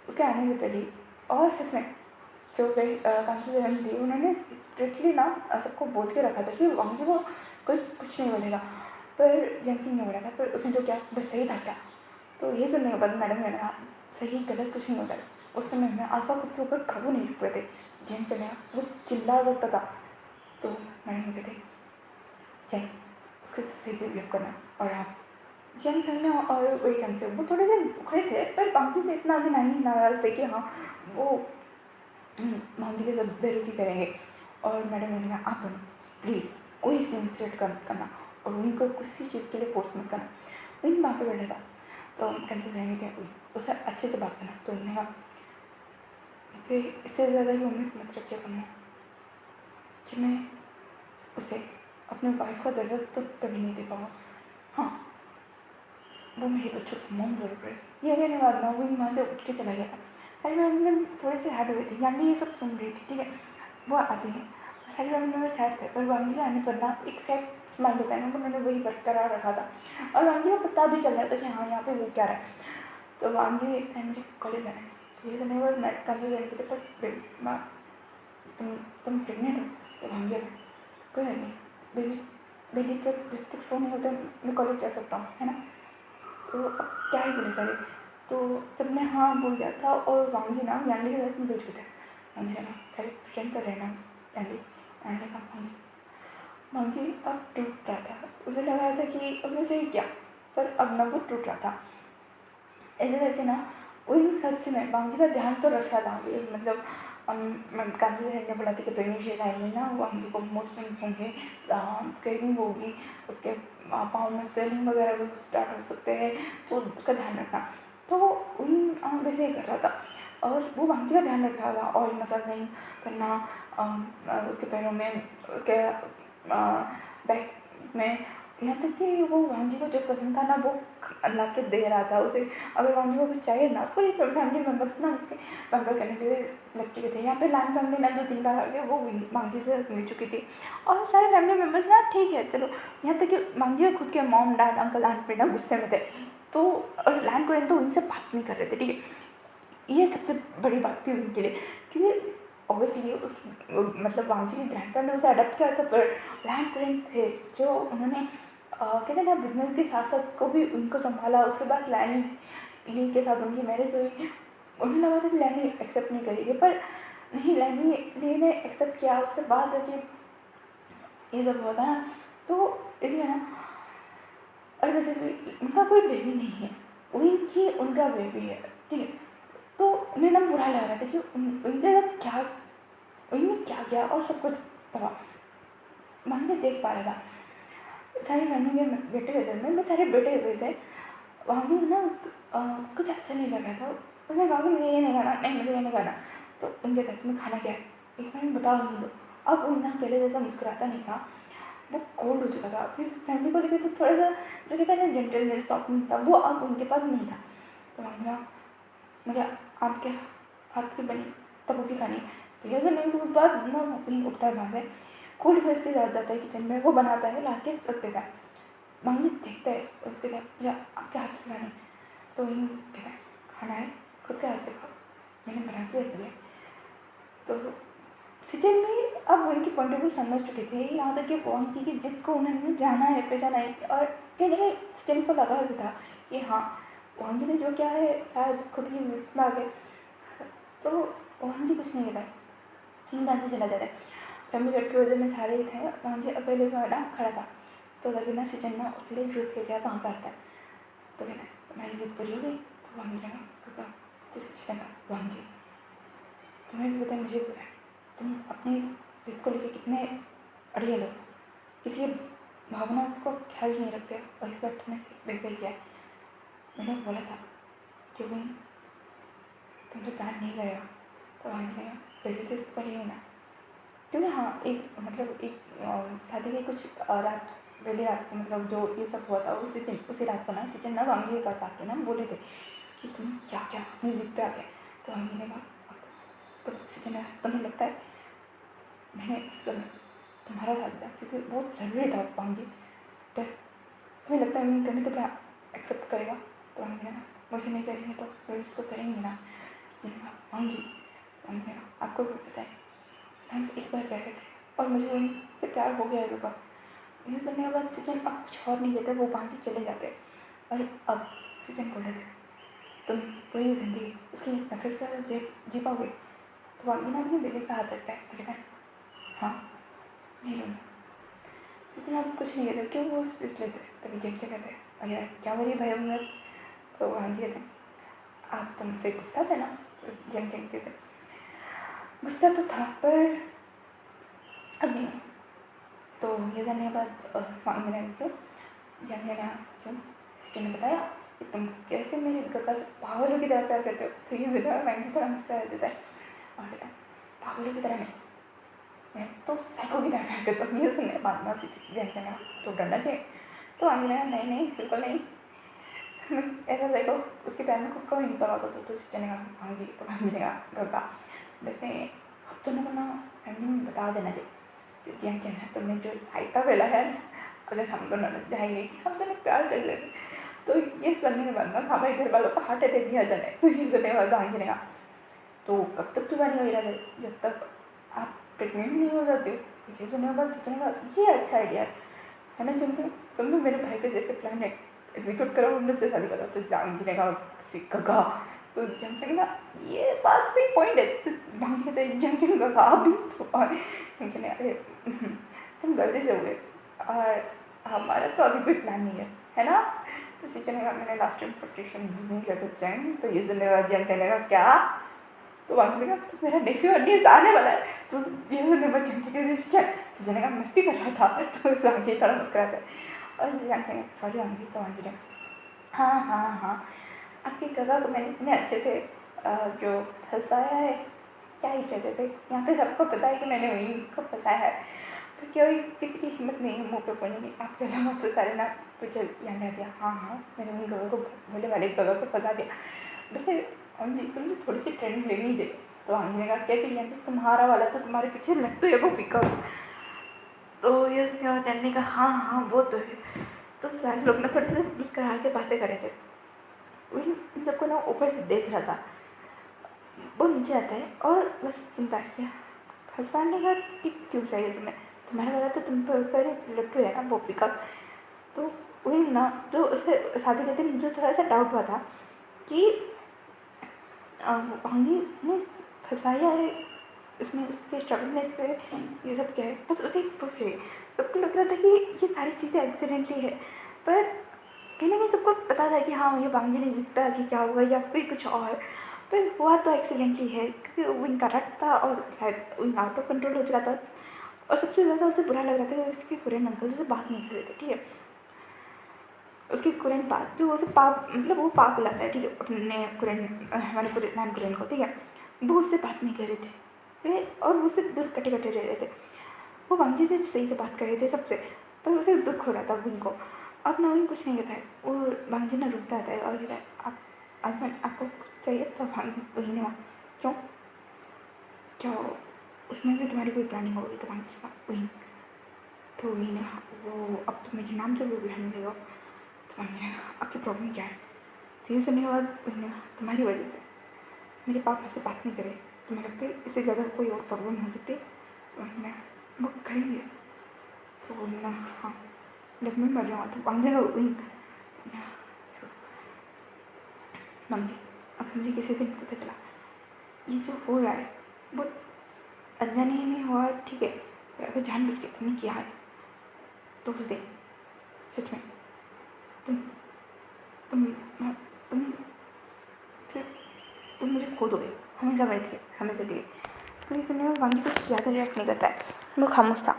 उसके आने से पहले। और सच में जो कांसी बहन थी उन्होंने स्ट्रिक्टली ना सबको बोल के रखा था कि वांगी को कोई कुछ नहीं बोलेगा, पर जैनसिंह ने बोला था। पर उसने जो किया बस सही था क्या? तो ये सुनने के बाद मैडम ने कहा सही गलत कुछ नहीं होता है। उस समय में आसपा खुद के ऊपर काबू नहीं रख पाए थे। जैन चले वो चिल्ला सकता था, तो मैडम कहते जैन उसके सही से बिहेव करना। और आप जैन करने और वही जंग से वो थोड़े से उखड़े थे, पर बाकी से इतना भी नहीं नाराज़ थे कि हाँ वो भांजी के साथ बेरुखी करेंगे। और मैडम ने कहा आप दोनों प्लीज़ कोई सीन क्रिएट मत करना और उनको किसी चीज़ के लिए फोर्स मत करना। वहीं वहाँ पे बैठा था तो कैंसिल करेंगे क्या, उसे अच्छे से बात करना। तो उन्होंने कहा इससे ज़्यादा ही उम्मीद मत रखिए करना कि मैं उसे अपने वाइफ का दर्द तो कभी नहीं दे पाऊँगा। हाँ, वो मेरे बच्चों की मोम ज़रूर पड़ेगी। ये कहने के बाद ना वो वहाँ से उठ के चला गया था। सारी फैमिली में थोड़े से हट हुए थे, यानी ये सब सुन रही थी, ठीक है। वो आती है, सारी फैमिली मेंबर सैड थे, पर वांजी आने पर ना एक फेक स्माइल होता है ना, तो उन्होंने वही बरकरार रखा था और वांजी को पता भी चल रहा था कि हाँ यहाँ पे हो क्या रहा है। तो वांजी मुझे कॉलेज आना है, तो ये सुनने के बाद मैं कॉलेज जाने के पर माँ तुम प्रेगनेंट हो? तो वांजी कोई नहीं, बेबी बेबी तक जब तक सो नहीं होता मैं कॉलेज जा सकता हूँ, है ना। तो अब क्या ही बोले सारे। तो तब मैं हाँ बोल गया था और वांजी ना यांडी के साथ में भेज गए थे। वांजी ना सारे फ्रेंड कर रहे हैं ना यांडी यांडी का वांजी वांजी अब टूट रहा था। उसे लग रहा था कि उसने सही किया, पर अब ना वो टूट रहा था। ऐसे करके ना वही सच में वांजी का ध्यान तो रखा था, मतलब कांची ने बोला था कि प्रेगनेंसी टाइम में ना वांजी को मूड स्विंग्स होंगे, क्रेविंग होगी, उसके पाँव में स्वेलिंग वगैरह भी स्टार्ट हो सकते हैं, तो उसका ध्यान रखना। तो वो वही वैसे ही कर रहा था और वो वांजी का ध्यान रख रहा था, ऑयल मसाजिंग करना उसके पैरों में, उसके बैक में, यहाँ तक कि वो वांजी को जो पसंद था ना वो ला के दे रहा था उसे। अगर वांजी को कुछ चाहिए ना, पूरी फैमिली मेम्बर्स ना उसके पैम्पर करने के लिए लग चुके थे। यहाँ पे लाइन फैमिली ना 2-3 बार आ गए, वो वांजी से मिल चुकी थी और सारे फैमिली मेम्बर्स ना ठीक है चलो, यहाँ तक कि वांजी खुद के मॉम डैड अंकल आंट पे ना गुस्से में थे, तो और लैंड को तो उनसे बात नहीं कर रहे थे, ठीक है। ये सबसे बड़ी बात थी उनके लिए, क्योंकि ऑब्वियसली उसकी मतलब वांजी की ग्रैंडपा ने उसे अडॉप्ट किया था, पर लैंड कुरेंट थे जो उन्होंने कहते हैं ना बिजनेस के साथ साथ को भी उनको संभाला। उसके बाद लैनी ली के साथ उनकी मैरिज हुई। उन्हें लगा था कि लैनी एक्सेप्ट नहीं करेगी, पर नहीं, लैनी ली ने एक्सेप्ट किया। उसके बाद जब ये सब हुआ था ना, तो इसलिए ना, और वैसे भी उनका कोई बेबी नहीं है, वही उनका बेबी है, ठीक है। तो उन्हें ना बुरा लग रहा था कि उनके साथ क्या, उन्होंने क्या किया और सब कुछ तबाह मन में देख पा रहा था। सारी फैमिली के बेटे के घर में सारे बेटे हुए थे, वहाँ भी ना कुछ अच्छा नहीं लग रहा था। उसने कहा कि मुझे ये नहीं खाना, नहीं मुझे ये नहीं खाना। तो उनके घर में खाना क्या है एक बार बता नहीं दो। अब वो ना पहले जैसा मुस्कुराता नहीं था, वो कोल्ड हो चुका था। फिर फैमिली को लेकर थोड़ा सा जो कहता है ना जेंटलनेस सॉफ्टनेस था, वो अब उनके पास नहीं था। तो वहाँ मुझे आपके हाथ की बनी तबू की खानी। तो ये सुनने के बाद ना कहीं उठता है वहाँ से, कोल्ड भैंस के साथ जाता है किचन में, वो बनाता है, ला के रख देता है। मांगी देखता है और कहता है मुझे आपके हाथ से खाना। तो वही कहता है खाना है खुद के हाथ से खाओ, मैंने बना के रख दिया। तो सिचन में अब उनकी पॉइंट ऑफ व्यू समझ चुके थे, यहाँ तक कि वांजी की जिद को उन्होंने जाना है पहचाना है। और कहीं ना कहीं सिचन को लगा भी था कि हाँ वांजी ने जो क्या है शायद खुद की जिद में आ गए। तो वांजी कुछ नहीं कहता, वहाँ से चला जाता है। फैमिली गेट टुगेदर में सारे ही थे, वांजी अकेले में ना खड़ा था। तो तभी ना सिचन ना उसके लिए जूस के लिए वहाँ पर आता है। तो कहना तुम्हारी जिद पूरी हो गई। तो वांजी लगा तो सिचन लगा वांजी तुम्हें भी पता है मुझे भी पता है तुम अपनी जिद को लेकर कितने अड़ियल हो, किसी भावनाओं को ख्याल नहीं रखते, और इस बार तुमने वैसे ही किया। मैंने बोला था क्योंकि तुम तो प्लान नहीं करेगा। तो हमने पहले से पर ही ना, क्योंकि हाँ एक मतलब एक शादी की कुछ रात पहले रात को मतलब जो ये सब हुआ था उसी दिन उसी रात को ना सिचन ना वांगी के पास आके ना बोले थे कि तुम क्या क्या अपनी जिद पे आ गए। तो वांगी ने कहा तो सिचन ने तुम्हें लगता है मैंने तुम्हारा साथ दिया क्योंकि बहुत ज़रूरी था वांगी, पर तुम्हें लगता है मैं कभी तो क्या एक्सेप्ट करेगा। तो वांगी ने मुझे नहीं करेंगे तो फिर इसको करेंगे ना। वांगी आपको भी पता है हम एक बार कह रहे थे और मुझे उनसे प्यार हो गया है रुका। ये सुनने के बाद सिचन अब कुछ और नहीं कहते, वो वहाँ से चले जाते। और अब सिचन बोल रहे थे तुम पूरी ज़िंदगी उसकी नफरत से जी पाओगे। तो वांगी ना अपने बेटे का हाथ रखता है, कहता है हाँ जी लूँगा। सिचन अब कुछ नहीं कहते क्यों, वो स्पेस लेते तभी जग जगह कहते और यार क्या हो रही भाई उम्र। तो वांगी कहते आप तुमसे गुस्सा थे ना। जंग जंगते थे गुस्सा तो था पर अब नहीं, तो ये जानने के बाद मैंने क्यों जानने लगा क्यों सिटी ने बताया कि तुम कैसे मेरे गगा से पागलों की तरह प्यार करते हो। तो ये ज़रा मैं की तरह मुस्कुरा देता है और कहता है पागलों की तरह नहीं, मैं तो साइको की तरह प्यार करता हूँ। ये सुनने बाद ना सिटी जानते ना तो डरना चाहिए। तो अंजना नहीं नहीं बिल्कुल नहीं ऐसा देखो उसके पैर में खुद को नहीं दबा दो तो चलेगा। हाँ जी तो हाँ मिलेगा गगा वैसे अब तो ना फैमिली में बता देना चाहिए तो क्या कहना है तुमने जो हाइका वेला है अगर हम दोनों जाएंगे कि हम दोनों प्यार कर लेते तो ये सुनने के बाद ना हमारे घर वालों को हार्ट अटैक भी आ जाना है। तो ये सुनने के बाद भाई चलेगा तो कब तक तुम्हारा नहीं हो रहा है जब तक आप प्रेगनेंट नहीं हो जाते हो। तो ये सुनने के बाद सोचने ये अच्छा आइडिया है ना तुम तो मेरे भाई के जैसे प्लान है एग्जीक्यूट करो मुझसे शादी करो। तो जान का सिक्का तो जंक्शन का ये बात भी पॉइंट है। तो कहते जंक्शन का अभी तो जंक्शन अरे तुम गलती से हो गए और हमारा तो अभी कोई प्लान नहीं है ना। तो सिचने का मैंने लास्ट टाइम प्रोटेक्शन यूज़ नहीं किया था चैन। तो ये सुनने वाला जंक्शन का क्या तो वहाँ का तो मेरा नेफ्यू अन्य आने वाला है। तो ये सुनने वाला जंक्शन का मस्ती कर रहा था तो समझे थोड़ा मुस्कुराता है और जंक्शन सॉरी आंगी तो आंगी हाँ आपके गगा को मैंने इतने अच्छे से जो फंसाया है क्या ही कह सकते। यहाँ पे सबको पता है कि मैंने वहीं को फंसाया है तो कोई किसी की हिम्मत नहीं है मुँह पे बोलने की। आपके अलावा तो सारे ना कुछ याद आ दिया हाँ मैंने वहीं गगा को बोले वाले गगा को फंसा दिया। वैसे जी तुमसे थोड़ी सी ट्रेनिंग लेनी चाहिए। तो आंधी ने कहा कैसे यानी तुम्हारा वाला तो तुम्हारे पीछे लट्टू है वो पिकअप। तो ये जानने का हाँ वो तो है। तो सारे लोग ना थोड़े से मुस्कुरा के बातें कर रहे थे। वही इन सबको ना ऊपर से देख रहा था। वो नीचे आता है और बस सुनता है कि फंसाने का टिप क्यों चाहिए तुम्हारा वाला तो तुम पर ऊपर लट्टू है ना वो पिकअप। तो वही ना जो उसे शादी के दिन मुझे थोड़ा सा डाउट हुआ था कि भांजी ने फंसाया है उसमें उसके स्ट्रगलनेस पे ये सब क्या है बस उसे प्रूफ चाहिए। सबको लग रहा था कि ये सारी चीज़ें एक्सीडेंटली है पर कहीं ना कहीं सबको पता था कि हाँ ये बांझी ने जीता कि क्या हुआ या फिर कुछ और पर हुआ तो एक्सीडेंटली है क्योंकि वो इनका रट था और शायद आउट ऑफ कंट्रोल हो चुका था। और सबसे ज़्यादा उसे बुरा लग रहा था कि उसके कोरियन अंकल से बात नहीं कर रहे थे ठीक है। उसके कोरियन पाप जो उसे पाप मतलब वो पाप बुलाता है ठीक है अपने कोरियन हमारे नॉन कोरियन को ठीक है। वो उससे बात नहीं कर रहे थे और वो उससे दूर कटे कटे रह रहे थे। वो वांजी से सही से बात कर रहे थे सबसे पर उसे दुख हो रहा था उनको। अब नवीन कुछ नहीं कहता है वो वांजी ना रुकता आता है और कहता है आप हस्बैंड आपको कुछ चाहिए तो वही ने क्यों क्या उसमें भी तुम्हारी कोई प्लानिंग होगी तो वांजी का वही तो वही ने वो अब तो मेरे नाम से भी बुलाने लगेगा। तो वांजी ने आपकी प्रॉब्लम क्या है। तो ये सुनने के बाद वही ने तुम्हारी वजह से मेरे पापा से बात नहीं करे तुम्हें लगता है इससे ज़्यादा कोई और प्रॉब्लम हो सकती है। तो मैं वो करेंगे तो बोलना हाँ जब मैं मर जाऊँ तो वांजी का वही मम्मी अब मुझे किसी दिन पता चला ये जो हो रहा है वो अनजाने में हुआ ठीक है पर अगर जानबूझ के तुमने किया है तो उस दिन सच में तुम तुम तुम सिर्फ तुम मुझे खो दोगे हमेशा बैठ के हमेशा के लिए। तो ये सुनने में वांगी कुछ ज़्यादा रिएक्ट नहीं करता है वो खामोश था।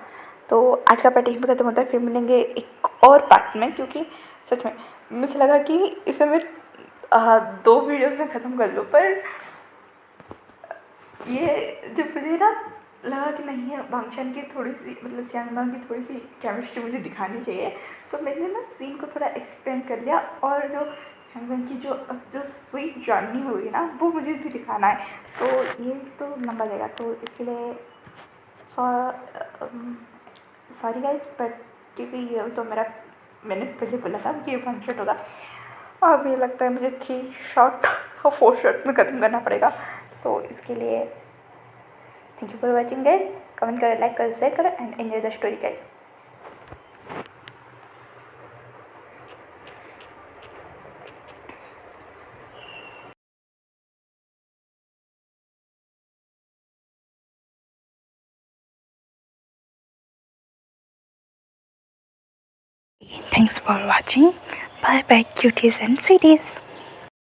तो आज का पार्ट यहीं पर खत्म होता है फिर मिलेंगे एक और पार्ट में क्योंकि सच में मुझे लगा कि इसे मैं 2 वीडियोस में ख़त्म कर लूँ पर ये जब मुझे ना लगा कि नहीं है बांगशान की थोड़ी सी मतलब सियांगबांग की थोड़ी सी केमिस्ट्री मुझे दिखानी चाहिए तो मैंने ना सीन को थोड़ा एक्सपेंड कर लिया और जो सियांगबांग की जो स्वीट जर्नी हुई ना वो मुझे भी दिखाना है। तो ये तो लंबा जाएगा तो इसके लिए सॉरी गाइस बट क्योंकि ये तो मैंने पहले बोला था कि ये 1 शॉट होगा और मुझे लगता है मुझे 3 शॉट और 4 शॉट में ख़त्म करना पड़ेगा। तो इसके लिए thank you for watching guys. Comment करें लाइक करें शेयर करें and enjoy the story guys. Thanks for watching. Bye bye cuties and sweeties.